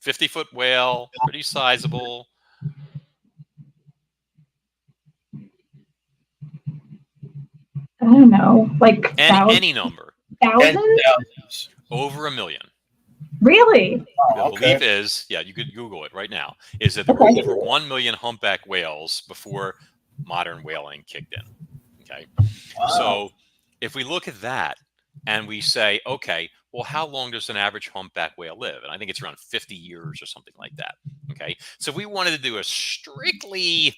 S3: 50-foot whale, pretty sizable.
S4: I don't know, like
S3: any number.
S4: Thousands?
S3: Over 1 million.
S1: Really?
S3: The belief is, you could Google it right now, is that there were over 1 million humpback whales before modern whaling kicked in. Okay.
S2: Wow.
S3: So if we look at that and we say, okay, well, how long does an average humpback whale live? And I think it's around 50 years or something like that. Okay. So if we wanted to do a strictly,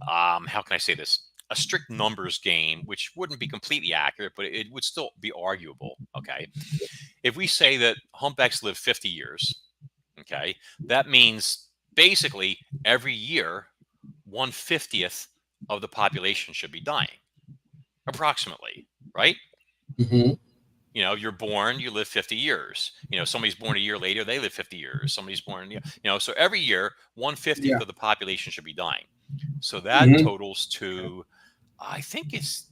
S3: how can I say this? A strict numbers game, which wouldn't be completely accurate, but it would still be arguable. Okay. If we say that humpbacks live 50 years, okay, that means basically every year, 1/50th of the population should be dying, approximately, right?
S2: Mm-hmm.
S3: You know, you're born, you live 50 years. You know, somebody's born a year later, they live 50 years. Somebody's born, so every year, 1/50th of the population should be dying. So that totals to, I think it's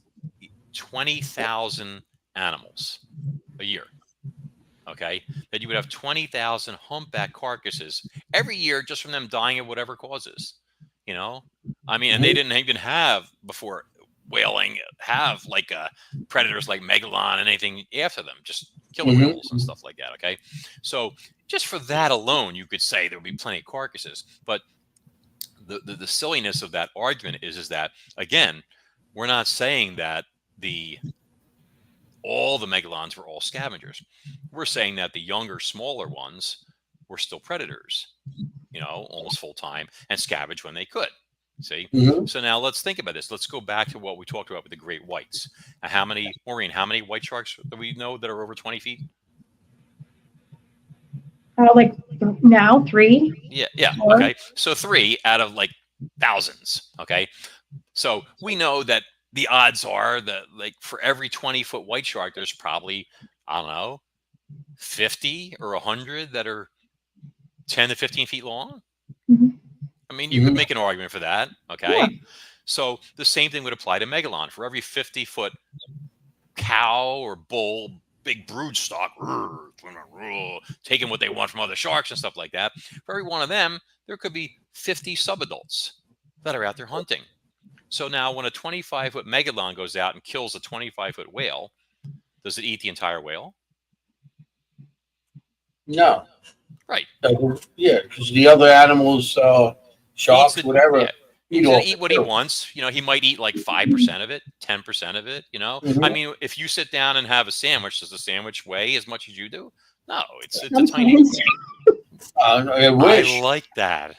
S3: 20,000 animals a year. Okay, that you would have 20,000 humpback carcasses every year just from them dying of whatever causes. I mean, and they didn't even have before whaling have like predators like megalon and anything after them, just killer whales and stuff like that. Okay, so just for that alone, you could say there would be plenty of carcasses. But the silliness of that argument is that, again, we're not saying that all the megalons were all scavengers. We're saying that the younger, smaller ones were still predators, almost full time, and scavenge when they could. See? So now let's think about this. Let's go back to what we talked about with the great whites. Maureen, how many white sharks do we know that are over 20 feet?
S1: Like now, 3?
S3: Yeah.
S1: 4?
S3: Okay. So 3 out of like thousands. Okay. So we know that the odds are that, like, for every 20-foot white shark, there's probably, I don't know, 50 or 100 that are 10 to 15 feet long. I mean, you could make an argument for that. Okay. Yeah. So the same thing would apply to megalon. For every 50-foot cow or bull, big brood stock, taking what they want from other sharks and stuff like that, for every one of them, there could be 50 subadults that are out there hunting. So now when a 25-foot megalon goes out and kills a 25-foot whale, does it eat the entire whale?
S2: No.
S3: Right.
S2: Yeah, because the other animals, sharks, whatever.
S3: Yeah. He's going to eat what he wants. He might eat like 5% of it, 10% of it, I mean, if you sit down and have a sandwich, does the sandwich weigh as much as you do? No, it's a tiny.
S2: I wish.
S3: I like that.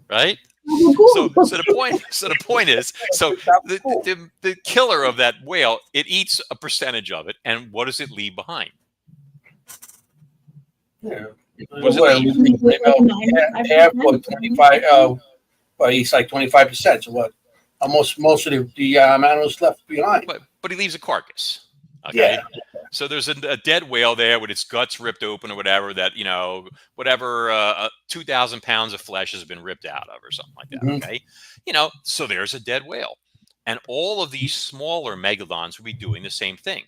S3: Right? So the point is, the killer of that whale, it eats a percentage of it, and what does it leave behind?
S2: Yeah.
S3: What does it leave?
S2: Half or 25. Well, he's like 25%. So what? Most of the animals left behind.
S3: But he leaves a carcass. Okay.
S2: Yeah.
S3: So there's a dead whale there with its guts ripped open or whatever that, 2,000 pounds of flesh has been ripped out of or something like that. Okay. So there's a dead whale. And all of these smaller megalons will be doing the same thing.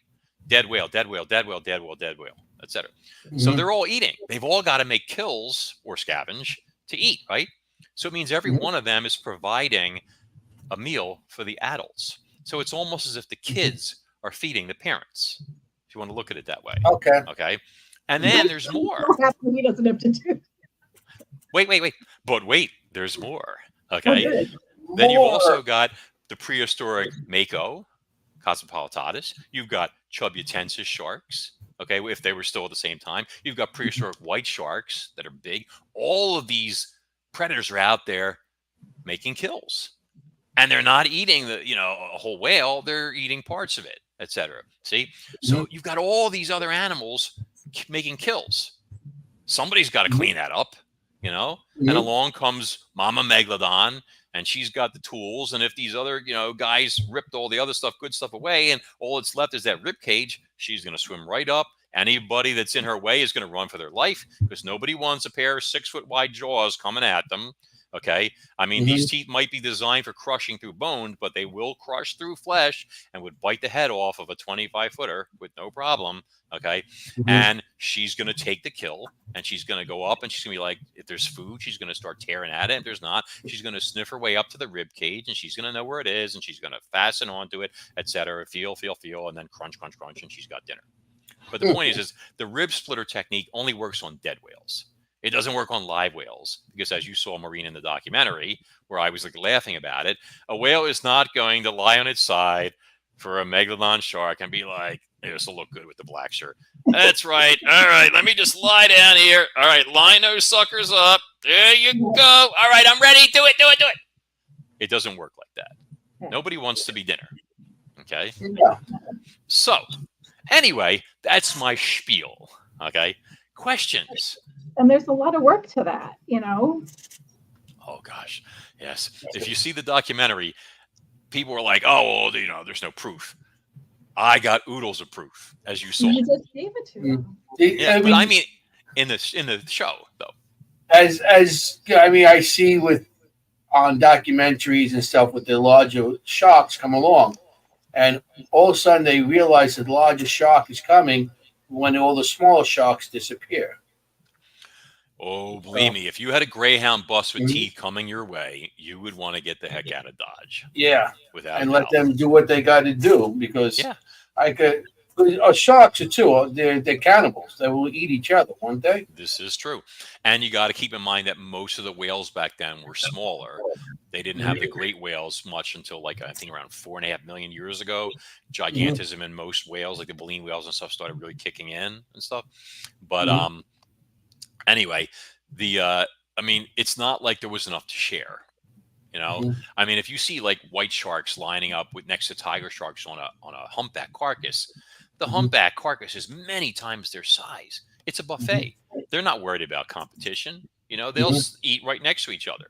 S3: Dead whale, dead whale, dead whale, dead whale, dead whale, etc. So they're all eating. They've all got to make kills or scavenge to eat, right? So it means every one of them is providing a meal for the adults. So it's almost as if the kids are feeding the parents, if you want to look at it that way. Okay. And then there's more.
S1: He doesn't have to do.
S3: Wait. But wait, there's more. Okay. Then you've also got the prehistoric mako, cosmopolitatus. You've got chubutensis sharks. Okay, if they were still at the same time. You've got prehistoric white sharks that are big. All of these predators are out there making kills. And they're not eating a whole whale. They're eating parts of it, etc. See? So you've got all these other animals making kills. Somebody's got to clean that up, And along comes Mama Megalodon, and she's got the tools. And if these other, guys ripped all the other stuff, good stuff away, and all that's left is that rib cage, she's going to swim right up. Anybody that's in her way is going to run for their life because nobody wants a pair of 6-foot wide jaws coming at them. Okay. I mean, these teeth might be designed for crushing through bone, but they will crush through flesh and would bite the head off of a 25-footer with no problem. Okay. And she's going to take the kill, and she's going to go up, and she's going to be like, if there's food, she's going to start tearing at it. If there's not, she's going to sniff her way up to the rib cage, and she's going to know where it is, and she's going to fasten onto it, etc. Feel, and then crunch, and she's got dinner. But the point is the rib splitter technique only works on dead whales. It doesn't work on live whales because, as you saw, Maureen, in the documentary, where I was like laughing about it, a whale is not going to lie on its side for a megalodon shark and be like, hey, this will look good with the black shirt. That's right. All right, let me just lie down here. All right, line those suckers up. There you go. All right, I'm ready. Do it. It doesn't work like that. Nobody wants to be dinner. Okay?
S2: Yeah.
S3: So, anyway, that's my spiel. Okay? Questions?
S4: And there's a lot of work to that,
S3: Oh, gosh. Yes. If you see the documentary, people were like, oh, well, there's no proof. I got oodles of proof, as you saw.
S4: You just gave it to them.
S3: Yeah, but I mean, in the show, though.
S2: As I see on documentaries and stuff with the larger sharks come along, and all of a sudden they realize that the larger shark is coming when all the smaller sharks disappear.
S3: Oh, believe me, if you had a greyhound bust with teeth coming your way, you would want to get the heck out of Dodge.
S2: Yeah,
S3: without
S2: and
S3: a
S2: let
S3: doubt.
S2: them do what they got to do because sharks are too. They're cannibals. They will eat each other, won't they?
S3: This is true, and you got to keep in mind that most of the whales back then were smaller. They didn't have the great whales much until I think around 4.5 million years ago. Gigantism in most whales, like the baleen whales and stuff, started really kicking in and stuff. But anyway, it's not like there was enough to share. I mean, if you see like white sharks lining up next to tiger sharks on a humpback carcass, the humpback carcass is many times their size. It's a buffet. They're not worried about competition. They'll eat right next to each other.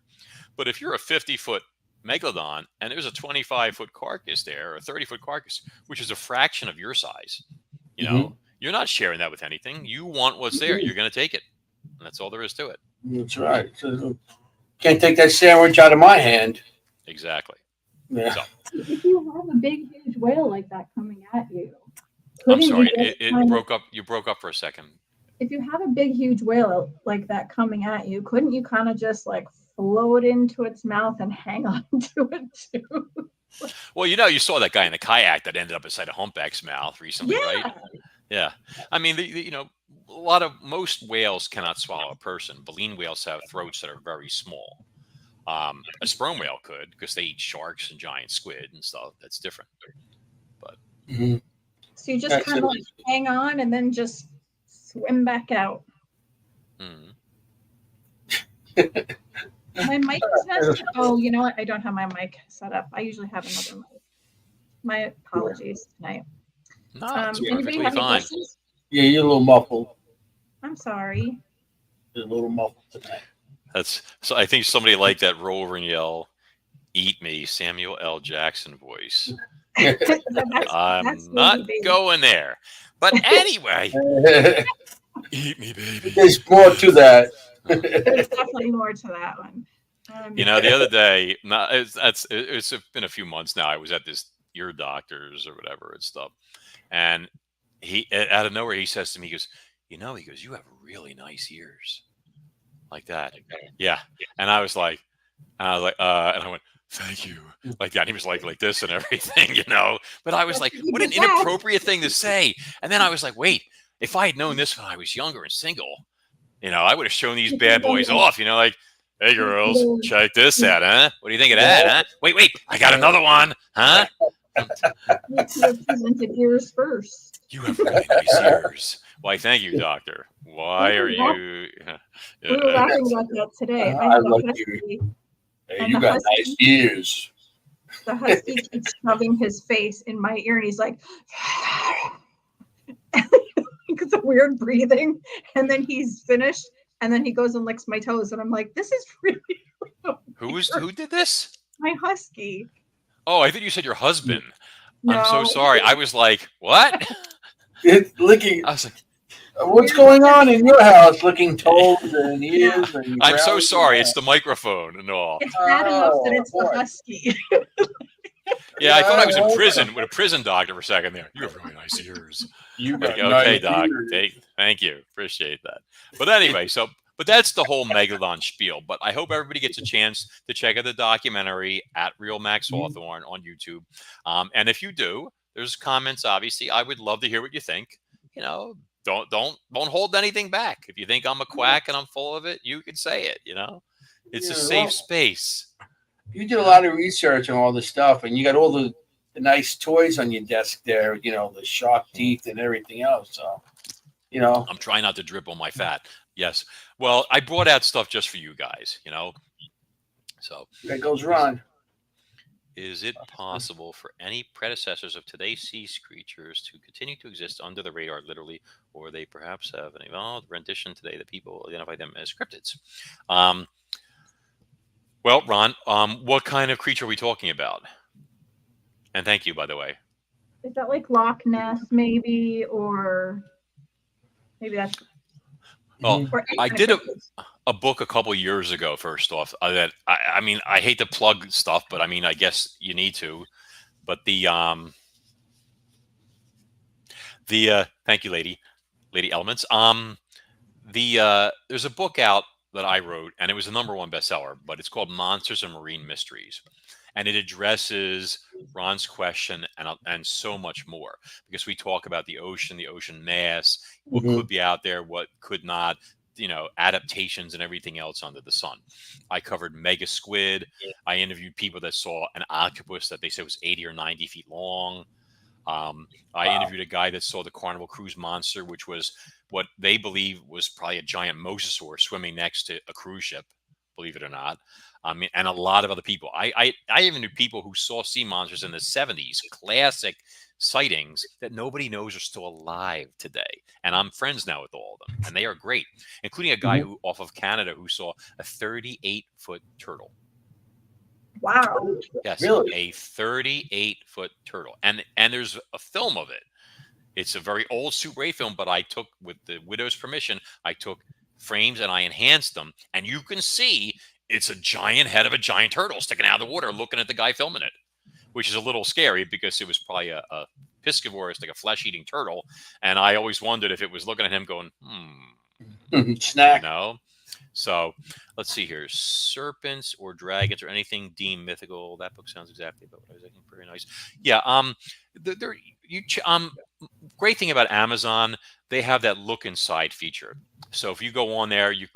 S3: But if you're a 50-foot megalodon and there's a 25-foot carcass there, or a 30-foot carcass, which is a fraction of your size, you're not sharing that with anything. You want what's there. You're going to take it. And that's all there is to it.
S2: That's right. So, can't take that sandwich out of my hand.
S3: Exactly.
S2: Yeah.
S3: So,
S4: if you have a big, huge whale like that coming at you,
S3: I'm sorry, it broke up. You broke up for a second.
S4: If you have a big, huge whale like that coming at you, couldn't you kind of just like float into its mouth and hang on to it too?
S3: Well, you saw that guy in the kayak that ended up inside a humpback's mouth recently, right? Yeah. I mean, most whales cannot swallow a person. Baleen whales have throats that are very small. A sperm whale could because they eat sharks and giant squid and stuff. That's different. But
S4: so you just kind of hang on and then just swim back out. My mic is messed up. Oh, you know what? I don't have my mic set up. I usually have another mic. My apologies tonight.
S3: No, it's
S4: anybody
S3: perfectly
S4: have any
S3: fine.
S4: questions?
S2: Yeah, you're a little muffled.
S4: I'm sorry.
S2: You're a little muffled tonight.
S3: So I think somebody like that roll over and yell, "Eat me," Samuel L. Jackson voice. I'm not going there. But anyway, eat me, baby.
S2: There's more to that.
S4: There's definitely more to that one.
S3: The other day, it's been a few months now. I was at this ear doctor's or whatever and stuff, and he out of nowhere he says to me, he goes, "You have really nice ears." Like that. Yeah. And I was like, and I went, "Thank you." Like that. And he was like this and everything, But I was like, what an inappropriate thing to say. And then I was like, wait, if I had known this when I was younger and single, I would have shown these bad boys off, like, "Hey girls, check this out, huh? What do you think of that, huh? Wait, I got another one, huh?"
S4: You presented ears first.
S3: You have really nice ears. Why, thank you, doctor. Why are you?
S4: We were laughing about that today.
S2: I love you. Hey, you got nice ears.
S4: The husky keeps shoving his face in my ear, and he's like, it's a weird breathing. And then he's finished, and then he goes and licks my toes, and I'm like, this is really
S3: Who did this?
S4: My husky.
S3: Oh, I thought you said your husband.
S4: No.
S3: I'm so sorry. I was like, what?
S2: It's licking.
S3: I was like,
S2: what's going on in your house? Licking toes and ears. And
S3: I'm so sorry. It's the microphone and all.
S4: It's bad enough that it's the husky.
S3: Yeah, I thought I was in prison with a prison doctor for a second there. You have really nice ears.
S2: You got
S3: okay,
S2: nice
S3: doc.
S2: ears.
S3: Thank you. Appreciate that. But anyway, but that's the whole megalodon spiel. But I hope everybody gets a chance to check out the documentary at Real Max Hawthorne on YouTube. And if you do, there's comments, obviously. I would love to hear what you think. don't hold anything back. If you think I'm a quack and I'm full of it, you can say it. It's a safe space.
S2: You did a lot of research on all this stuff, and you got all the nice toys on your desk there. The shark teeth and everything else. So,
S3: I'm trying not to drip on my fat. Yes. Well, I brought out stuff just for you guys. So
S2: that goes Ron.
S3: Is it possible for any predecessors of today's sea creatures to continue to exist under the radar, literally, or they perhaps have an evolved rendition today that people identify them as cryptids? Well, Ron, what kind of creature are we talking about? And thank you, by the way.
S4: Is that like Loch Ness, maybe, or maybe that's...
S3: Well, I did a book a couple years ago, first off, that I mean, I hate to plug stuff, but I mean, I guess you need to. But thank you, Lady Elements. There's a book out that I wrote, and it was a #1 bestseller, but it's called Monsters and Marine Mysteries. And it addresses Ron's question and so much more, because we talk about the ocean mass, what could be out there, what could not, adaptations and everything else under the sun. I covered mega squid. I interviewed people that saw an octopus that they said was 80 or 90 feet long. I interviewed a guy that saw the Carnival Cruise monster, which was what they believe was probably a giant mosasaur swimming next to a cruise ship, believe it or not. I mean, and a lot of other people. I even knew people who saw sea monsters in the 70s, classic sightings that nobody knows are still alive today. And I'm friends now with all of them, and they are great, including a guy who off of Canada who saw a 38-foot turtle.
S4: Wow.
S3: Yes,
S2: really?
S3: A 38-foot turtle. And there's a film of it. It's a very old Super 8 film, but I took, with the widow's permission, I took frames and I enhanced them, and you can see it's a giant head of a giant turtle sticking out of the water looking at the guy filming it, which is a little scary because it was probably a piscivorous, like a flesh-eating turtle. And I always wondered if it was looking at him going,
S2: snack.
S3: So let's see here. Serpents or dragons or anything deemed mythical. That book sounds exactly about what I was thinking. Very nice. Yeah. Great thing about Amazon, they have that look inside feature. So if you go on there, you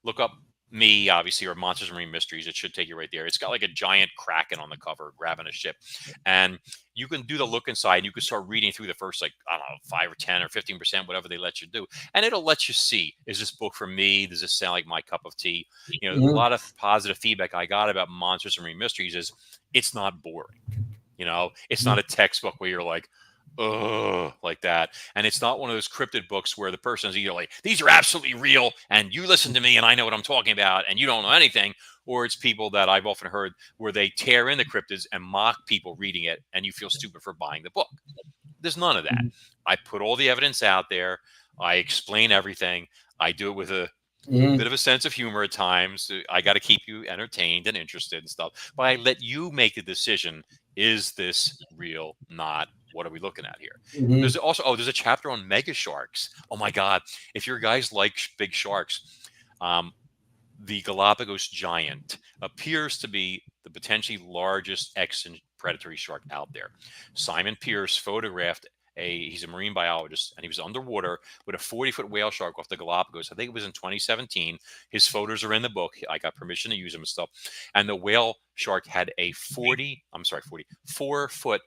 S3: look up me, obviously, or Monsters and Marine Mysteries, it should take you right there. It's got like a giant kraken on the cover grabbing a ship, and you can do the look inside, and you can start reading through the first, like, I don't know, 5 or 10 or 15%, whatever they let you do, and it'll let you see, is this book for me? Does this sound like my cup of tea? A lot of positive feedback I got about Monsters and Marine Mysteries is it's not boring. It's not a textbook where you're like, like that. And it's not one of those cryptid books where the person is either like, these are absolutely real and you listen to me and I know what I'm talking about and you don't know anything, or it's people that I've often heard where they tear in the cryptids and mock people reading it and you feel stupid for buying the book. There's none of that. I put all the evidence out there. I explain everything. I do it with a bit of a sense of humor at times. I got to keep you entertained and interested and stuff, but I let you make the decision. Is this real? Not. What are we looking at here? There's also, there's a chapter on mega sharks. Oh my God. If your guys like big sharks, the Galapagos giant appears to be the potentially largest extant predatory shark out there. Simon Pierce photographed he's a marine biologist, and he was underwater with a 40-foot whale shark off the Galapagos. I think it was in 2017. His photos are in the book. I got permission to use them and stuff. And the whale shark had a 4-foot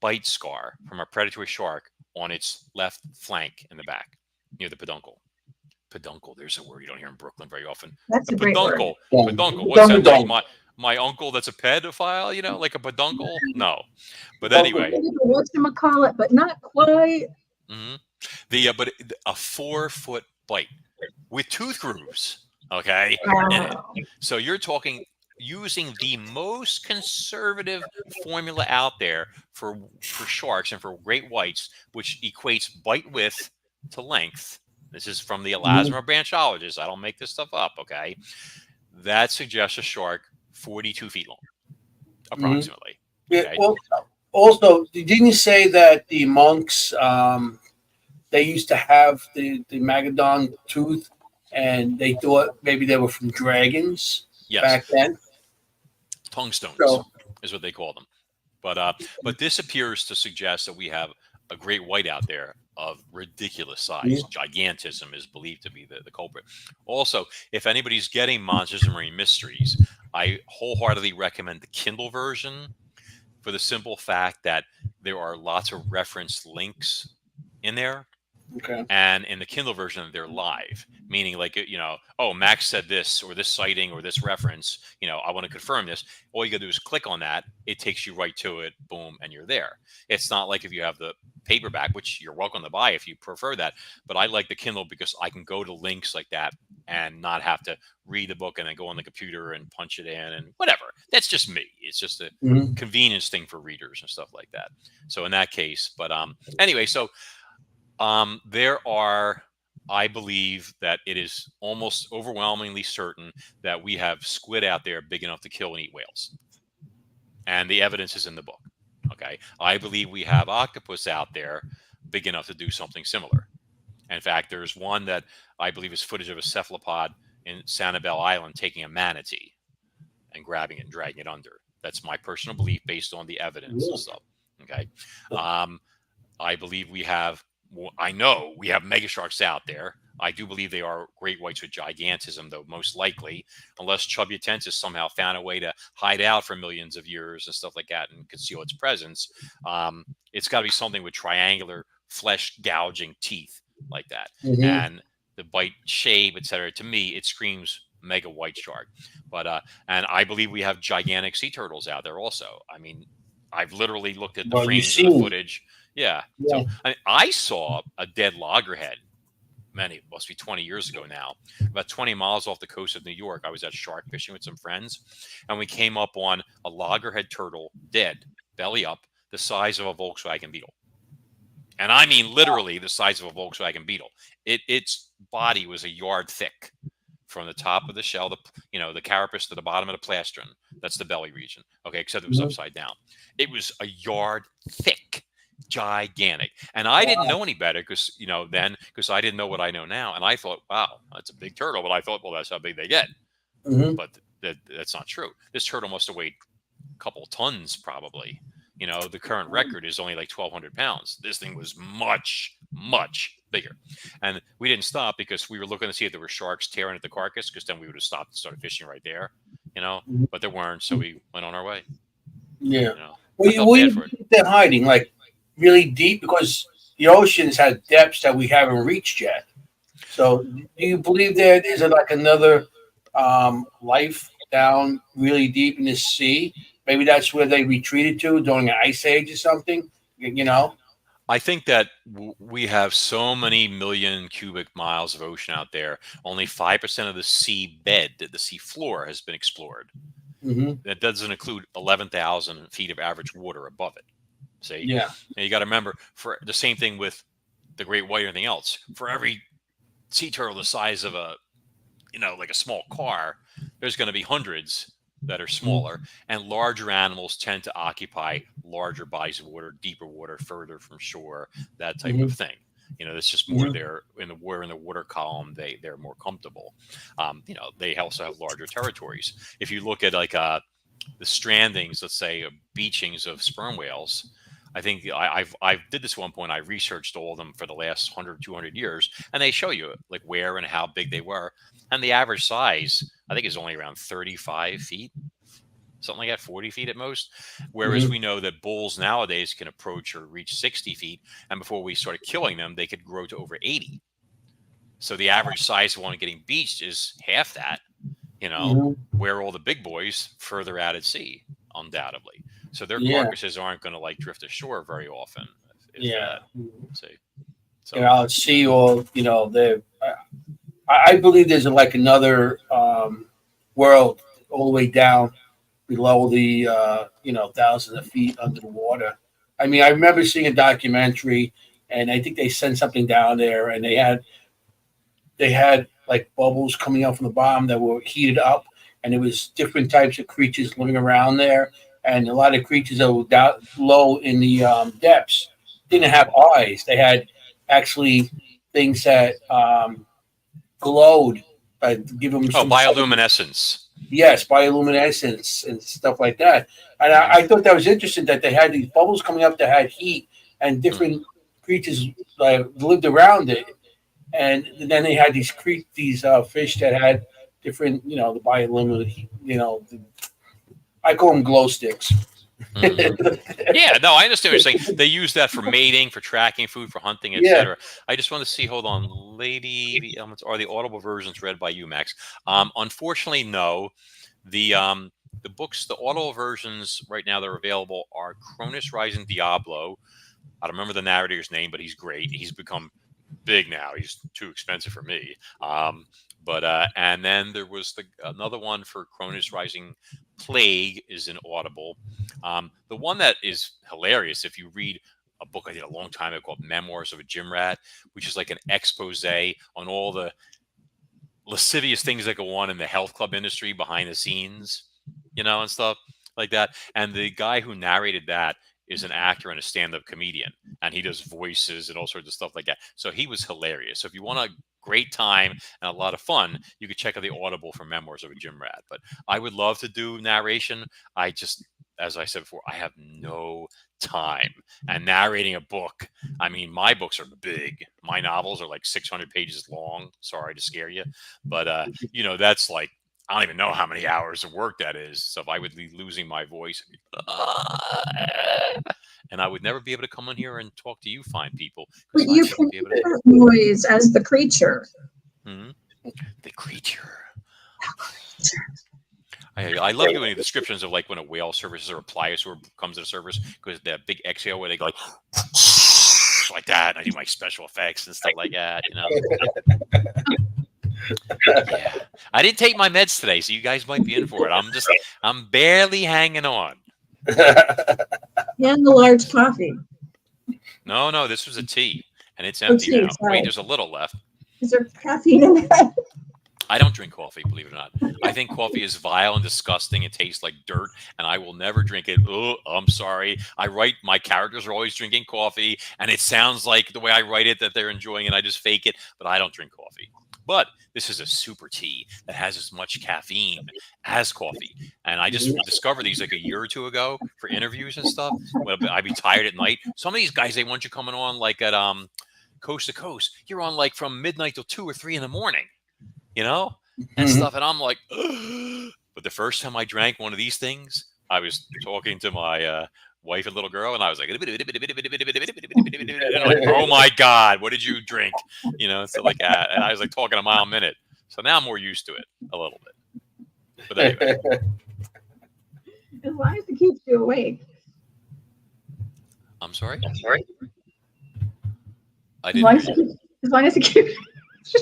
S3: bite scar from a predatory shark on its left flank in the back near the peduncle. Peduncle, there's a word you don't hear in Brooklyn very often.
S4: That's a great
S3: peduncle.
S4: word.
S3: Peduncle. What's that like? My uncle that's a pedophile, like a peduncle? No. But anyway.
S4: Whatchamacallit, but not quite.
S3: But a 4-foot bite with tooth grooves, okay?
S4: Wow.
S3: So you're talking using the most conservative formula out there for sharks and for great whites, which equates bite width to length. This is from the elasma branchiologist. I don't make this stuff up, okay? That suggests a shark 42 feet long, approximately. Okay?
S2: Yeah. Well, also, didn't you say that the monks, they used to have the Magadon tooth, and they thought maybe they were from dragons back then?
S3: Tongue stones is what they call them. But this appears to suggest that we have a great white out there of ridiculous size. Gigantism is believed to be the culprit. Also, if anybody's getting Monsters and Marine Mysteries, I wholeheartedly recommend the Kindle version for the simple fact that there are lots of reference links in there.
S2: Okay.
S3: And in the Kindle version, they're live, meaning like, oh, Max said this or this sighting or this reference, I want to confirm this. All you got to do is click on that. It takes you right to it. Boom. And you're there. It's not like if you have the paperback, which you're welcome to buy if you prefer that. But I like the Kindle because I can go to links like that and not have to read the book and then go on the computer and punch it in and whatever. That's just me. It's just a convenience thing for readers and stuff like that. So in that case, but anyway, so there are, I believe that it is almost overwhelmingly certain that we have squid out there big enough to kill and eat whales. And the evidence is in the book. Okay. I believe we have octopus out there big enough to do something similar. In fact, there's one that I believe is footage of a cephalopod in Sanibel Island taking a manatee and grabbing it and dragging it under. That's my personal belief based on the evidence and stuff. Okay. I believe I know we have mega sharks out there. I do believe they are great whites with gigantism, though, most likely, unless Chubbutensis somehow found a way to hide out for millions of years and stuff like that and conceal its presence. It's got to be something with triangular flesh gouging teeth like that. And the bite shape, etc. To me, it screams mega white shark. But and I believe we have gigantic sea turtles out there also. I mean, I've literally looked at the frames of the footage. Yeah. So I saw a dead loggerhead. It must be 20 years ago now, about 20 miles off the coast of New York. I was at shark fishing with some friends, and we came up on a loggerhead turtle, dead, belly up, the size of a Volkswagen Beetle. And I mean literally the size of a Volkswagen Beetle. Its body was a yard thick from the top of the shell, the carapace to the bottom of the plastron. That's the belly region. Okay, except it was upside down. It was a yard thick. Gigantic. And I didn't know any better because I didn't know what I know now. And I thought, wow, that's a big turtle. But I thought, well, that's how big they get. But that's not true. This turtle must have weighed a couple tons probably. The current record is only like 1,200 pounds. This thing was much, much bigger. And we didn't stop because we were looking to see if there were sharks tearing at the carcass, because then we would have stopped and started fishing right there, but there weren't. So we went on our way.
S2: Yeah. They're hiding like really deep, because the oceans have depths that we haven't reached yet. So do you believe there is like another life down really deep in the sea? Maybe that's where they retreated to during an ice age or something,
S3: I think that we have so many million cubic miles of ocean out there. Only 5% of the sea bed, the sea floor, has been explored. That doesn't include 11,000 feet of average water above it. See?
S2: Yeah.
S3: And you got to remember, for the same thing with the great white or anything else, for every sea turtle the size of like a small car, there's going to be hundreds that are smaller, and larger animals tend to occupy larger bodies of water, deeper water, further from shore, that type of thing. That's just more there in the water column. They're more comfortable. They also have larger territories. If you look at like the strandings, let's say beachings of sperm whales, I think I did this one point. I researched all of them for the last 100, 200 years, and they show you like where and how big they were. And the average size, I think, is only around 35 feet, something like that, 40 feet at most. Whereas we know that bulls nowadays can approach or reach 60 feet. And before we started killing them, they could grow to over 80. So the average size of one getting beached is half that, where all the big boys further out at sea, undoubtedly. So their carcasses aren't going to like drift ashore very often.
S2: I'll see all, I believe there's like another world all the way down below the, thousands of feet under the water. I mean, I remember seeing a documentary, and I think they sent something down there, and they had like bubbles coming out from the bottom that were heated up, and it was different types of creatures living around there. And a lot of creatures that were down low in the depths didn't have eyes. They had actually things that glowed, give them
S3: bioluminescence.
S2: Yes, bioluminescence and stuff like that. And I thought that was interesting that they had these bubbles coming up that had heat, and different creatures lived around it, and then they had these fish that had different, the bioluminescent, I call them glow sticks.
S3: Yeah, no, I understand what you're saying. They use that for mating, for tracking food, for hunting, etc. I just want to see. Hold on, lady. Are the audible versions read by you, Max? Unfortunately, no. The books, the audible versions right now that are available are Cronus Rising Diablo. I don't remember the narrator's name, but he's great. He's become big now. He's too expensive for me. And then there was another one for Cronus Rising Plague is an Audible. The one that is hilarious, if you read a book I did a long time ago called Memoirs of a Gym Rat, which is like an expose on all the lascivious things that go on in the health club industry behind the scenes, and stuff like that. And the guy who narrated that is an actor and a stand-up comedian, and he does voices and all sorts of stuff like that. So he was hilarious. So if you want a great time and a lot of fun, you could check out the Audible for Memoirs of a Gym Rat. But I would love to do narration. I just, as I said before, I have no time. And narrating a book, I mean, my books are big. My novels are like 600 pages long. Sorry to scare you. But, that's like, I don't even know how many hours of work that is. So if I would be losing my voice, and I would never be able to come on here and talk to you fine people.
S4: But you can hear that noise as the creature.
S3: The creature. I love doing descriptions of like when a whale services or a pliosaur comes to the surface, because that big exhale where they go like that, and I do my special effects and stuff like that, Yeah. I didn't take my meds today, so you guys might be in for it. I'm barely hanging on.
S4: And the large coffee.
S3: No, this was a tea, and it's empty now. Sorry. Wait, there's a little left.
S4: Is there caffeine in that?
S3: I don't drink coffee, believe it or not. I think coffee is vile and disgusting. It tastes like dirt, and I will never drink it. Oh, I'm sorry. My characters are always drinking coffee, and it sounds like the way I write it that they're enjoying it. I just fake it, but I don't drink coffee. But this is a super tea that has as much caffeine as coffee. And I just discovered these like a year or two ago for interviews and stuff. I'd be tired at night. Some of these guys, they want you coming on like at Coast to Coast. You're on like from midnight till 2 or 3 in the morning, and stuff. And I'm like, ugh. But the first time I drank one of these things, I was talking to my wife and little girl, and I was like, oh my God, what did you drink? So like that. And I was like talking a mile a minute. So now I'm more used to it a little bit. But anyway.
S4: As long as it keeps you awake.
S3: I'm sorry?
S4: I didn't as long as it keeps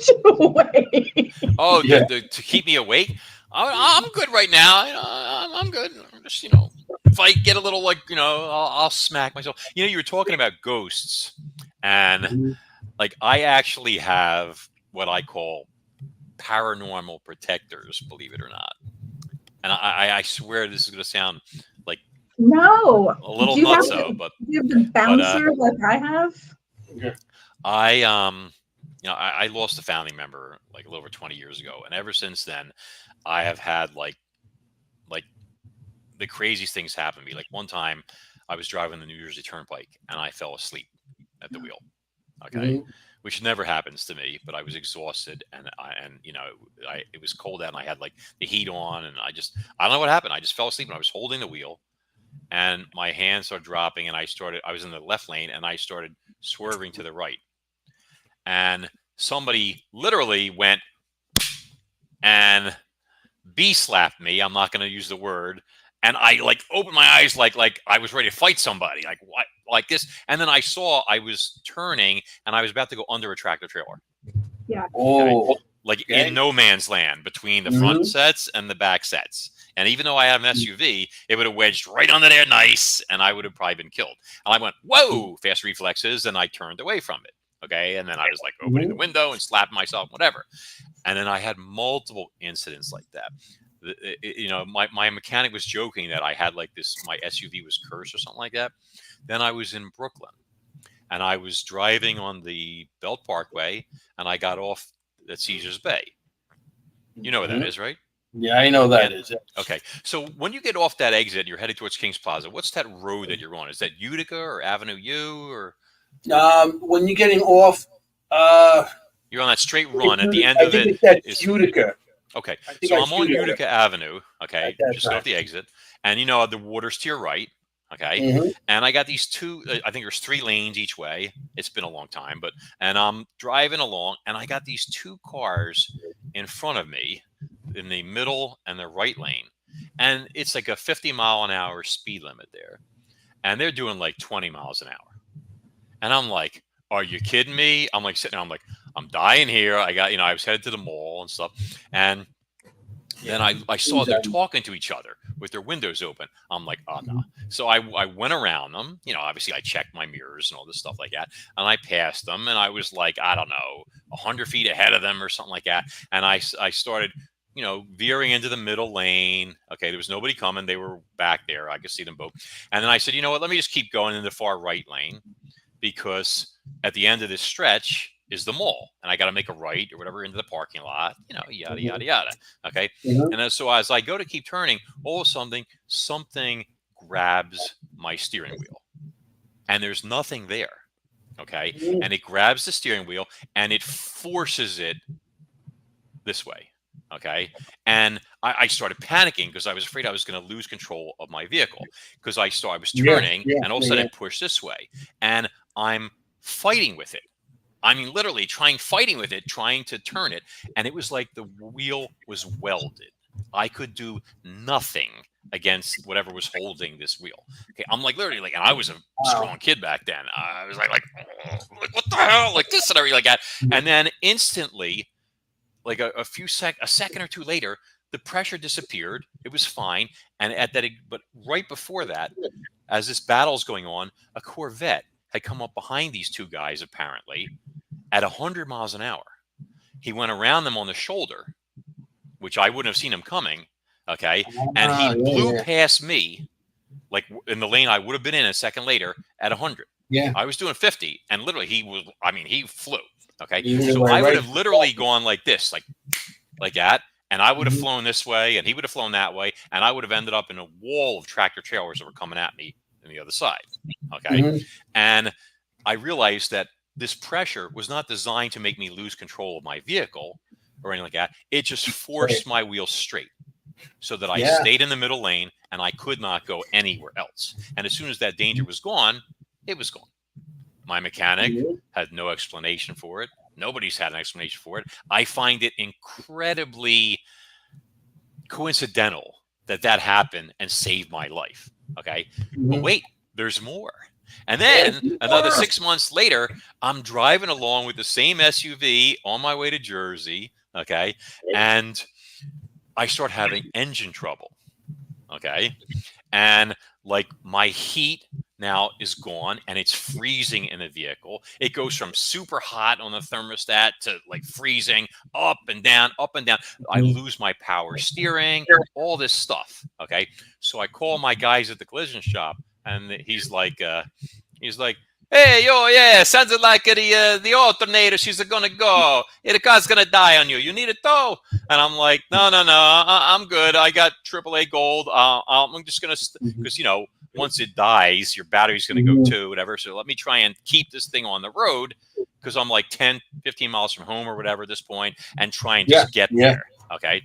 S4: you awake.
S3: Oh, yeah. To keep me awake? I'm good right now. I'm good. I'm just, if I get a little like, I'll smack myself. You were talking about ghosts, and like I actually have what I call paranormal protectors, believe it or not. And I swear this is going to sound like a little nutso, but
S4: you have the bouncer like I have.
S3: I lost a family member like a little over 20 years ago, and ever since then, I have had like the craziest things happen to me. Like one time, I was driving the New Jersey Turnpike and I fell asleep at the wheel. Okay, which never happens to me, but I was exhausted and it was cold out and I had like the heat on, and I don't know what happened. I just fell asleep and I was holding the wheel, and my hands started dropping, and I was in the left lane and I started swerving to the right, and somebody literally went and slapped me. I'm not going to use the word. And I like opened my eyes like I was ready to fight somebody, like what, like this. And then I saw I was turning and I was about to go under a tractor trailer.
S4: Yeah.
S3: Oh, like in no man's land between the front sets and the back sets. And even though I have an SUV, it would have wedged right under there, nice, and I would have probably been killed. And I went, whoa, fast reflexes, and I turned away from it. Okay, and then I was like opening the window and slapping myself, whatever. And then I had multiple incidents like that. My mechanic was joking that I had like this, my SUV was cursed or something like that. Then I was in Brooklyn and I was driving on the Belt Parkway and I got off at Caesars Bay. You know where that is, right?
S2: Yeah, I know that is.
S3: Okay. So when you get off that exit and you're headed towards Kings Plaza, what's that road that you're on? Is that Utica or Avenue U or?
S2: When you're getting off,
S3: you're on that straight run. At the end
S2: I
S3: of
S2: think
S3: it
S2: that's
S3: is
S2: Utica.
S3: okay.
S2: I think
S3: So
S2: that's
S3: I'm on
S2: Utica
S3: Utica Avenue. Okay,
S2: at that
S3: just
S2: time.
S3: off the exit, and the water's to your right. Okay,
S2: Mm-hmm.
S3: and I got these two. I think there's 3 lanes each way. It's been a long time, and I'm driving along, and I got these 2 cars in front of me, in the middle and the right lane, and it's like a 50-mile-an-hour speed limit there, and they're doing like 20 miles an hour, and I'm like, "Are you kidding me?" I'm like sitting there, I'm like, "I'm dying here." I was headed to the mall and stuff, and then I saw they're talking to each other with their windows open. I'm like, oh no. So I went around them. Obviously I checked my mirrors and all this stuff like that. And I passed them, and I was like, I don't know, 100 feet ahead of them or something like that. And I started, veering into the middle lane. Okay, there was nobody coming. They were back there. I could see them both. And then I said, you know what, let me just keep going in the far right lane, because at the end of this stretch is the mall, and I got to make a right or whatever into the parking lot, yada, yada, yada. Okay.
S2: Mm-hmm.
S3: And so as I go to keep turning, all of a sudden something grabs my steering wheel, and there's nothing there. Okay.
S2: Mm-hmm.
S3: And it grabs the steering wheel and it forces it this way. Okay. And I started panicking because I was afraid I was going to lose control of my vehicle, because I was turning and all of a sudden it pushed this way, and I'm fighting with it. I mean, literally fighting with it, trying to turn it. And it was like the wheel was welded. I could do nothing against whatever was holding this wheel. Okay. I'm like, literally, like, and I was a strong kid back then. I was like, what the hell? Like this and everything like that. And then instantly, like a second or two later, the pressure disappeared. It was fine. And but right before that, as this battle's going on, a Corvette had come up behind these 2 guys, apparently at 100 miles an hour. He went around them on the shoulder, which I wouldn't have seen him coming. Okay. And he blew past me, like in the lane I would have been in a second later, at 100.
S2: Yeah.
S3: I was doing 50, and literally he flew. Okay. So I would have literally gone like this, like that. And I would have flown this way, and he would have flown that way. And I would have ended up in a wall of tractor trailers that were coming at me on the other side. Okay. And I realized that this pressure was not designed to make me lose control of my vehicle or anything like that. It just forced my wheel straight so that I stayed in the middle lane and I could not go anywhere else. And as soon as that danger was gone, it was gone. My mechanic had no explanation for it. Nobody's had an explanation for it. I find it incredibly coincidental that happened and saved my life. Okay. But wait, there's more. And then another 6 months later, I'm driving along with the same SUV on my way to Jersey. Okay. And I start having engine trouble. Okay. And like my heat now is gone, and it's freezing in the vehicle. It goes from super hot on the thermostat to like freezing, up and down, up and down. I lose my power steering, all this stuff. Okay. So I call my guys at the collision shop, and he's like, hey, yo, yeah, sounds like the alternator, she's gonna go. Yeah, the car's gonna die on you. You need a tow? And I'm like, no, I'm good. I got AAA gold. I'm just gonna, because once it dies, your battery's gonna go too, whatever. So let me try and keep this thing on the road, because I'm like 10, 15 miles from home or whatever at this point, and try and just get there. Okay.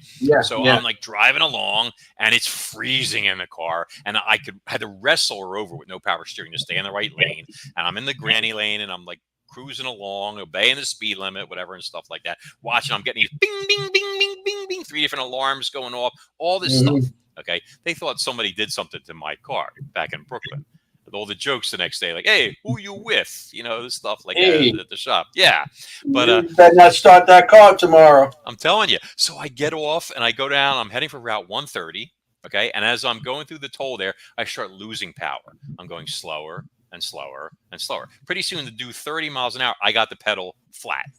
S3: I'm like driving along, and it's freezing in the car, and I had to wrestle her over with no power steering to stay in the right lane. And I'm in the granny lane, and I'm like cruising along, obeying the speed limit, whatever, and stuff like that. Watching, I'm getting these bing, bing, bing, bing, bing, bing, 3 different alarms going off, all this stuff. Okay. They thought somebody did something to my car back in Brooklyn. With all the jokes the next day, like, hey, who you with? Stuff like that at the shop. Yeah. But
S2: you better not start that car tomorrow.
S3: I'm telling you. So I get off and I go down. I'm heading for Route 130. Okay. And as I'm going through the toll there, I start losing power. I'm going slower and slower and slower. Pretty soon, to do 30 miles an hour, I got the pedal flat.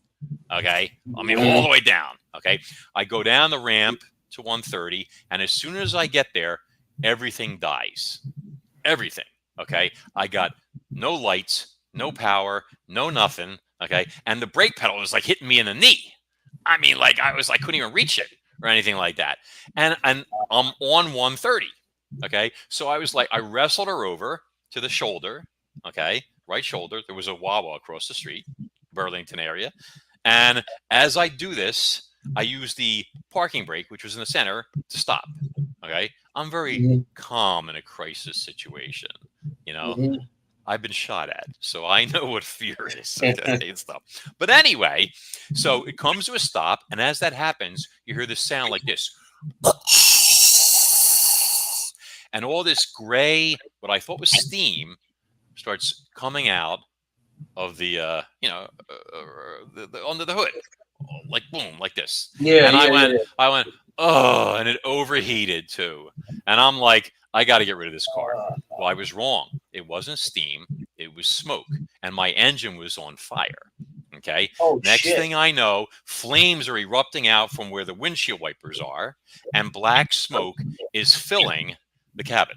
S3: Okay. I mean, all the way down. Okay. I go down the ramp to 130. And as soon as I get there, everything dies. Everything. Okay. I got no lights, no power, no nothing. Okay. And the brake pedal was like hitting me in the knee. I mean, like I couldn't even reach it or anything like that. And I'm on 130. Okay. So I was like, I wrestled her over to the shoulder. Okay. right shoulder. There was a Wawa across the street, Burlington area. And as I do this, I use the parking brake, which was in the center, to stop. Okay. I'm very calm in a crisis situation. You know, I've been shot at, so I know what fear is. Okay, and stuff. But anyway, so it comes to a stop. And as that happens, you hear this sound like this. And all this gray, what I thought was steam, starts coming out of the, under the hood, like boom, like this.
S2: Yeah.
S3: And
S2: Yeah,
S3: I went, oh, and it overheated too. And I'm like, I got to get rid of this car. Well, I was wrong. It wasn't steam. It was smoke. And my engine was on fire. Okay.
S2: Oh,
S3: Next
S2: shit.
S3: thing I know, flames are erupting out from where the windshield wipers are, and black smoke is filling the cabin.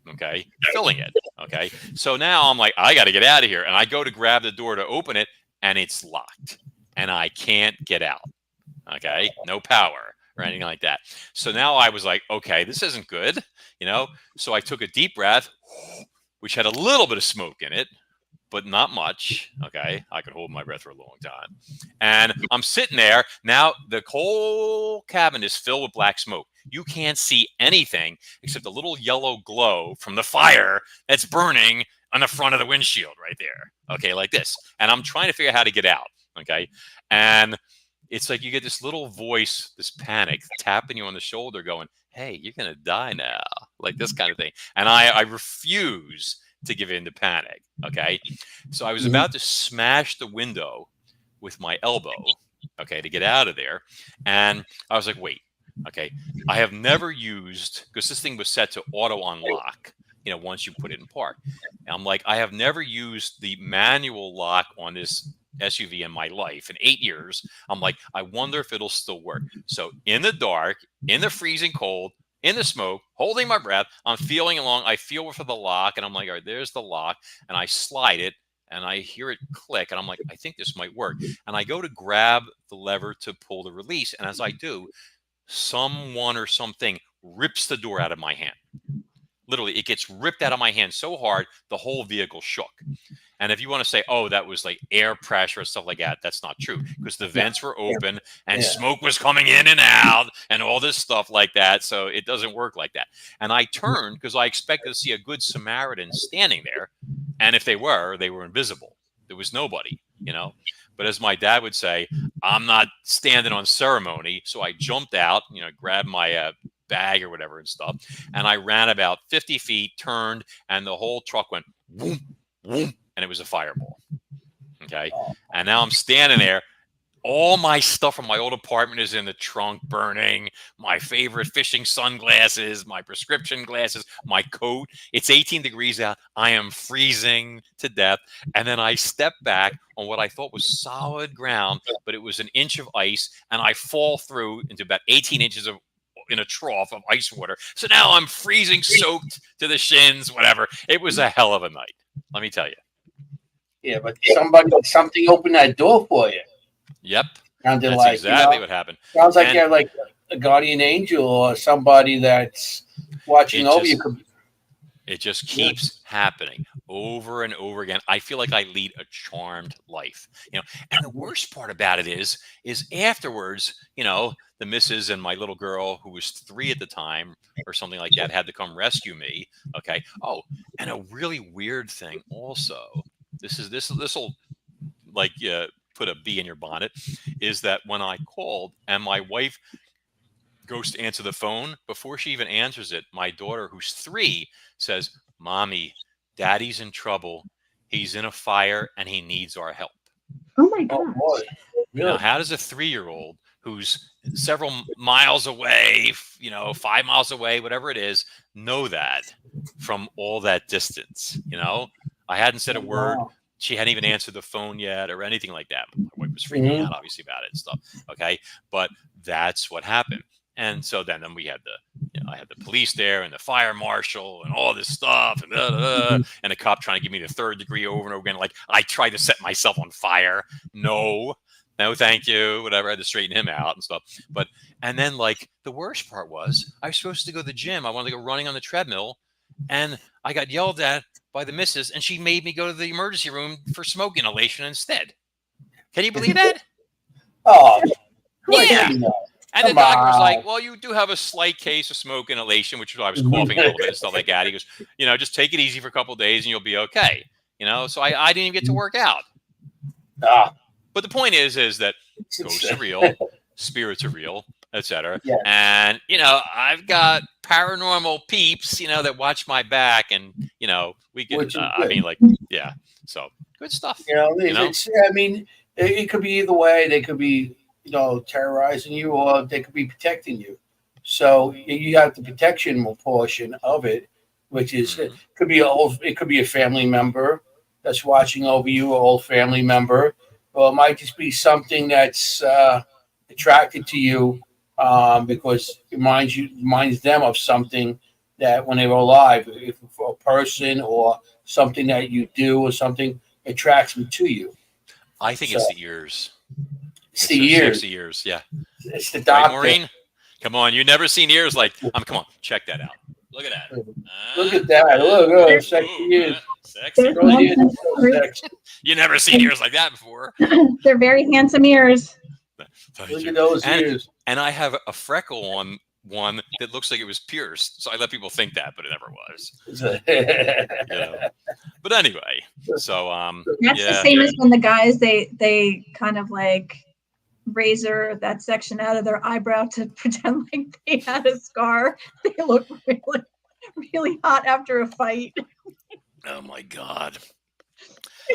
S3: Okay. Filling it. Okay. So now I'm like, I got to get out of here. And I go to grab the door to open it, and it's locked. And I can't get out. Okay. No power or anything like that. So now I was like, okay, this isn't good. You know, so I took a deep breath, which had a little bit of smoke in it, but not much. Okay. I could hold my breath for a long time. And I'm sitting there. Now the whole cabin is filled with black smoke. You can't see anything except a little yellow glow from the fire that's burning on the front of the windshield right there. Okay. Like this. And I'm trying to figure out how to get out. Okay. And it's like you get this little voice, this panic tapping you on the shoulder going, hey, you're going to die now. Like this kind of thing. And I refuse to give in to panic. Okay. So I was about to smash the window with my elbow, okay, to get out of there. And I was like, wait, okay. I have never used, because this thing was set to auto unlock, you know, once you put it in park. And I'm like, I have never used the manual lock on this SUV in my life in 8 years. I'm like, I wonder if it'll still work. So in the dark, in the freezing cold, in the smoke, holding my breath, I'm feeling along. I feel for the lock, and I'm like, all right, there's the lock. And I slide it, and I hear it click, and I'm like, I think this might work. And I go to grab the lever to pull the release. And as I do, someone or something rips the door out of my hand. Literally, it gets ripped out of my hand so hard, the whole vehicle shook. And if you want to say, oh, that was like air pressure or stuff like that, that's not true, because the vents were open and smoke was coming in and out and all this stuff like that. So it doesn't work like that. And I turned because I expected to see a good Samaritan standing there. And if they were invisible. There was nobody, you know. But as my dad would say, I'm not standing on ceremony. So I jumped out, you know, grabbed my bag or whatever and stuff. And I ran about 50 feet, turned, and the whole truck went whoom, whoom, and it was a fireball. Okay. And now I'm standing there. All my stuff from my old apartment is in the trunk burning. My favorite fishing sunglasses, my prescription glasses, my coat. It's 18 degrees out. I am freezing to death. And then I step back on what I thought was solid ground, but it was an inch of ice. And I fall through into about 18 inches of in a trough of ice water. So now I'm freezing, soaked to the shins, whatever. It was a hell of a night. Let me tell you.
S2: Yeah, but something opened that door for you.
S3: Yep.
S2: Sounded
S3: That's
S2: like,
S3: exactly what happened.
S2: Sounds like you're like a guardian angel or somebody that's watching over you.
S3: It just keeps happening over and over again. I feel like I lead a charmed life, you know. And the worst part about it is afterwards, you know, the missus and my little girl, who was 3 at the time or something like that, had to come rescue me. Okay. Oh, and a really weird thing also. This will like put a bee in your bonnet. Is that when I called and my wife goes to answer the phone, before she even answers it, my daughter, who's 3, says, "Mommy, Daddy's in trouble. He's in a fire and he needs our help."
S4: Oh my gosh.
S2: Oh, boy. Really?
S3: Now, how does a 3-year-old who's several miles away, you know, 5 miles away, whatever it is, know that from all that distance? You know, I hadn't said a word. She hadn't even answered the phone yet or anything like that. My wife was freaking out, obviously, about it and stuff. Okay. But that's what happened. And so then we had I had the police there and the fire marshal and all this stuff and and the cop trying to give me the 3rd degree over and over again. Like I tried to set myself on fire. No, thank you. Whatever. I had to straighten him out and stuff. And then like the worst part was I was supposed to go to the gym. I wanted to go running on the treadmill, and I got yelled at by the missus, and she made me go to the emergency room for smoke inhalation instead. Can you believe that?
S2: Oh,
S3: yeah. And the
S2: Come
S3: doctor was
S2: on.
S3: like, well, you do have a slight case of smoke inhalation, which I was coughing a little bit and stuff like that. He goes, just take it easy for a couple of days and you'll be okay. So I didn't even get to work out. But the point is that ghosts are real, spirits are real, etc.
S2: Yeah.
S3: And, I've got paranormal peeps, that watch my back, and, we can, so good stuff.
S2: It could be either way. They could be, terrorizing you, or they could be protecting you. So you have the protection portion of it, which is, it could be a family member that's watching over you, an old family member, or it might just be something that's attracted to you because it reminds them of something that when they were alive, if a person or something that you do or something attracts them to you.
S3: I think it's the ears.
S2: It's the ears.
S3: Sexy ears, yeah.
S2: It's the doctor.
S3: Right, Maureen? Come on, you never seen ears like, come on, check that out. Look at that.
S2: Look at that. Look, sexy ears.
S3: Sexy.
S2: Really sexy.
S3: You never seen ears like that before.
S4: They're very handsome ears.
S2: Look at those ears.
S3: And I have a freckle on one that looks like it was pierced. So I let people think that, but it never was. But anyway, so
S4: that's the same as when the guys they kind of like razor that section out of their eyebrow to pretend like they had a scar. They look really, really hot after a fight.
S3: Oh my God.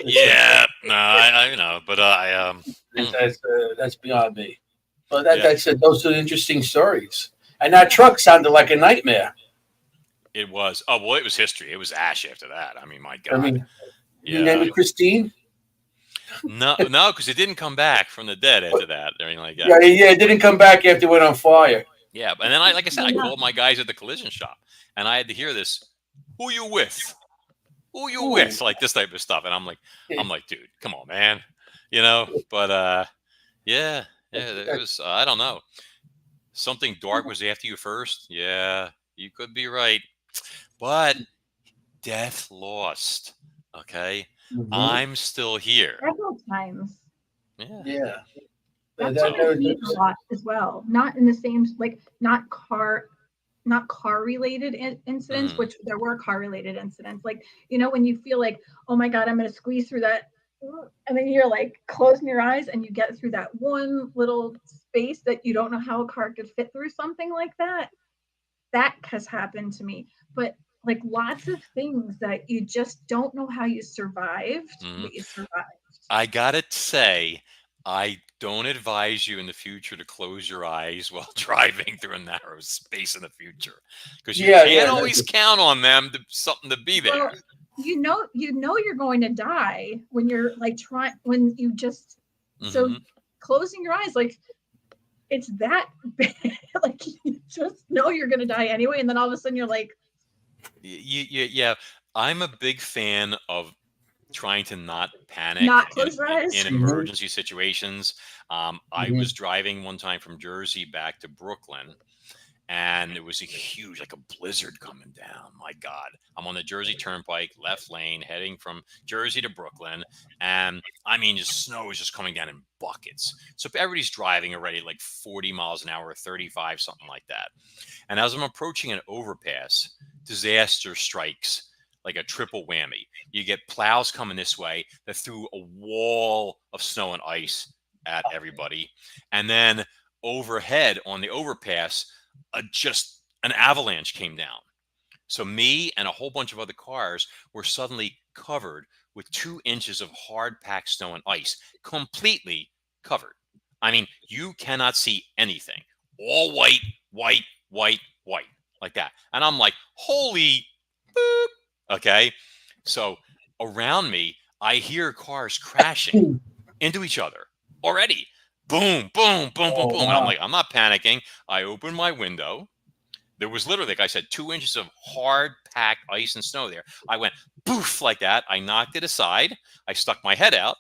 S3: Yeah, no, I know, but
S2: that's beyond me. Well, those are interesting stories. And that truck sounded like a nightmare.
S3: It was. Oh well, it was history. It was ash after that. I mean, my God.
S2: You name it Christine?
S3: No, because it didn't come back from the dead after that. Or anything like that.
S2: Yeah, it didn't come back after it went on fire.
S3: Yeah, and then like I said, I called my guys at the collision shop, and I had to hear this. Who you with? Who you with? Like this type of stuff, and I'm like, dude, come on, man, But yeah, it was. I don't know. Something dark was after you first. Yeah, you could be right, but death lost. Okay, I'm still here.
S4: Several times.
S2: Yeah.
S4: That's a lot as well. Not in the same, like not car related incidents, which there were car related incidents. Like, when you feel like, oh my God, I'm going to squeeze through that. And then you're like closing your eyes and you get through that one little space that you don't know how a car could fit through, something like that. That has happened to me. But like lots of things that you just don't know how you survived, but you survived.
S3: I gotta say, I don't advise you in the future to close your eyes while driving through a narrow space in the future, because you can't always count on them something to be there.
S4: Well, you know you're going to die when you're like when you just so closing your eyes, like it's that bad. Like you just know you're going to die anyway, and then all of a sudden you're like,
S3: yeah. I'm a big fan of trying to not panic in emergency situations. I was driving one time from Jersey back to Brooklyn, and there was a huge, like a blizzard coming down. My God, I'm on the Jersey Turnpike, left lane, heading from Jersey to Brooklyn. And I mean, just snow is just coming down in buckets. So everybody's driving already like 40 miles an hour, 35, something like that. And as I'm approaching an overpass, disaster strikes like a triple whammy. You get plows coming this way that threw a wall of snow and ice at everybody. And then overhead on the overpass, just an avalanche came down. So me and a whole bunch of other cars were suddenly covered with 2 inches of hard packed snow and ice, completely covered. I mean, you cannot see anything. All white, white, white, white, like that. And I'm like, holy boop. Okay. So around me, I hear cars crashing into each other already. Boom, boom, boom, boom, boom. And I'm like, I'm not panicking. I open my window. There was literally, like I said, 2 inches of hard packed ice and snow there. I went poof like that. I knocked it aside. I stuck my head out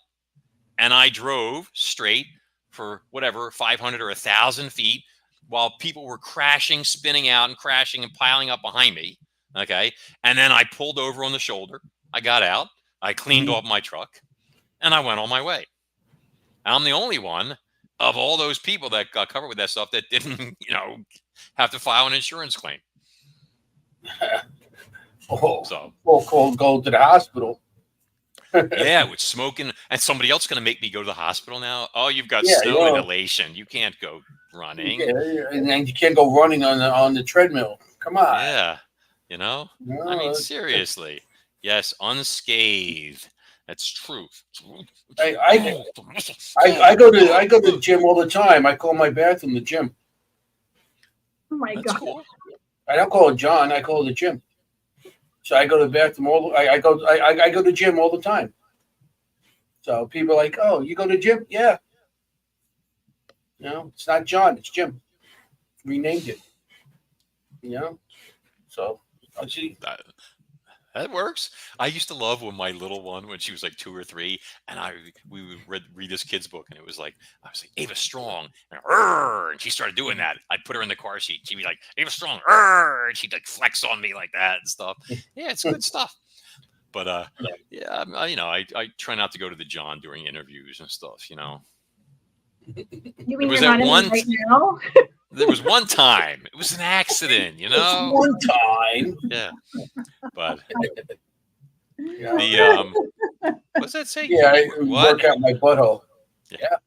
S3: and I drove straight for whatever, 500 or 1,000 feet while people were crashing, spinning out and crashing and piling up behind me. Okay. And then I pulled over on the shoulder. I got out, I cleaned off my truck, and I went on my way. I'm the only one of all those people that got covered with that stuff that didn't, have to file an insurance claim.
S2: So, go to the hospital.
S3: Yeah, with smoking, and somebody else going to make me go to the hospital now. Oh, you've got snow inhalation. You can't go running.
S2: Yeah, and you can't go running on the treadmill. Come on.
S3: Yeah, No, I mean, seriously. Yes, unscathed. That's true.
S2: I go to the gym all the time. I call my bathroom the gym.
S4: Oh my
S3: That's
S4: God.
S3: cool.
S2: I don't call it John. I call it the gym. So I go to the bathroom I go to the gym all the time. So people are like, "Oh, you go to the gym?" Yeah. It's not John. It's Jim. Renamed it. So I see.
S3: That works. I used to love when she was like 2 or 3, and we would read this kid's book, and it was like, I was like, Ava Strong, and she started doing that. I'd put her in the car seat. She'd be like, Ava Strong, and she'd like flex on me like that and stuff. Yeah, it's good stuff. But yeah, I try not to go to the John during interviews and stuff.
S4: You mean you're not in right now?
S3: There was one time. It was an accident,
S2: One time.
S3: Yeah. But
S2: Yeah.
S3: what's that say?
S2: Yeah, I work out my butthole. Yeah.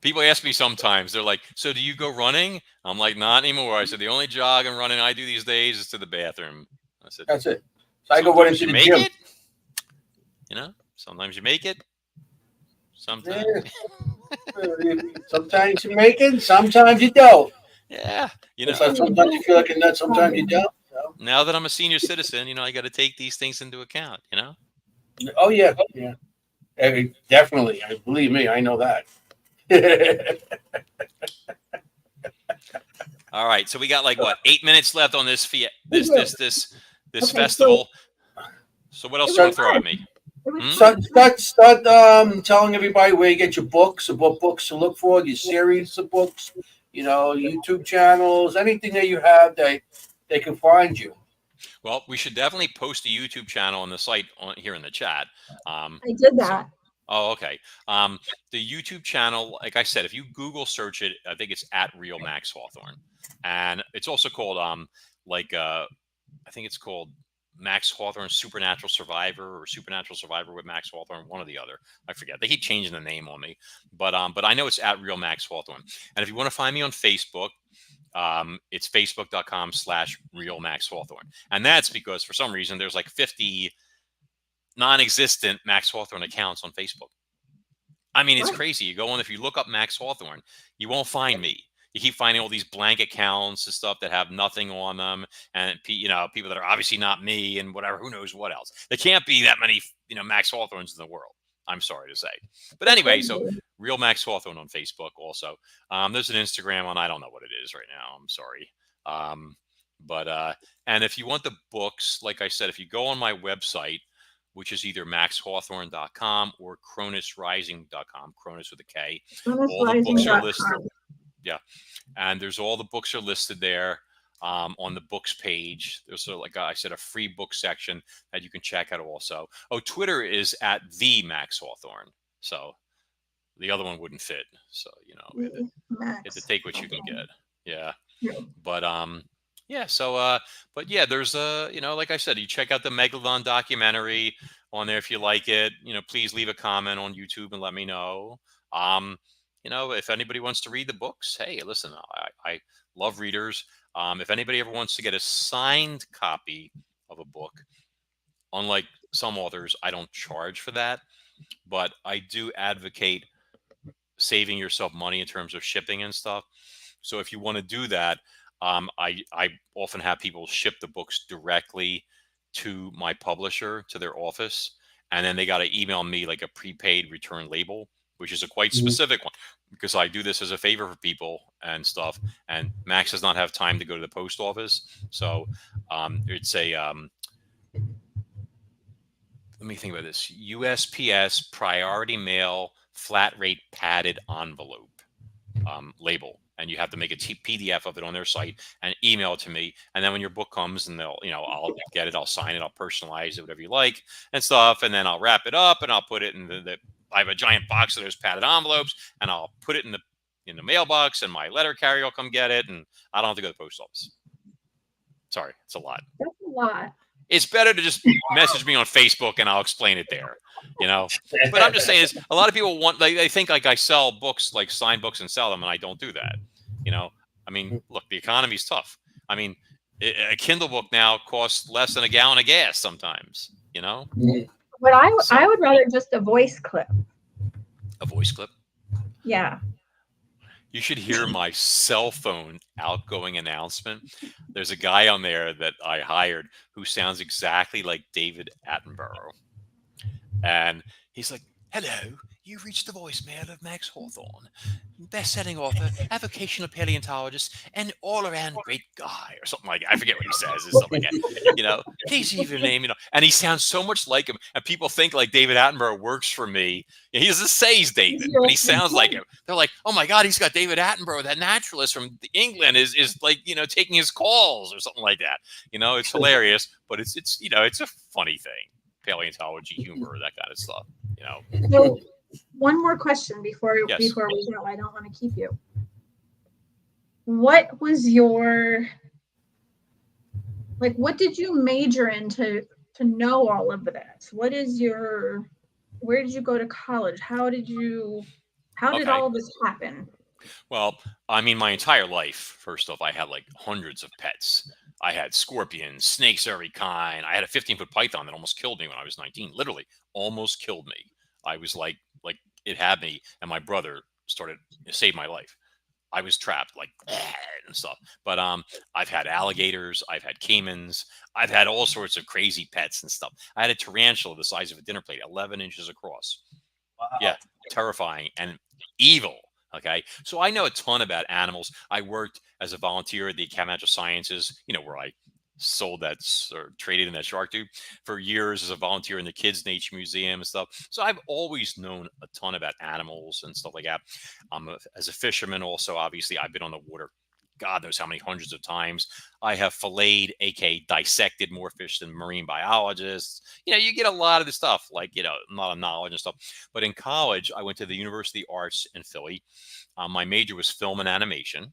S3: People ask me sometimes, they're like, so do you go running? I'm like, not anymore. I said, the only jog and running I do these days is to the bathroom. I said,
S2: that's it. So I go running to the gym.
S3: Sometimes you make it. Sometimes.
S2: Sometimes you make it, sometimes you don't.
S3: Yeah.
S2: Sometimes you feel like a nut, sometimes you don't. So.
S3: Now that I'm a senior citizen, I got to take these things into account,
S2: Oh, yeah. Yeah. Definitely. Believe me, I know that.
S3: All right. So we got 8 minutes left on this festival. So what else do you want to throw at me?
S2: Start telling everybody where you get your books, what books to look for, your series of books, YouTube channels, anything that you have that they can find you.
S3: Well, we should definitely post a YouTube channel on the site here in the chat.
S4: I did that.
S3: Okay. The YouTube channel, like I said, if you Google search it, I think it's at Real Max Hawthorne, and it's also called I think it's called Max Hawthorne Supernatural Survivor or Supernatural Survivor with Max Hawthorne, one or the other. I forget. They keep changing the name on me, but I know it's at Real Max Hawthorne. And if you want to find me on Facebook, it's facebook.com/Real Max Hawthorne. And that's because for some reason there's 50 non-existent Max Hawthorne accounts on Facebook. I mean, it's crazy. You go on, if you look up Max Hawthorne, you won't find me. You keep finding all these blank accounts and stuff that have nothing on them, and people that are obviously not me and whatever. Who knows what else? There can't be that many Max Hawthornes in the world. I'm sorry to say, but anyway, so Real Max Hawthorne on Facebook also. There's an Instagram on, I don't know what it is right now. I'm sorry. And if you want the books, like I said, if you go on my website, which is either maxhawthorne.com or cronusrising.com, Cronus with a K. All the books are listed. Yeah. And there's all the books are listed there on the books page. There's like I said, a free book section that you can check out also. Oh, Twitter is at the Max Hawthorne. So the other one wouldn't fit. So, you have to take what you can get. Yeah. But yeah, so but yeah, there's like I said, you check out the Megalodon documentary on there if you like it. Please leave a comment on YouTube and let me know. If anybody wants to read the books, hey, listen, I love readers. If anybody ever wants to get a signed copy of a book, unlike some authors, I don't charge for that, but I do advocate saving yourself money in terms of shipping and stuff. So if you want to do that, I often have people ship the books directly to my publisher, to their office, and then they got to email me like a prepaid return label, which is a quite specific one, because I do this as a favor for people and stuff. And Max does not have time to go to the post office. So it's a, let me think about this, USPS priority mail flat rate padded envelope label. and you have to make a PDF of it on their site and email it to me. And then when your book comes, and they'll, I'll get it, I'll sign it, I'll personalize it, whatever you like and stuff. And then I'll wrap it up and I'll put it in I have a giant box of those padded envelopes, and I'll put it in the mailbox, and my letter carrier will come get it, and I don't have to go to the post office. Sorry, it's a lot.
S4: That's a lot.
S3: It's better to just message me on Facebook and I'll explain it there, But I'm just saying is a lot of people they think like I sell books, like signed books, and sell them, and I don't do that. I mean, look, the economy's tough. I mean, a Kindle book now costs less than a gallon of gas sometimes,
S4: But I would rather just a voice clip.
S3: A voice clip?
S4: Yeah.
S3: You should hear my cell phone outgoing announcement. There's a guy on there that I hired who sounds exactly like David Attenborough. And he's like, "Hello, you've reached the voicemail of Max Hawthorne, best-selling author, avocational paleontologist, and all-around great guy," or something like that. I forget what he says. It's something like that. Please leave your name, And he sounds so much like him. And people think like David Attenborough works for me. He doesn't say he's David, but he sounds like him. They're like, "Oh my God, he's got David Attenborough, that naturalist from England, is like, taking his calls," or something like that. It's hilarious, but it's a funny thing. Paleontology, humor, that kind of stuff.
S4: So one more question before
S3: Yes.
S4: we go. I don't want to keep you. What was your what did you major in to know all of this? Where did you go to college? How did all of this happen?
S3: Well, I mean, my entire life, first off, I had like hundreds of pets. I had scorpions, snakes, every kind. I had a 15-foot python that almost killed me when I was 19. Literally, almost killed me. I was like it had me, and my brother saved my life. I was trapped and stuff. But I've had alligators, I've had caimans, I've had all sorts of crazy pets and stuff. I had a tarantula the size of a dinner plate, 11 inches across. Wow. Yeah, terrifying and evil. Okay, so I know a ton about animals. I worked as a volunteer at the Academy of Sciences, where I sold that or traded in that shark tube for years as a volunteer in the Kids Nature Museum and stuff. So I've always known a ton about animals and stuff like that. As a fisherman, also, obviously, I've been on the water God knows how many hundreds of times. I have filleted, aka dissected, more fish than marine biologists. You get a lot of the stuff, a lot of knowledge and stuff. But in college, I went to the University of Arts in Philly. My major was film and animation,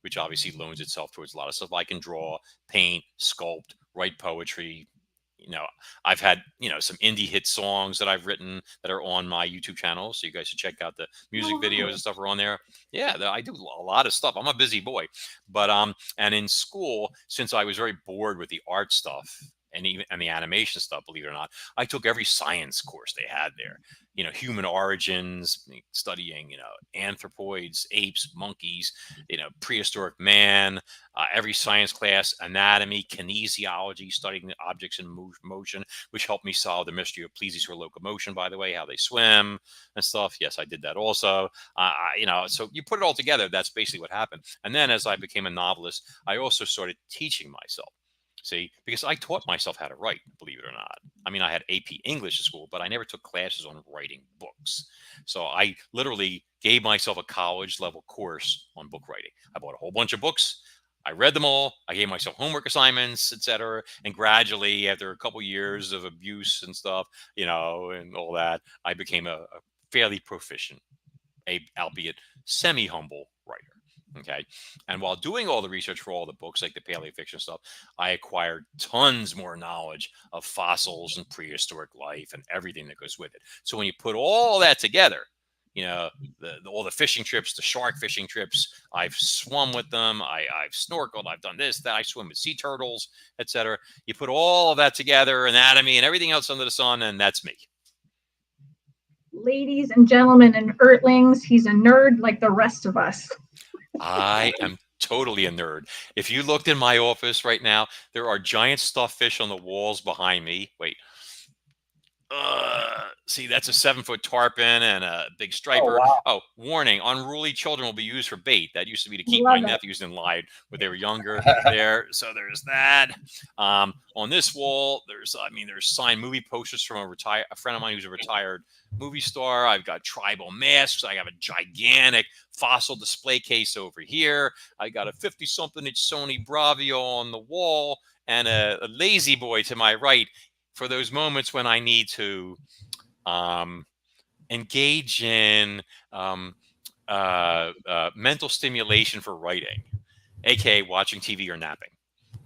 S3: which obviously loans itself towards a lot of stuff. I can draw, paint, sculpt, write poetry. I've had, some indie hit songs that I've written that are on my YouTube channel. So you guys should check out the music videos and stuff are on there. Yeah, I do a lot of stuff. I'm a busy boy. But, and in school, since I was very bored with the art stuff and the animation stuff, believe it or not, I took every science course they had there. Human origins, studying, anthropoids, apes, monkeys, prehistoric man, every science class, anatomy, kinesiology, studying the objects in motion, which helped me solve the mystery of plesiosaur locomotion, by the way, how they swim and stuff. Yes, I did that also. So you put it all together, that's basically what happened. And then as I became a novelist, I also started teaching myself. See, because I taught myself how to write, believe it or not. I mean, I had AP English at school, but I never took classes on writing books. So I literally gave myself a college level course on book writing. I bought a whole bunch of books. I read them all. I gave myself homework assignments, etc. And gradually, after a couple years of abuse and stuff, and all that, I became a fairly proficient, albeit semi-humble writer. Okay. And while doing all the research for all the books, like the paleofiction stuff, I acquired tons more knowledge of fossils and prehistoric life and everything that goes with it. So when you put all that together, all the fishing trips, the shark fishing trips, I've swum with them. I've snorkeled. I've done this, that. I swim with sea turtles, etc. You put all of that together, anatomy and everything else under the sun, and that's me.
S4: Ladies and gentlemen and earthlings, he's a nerd like the rest of us.
S3: I am totally a nerd. If you looked in my office right now, there are giant stuffed fish on the walls behind me. Wait. See, that's a 7-foot tarpon and a big
S2: Oh
S3: striper.
S2: wow.
S3: Oh, warning, unruly children will be used for bait. That used to be to keep my
S4: Love it.
S3: nephews in line when they were younger there. So there's that. On this wall, there's signed movie posters from a friend of mine who's a retired movie star. I've got tribal masks. I have a gigantic fossil display case over here. I got a 50-something inch Sony Bravio on the wall and a lazy boy to my right for those moments when I need to engage in mental stimulation for writing, aka watching TV or napping.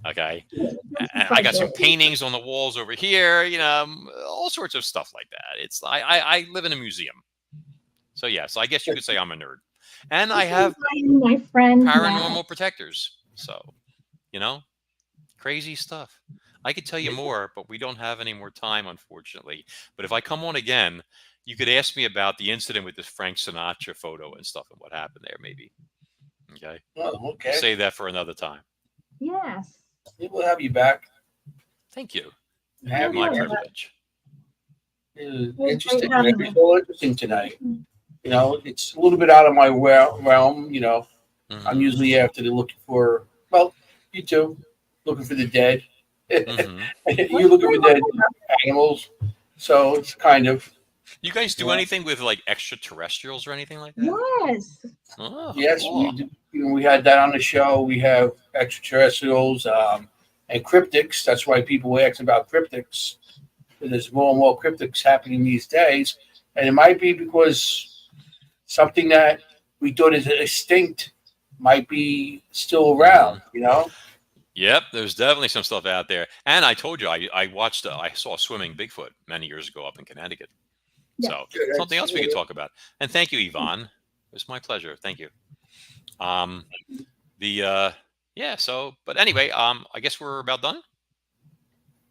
S3: Okay. And I got some paintings on the walls over here, all sorts of stuff like that. It's I live in a museum. So yes, I guess you could say I'm a nerd. And I have
S4: my friend
S3: paranormal protectors. So, crazy stuff. I could tell you more, but we don't have any more time, unfortunately. But if I come on again, you could ask me about the incident with this Frank Sinatra photo and stuff and what happened there, maybe. Okay.
S2: Oh, okay.
S3: Save that for another time.
S4: Yes.
S2: We'll have you back.
S3: Thank you.
S2: Have
S3: My
S2: you.
S3: privilege.
S2: Interesting. It's so interesting tonight. It's a little bit out of my realm.
S3: Mm-hmm.
S2: I'm usually after looking for, well, you too, looking for the dead.
S3: Mm-hmm.
S2: You're looking for dead animals. So it's kind of.
S3: You guys do anything with like extraterrestrials or anything like that?
S4: Yes.
S2: Oh, yes, cool. We had that on the show. We have extraterrestrials and cryptics. That's why people ask about cryptics. There's more and more cryptics happening these days. And it might be because something that we thought is extinct might be still around,
S3: Yep, there's definitely some stuff out there. And I told you, I saw a swimming Bigfoot many years ago up in Connecticut. Yeah. So something else we could talk about. And thank you, Yvonne. It's my pleasure. Thank you. But anyway, I guess we're about done.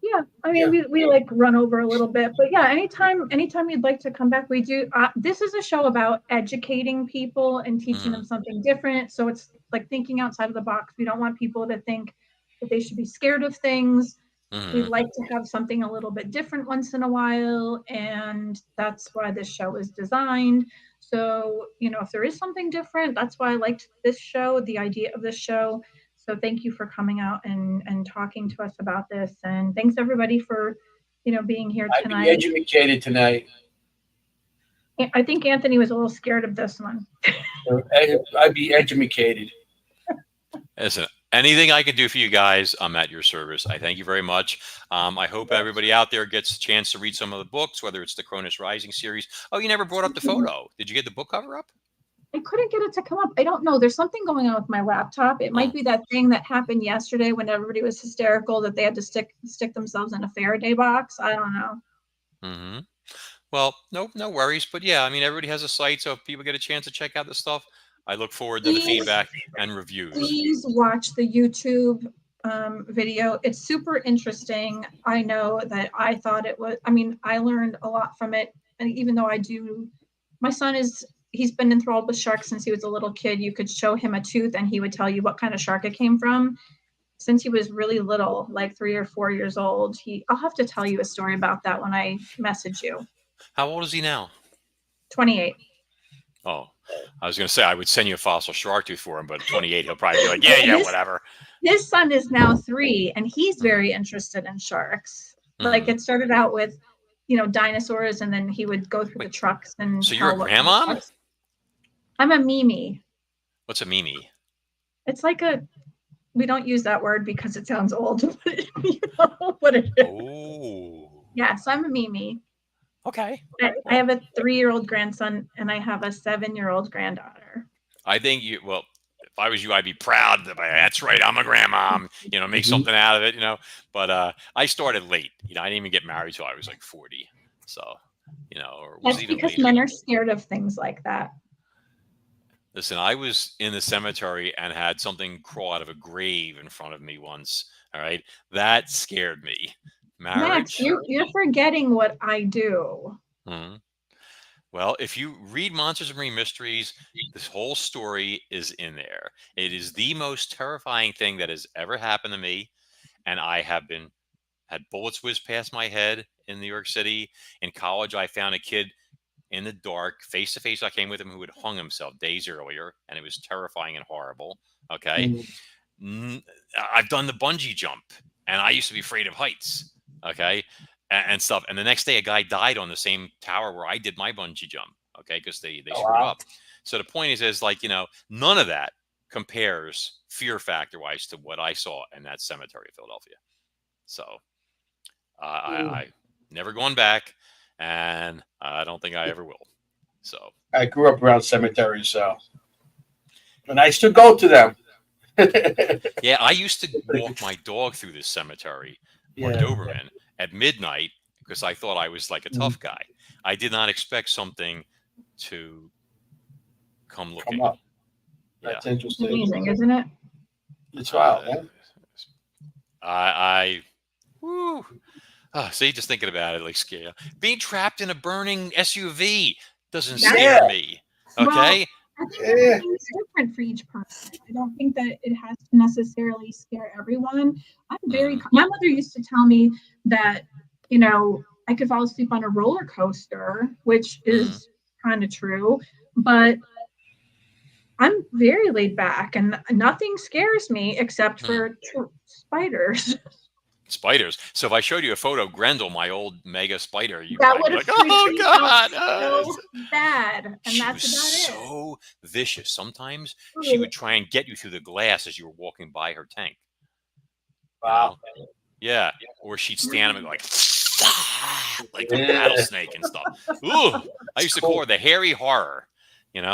S4: Yeah, I mean, we like run over a little bit, but yeah, anytime you'd like to come back, we do. This is a show about educating people and teaching them something different. So it's like thinking outside of the box. We don't want people to think that they should be scared of things. We like to have something a little bit different once in a while, and that's why this show is designed. So, if there is something different, that's why I liked this show, the idea of this show. So thank you for coming out and talking to us about this. And thanks everybody for, being here tonight.
S2: I'd be educated tonight.
S4: I think Anthony was a little scared of this one.
S2: I'd be educated.
S3: Listen, anything I can do for you guys, I'm at your service. I thank you very much. I hope everybody out there gets a chance to read some of the books, whether it's the Cronus Rising series. Oh, you never brought up the photo. Did you get the book cover up?
S4: I couldn't get it to come up. I don't know. There's something going on with my laptop. It might be that thing that happened yesterday when everybody was hysterical that they had to stick themselves in a Faraday box. I don't know.
S3: Well, no worries. But yeah, I mean, everybody has a site, so if people get a chance to check out the stuff, I look forward to the feedback and reviews. Please
S4: watch the YouTube video. It's super interesting. I know that I thought it was, I learned a lot from it. And even though my son he's been enthralled with sharks since he was a little kid. You could show him a tooth and he would tell you what kind of shark it came from. Since he was really little, like 3 or 4 years old, I'll have to tell you a story about that when I message you.
S3: How old is he now?
S4: 28.
S3: Oh, I was going to say I would send you a fossil shark tooth for him, but at 28, he'll probably be like, yeah, whatever.
S4: His son is now 3, and he's very interested in sharks. Like it started out with, dinosaurs, and then he would go through the trucks. And
S3: so you're a grandmom?
S4: I'm a Mimi.
S3: What's a Mimi?
S4: It's like we don't use that word because it sounds old. You know what it is. Oh. Yeah, so I'm a Mimi.
S3: Okay.
S4: I have a 3-year-old grandson and I have a 7-year-old granddaughter.
S3: I think if I was you, I'd be proud. That's right. I'm a grandmom, make something out of it, but I started late, I didn't even get married till I was like 40. So, or was
S4: that's
S3: even
S4: because
S3: later.
S4: Men are scared of things like that.
S3: Listen, I was in the cemetery and had something crawl out of a grave in front of me once. All right. That scared me. Marriage.
S4: Max, you're forgetting what I do.
S3: Well, if you read Monsters and Marine Mysteries, this whole story is in there. It is the most terrifying thing that has ever happened to me. And I have had bullets whiz past my head in New York City. In college, I found a kid in the dark, face to face. I came with him who had hung himself days earlier, and it was terrifying and horrible. Okay. I've done the bungee jump, and I used to be afraid of heights. Okay. And stuff. And the next day, a guy died on the same tower where I did my bungee jump. Okay. Because they screwed up. So the point is like, none of that compares fear factor wise to what I saw in that cemetery of Philadelphia. So I never gone back, and I don't think I ever will. So
S2: I grew up around cemeteries, so, and I still go to them.
S3: Yeah, I used to walk my dog through this cemetery or Doberman at midnight because I thought I was like a tough guy. I did not expect something to come looking.
S2: Come up. That's interesting.
S1: It's amazing, isn't it?
S2: It's wild, man.
S3: See, just thinking about it, like scare. Being trapped in a burning SUV doesn't scare me. Okay.
S1: Well, I think everything's different for each person. I don't think that it has to necessarily scare everyone. I'm very. My mother used to tell me that I could fall asleep on a roller coaster, which is kind of true, but I'm very laid back, and nothing scares me except for spiders.
S3: Spiders. So if I showed you a photo of Grendel, my old mega spider, you
S1: that
S3: would
S1: would
S3: be
S1: have
S3: like, "Oh God,
S1: so bad." And
S3: she
S1: that's
S3: was
S1: about it.
S3: so vicious. Sometimes she would try and get you through the glass as you were walking by her tank.
S2: Wow.
S3: Yeah. Or she'd stand up and go like a rattlesnake and stuff. Ooh, I used to call her the hairy horror. And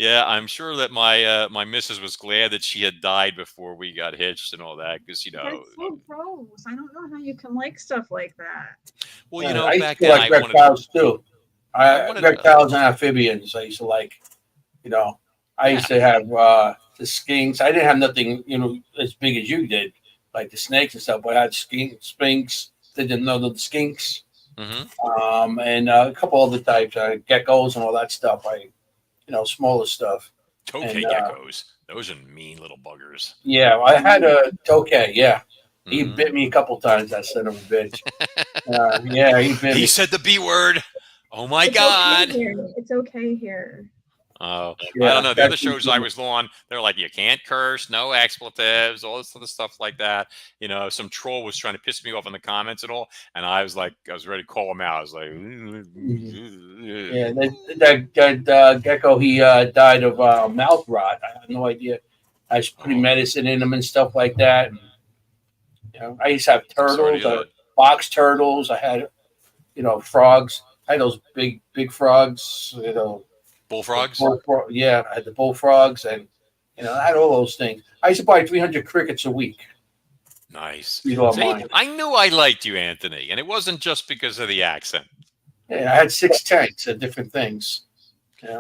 S3: I'm sure that my missus was glad that she had died before we got hitched and all that, because
S1: that's so gross. I don't know how you can like stuff like that.
S3: Well,
S2: I used
S3: back
S2: to
S3: then
S2: like reptiles too. Reptiles and amphibians. I used to like. I used to have the skinks. I didn't have nothing as big as you did, like the snakes and stuff. But I had sphinx. They didn't know the skinks. And a couple other types, geckos and all that stuff. Smaller stuff.
S3: Tokay geckos. Those are mean little buggers.
S2: Yeah, I had a tokay. Yeah, he bit me a couple times. That son of a bitch. He bit me.
S3: He said the B word. Oh my God!
S1: It's okay here.
S3: I don't know. The other shows I was on, they're like, you can't curse, no expletives, all this other stuff like that. Some troll was trying to piss me off in the comments and all, and I was ready to call him out. I was like,
S2: that gecko, he died of mouth rot. I have no idea. I was putting medicine in him and stuff like that. And, I used to have turtles, box turtles. I had, frogs. I had those big frogs.
S3: Bullfrogs?
S2: I had the bullfrogs, and I had all those things. I used to buy 300 crickets a week.
S3: Nice. See, I knew I liked you, Anthony, and it wasn't just because of the accent.
S2: Yeah, I had 6 tanks of different things.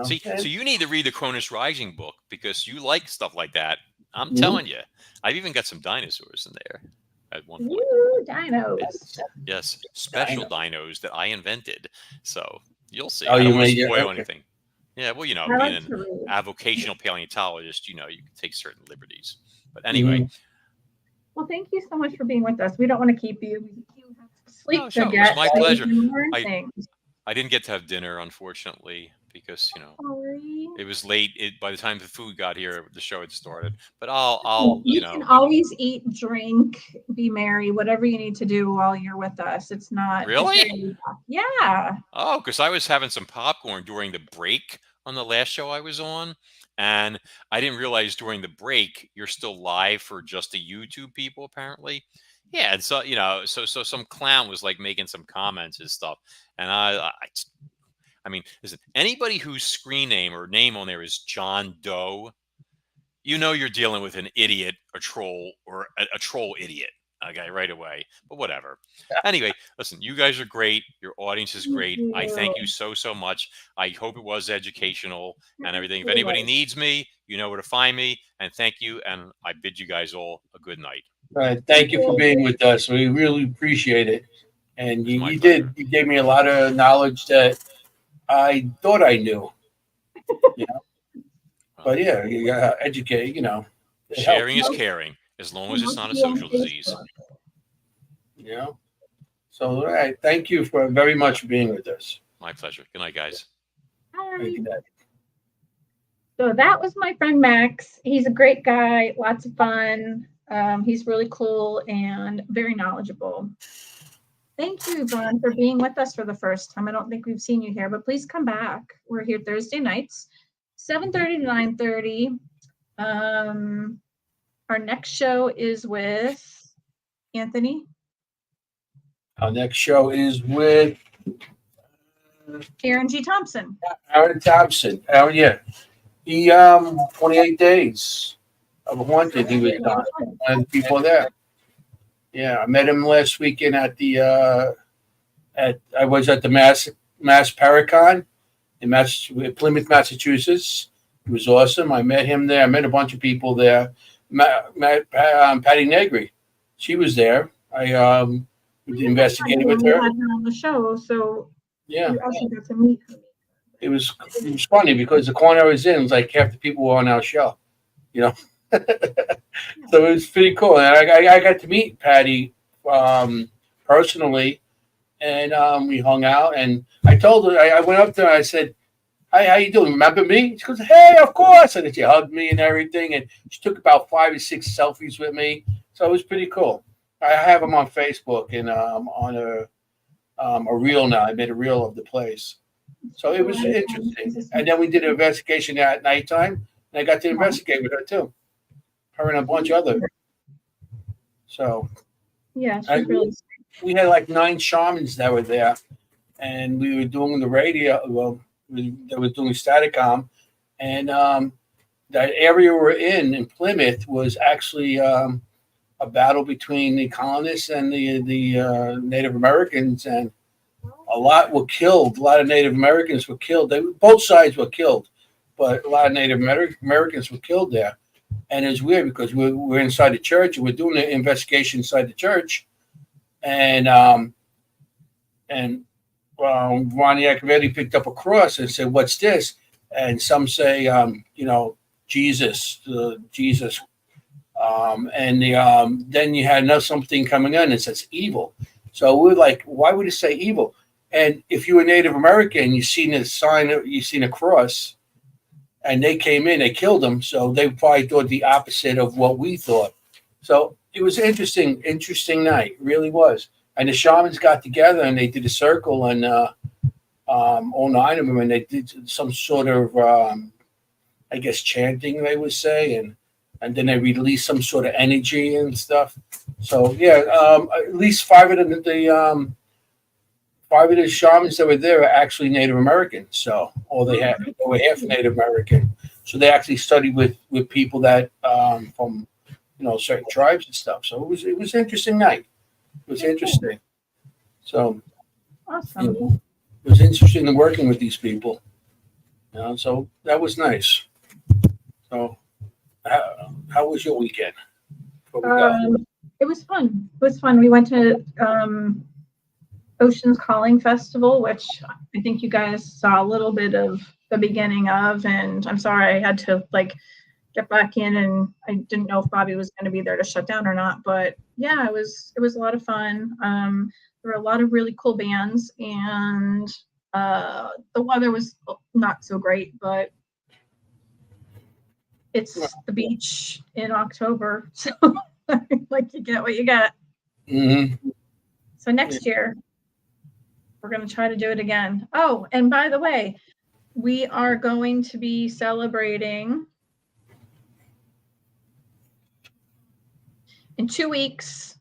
S3: See, so you need to read the Cronus Rising book because you like stuff like that. I'm telling you. I've even got some dinosaurs in there at one point.
S1: Ooh, dinos.
S3: Yes, special dinos that I invented. So you'll see.
S2: Oh,
S3: I don't
S2: you
S3: want to
S2: made
S3: spoil anything. Yeah, well, being an
S1: read.
S3: avocational paleontologist, you can take certain liberties. But anyway.
S1: Well, thank you so much for being with us. We don't want to keep you. You have sleep to
S3: It
S1: get.
S3: was my pleasure.
S1: I
S3: I didn't get to have dinner, unfortunately, because it was late. By the time the food got here, the show had started. But I'll
S1: you can always eat, drink, be merry, whatever you need to do while you're with us. It's not
S3: really.
S1: Yeah.
S3: Oh, because I was having some popcorn during the break on the last show I was on, and I didn't realize during the break you're still live for just the YouTube people, apparently. Yeah, and so so some clown was like making some comments and stuff, and I mean, listen, anybody whose screen name or name on there is John Doe, you're dealing with an idiot, a troll, or a troll idiot. Okay, right away. But whatever. Anyway, listen, you guys are great. Your audience is great. I thank you so much. I hope it was educational and everything. If anybody needs me, you know where to find me. And thank you. And I bid you guys all a good night.
S2: All right. Thank you for being with us. We really appreciate it. And you gave me a lot of knowledge that I thought I knew. But yeah, you gotta educate,
S3: Sharing is caring, as long as it's not a social disease.
S2: So, all right. Thank you for very much for being with us.
S3: My pleasure. Good night, guys.
S2: Thank you, Dad.
S4: So that was my friend Max. He's a great guy, lots of fun. He's really cool and very knowledgeable. Thank you, Vaughn, for being with us for the first time. I don't think we've seen you here, but please come back. We're here Thursday nights, 7:30 to 9:30. Our next show is with Anthony.
S2: Our next show is with
S4: Aaron G. Thompson.
S2: Aaron Thompson. Aaron, yeah. He 28 days of haunted. He was one of the people there. Yeah, I met him last weekend at the I was at the Mass Paracon in Plymouth, Massachusetts. It was awesome. I met him there. I met a bunch of people there. Patty Negri, she was there. I investigated with her.
S4: On the show, so
S2: yeah,
S4: you also got to meet her.
S2: It was funny because the corner I was in was like half the people were on our show, you know. So it was pretty cool, and I got to meet Patty personally, and we hung out. And I told her, I went up to her, I said, "Hi, how you doing? Remember me?" She goes, "Hey, of course." And she hugged me and everything, and she took about 5 or 6 selfies with me. So it was pretty cool. I have them on Facebook and on a reel now. I made a reel of the place. So it was interesting. And then we did an investigation at nighttime, and I got to investigate with her too. Her and a bunch of other. So
S4: yeah, she's really
S2: we had like 9 shamans that were there, and we were doing the radio. Well, they were doing Staticom, and that area we're in Plymouth was actually a battle between the colonists and the Native Americans, and a lot were killed. A lot of Native Americans were killed. Both sides were killed, but a lot of Native Americans were killed there. And it's weird because we're inside the church and we're doing an investigation inside the church, and Ronnie Accavetti picked up a cross and said, "What's this?" And some say, Jesus, Jesus. Then you had something coming in and says evil. So we're like, why would it say evil? And if you're a Native American, you've seen a sign, you've seen a cross, and they came in, they killed them. So they probably thought the opposite of what we thought. So it was interesting night, it really was. And the shamans got together and they did a circle, and all 9 of them, and they did some sort of, I guess, chanting, they would say, and then they released some sort of energy and stuff. So yeah, at least 5 of the 5 of the shamans that were there are actually Native American. So, or they were half Native American. So they actually studied with people that from certain tribes and stuff. So it was an interesting night. It was interesting. So
S4: awesome.
S2: It was interesting in working with these people. So that was nice. So how was your weekend?
S4: It was fun. It was fun. We went to Ocean's Calling Festival, which I think you guys saw a little bit of the beginning of, and I'm sorry I had to get back in, and I didn't know if Bobby was going to be there to shut down or not, but yeah, it was a lot of fun. There were a lot of really cool bands, and the weather was not so great, but it's the beach in October, so you get what you get.
S2: Mm-hmm.
S4: So next year we're going to try to do it again. Oh, and by the way, we are going to be celebrating in 2 weeks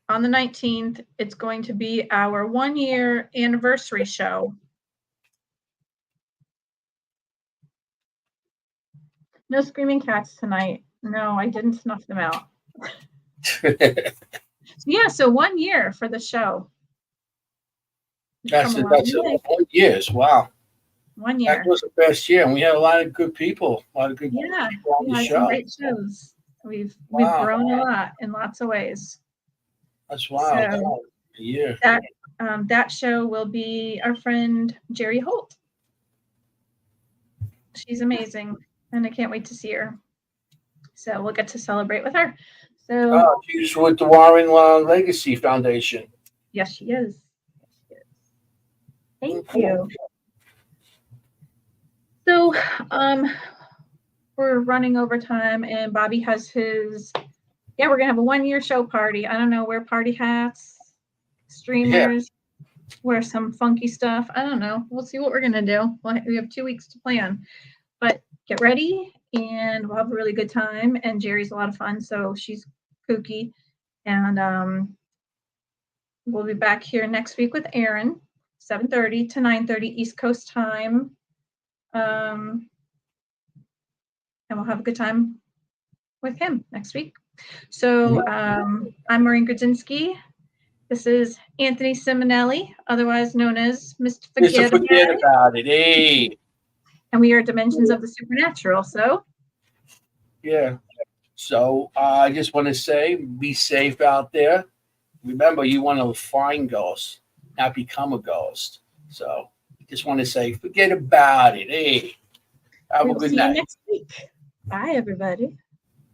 S4: on the 19th. It's going to be our 1-year anniversary show. No screaming cats tonight. No, I didn't snuff them out. So 1 year for the show.
S2: That's 1 year. Wow.
S4: 1 year.
S2: That was the best year, and we had a lot of good people. A lot of good people on the show.
S4: Great shows. We've grown a lot in lots of ways.
S2: That's wild. So a year.
S4: That show will be our friend Jerry Holt. She's amazing, and I can't wait to see her. So we'll get to celebrate with her. So
S2: she's with the Warren Legacy Foundation.
S4: Yes, she is. Thank you. So, we're running over time, and Bobby has his. Yeah, we're gonna have a 1-year show party. I don't know, wear party hats, streamers, wear some funky stuff. I don't know. We'll see what we're gonna do. We have 2 weeks to plan, but get ready, and we'll have a really good time. And Jerry's a lot of fun, so she's kooky, and we'll be back here next week with Aaron, 7:30 to 9:30 East Coast time. And we'll have a good time with him next week. So I'm Maureen Grudzinski. This is Anthony Simonelli, otherwise known as Mr. Forget
S2: About It. Hey.
S4: And we are Dimensions of the Supernatural. So
S2: yeah. So I just want to say, be safe out there. Remember, you want to find ghosts, not become a ghost. So just want to say, forget about it. Hey, have a good night.
S4: See you next week. Bye, everybody.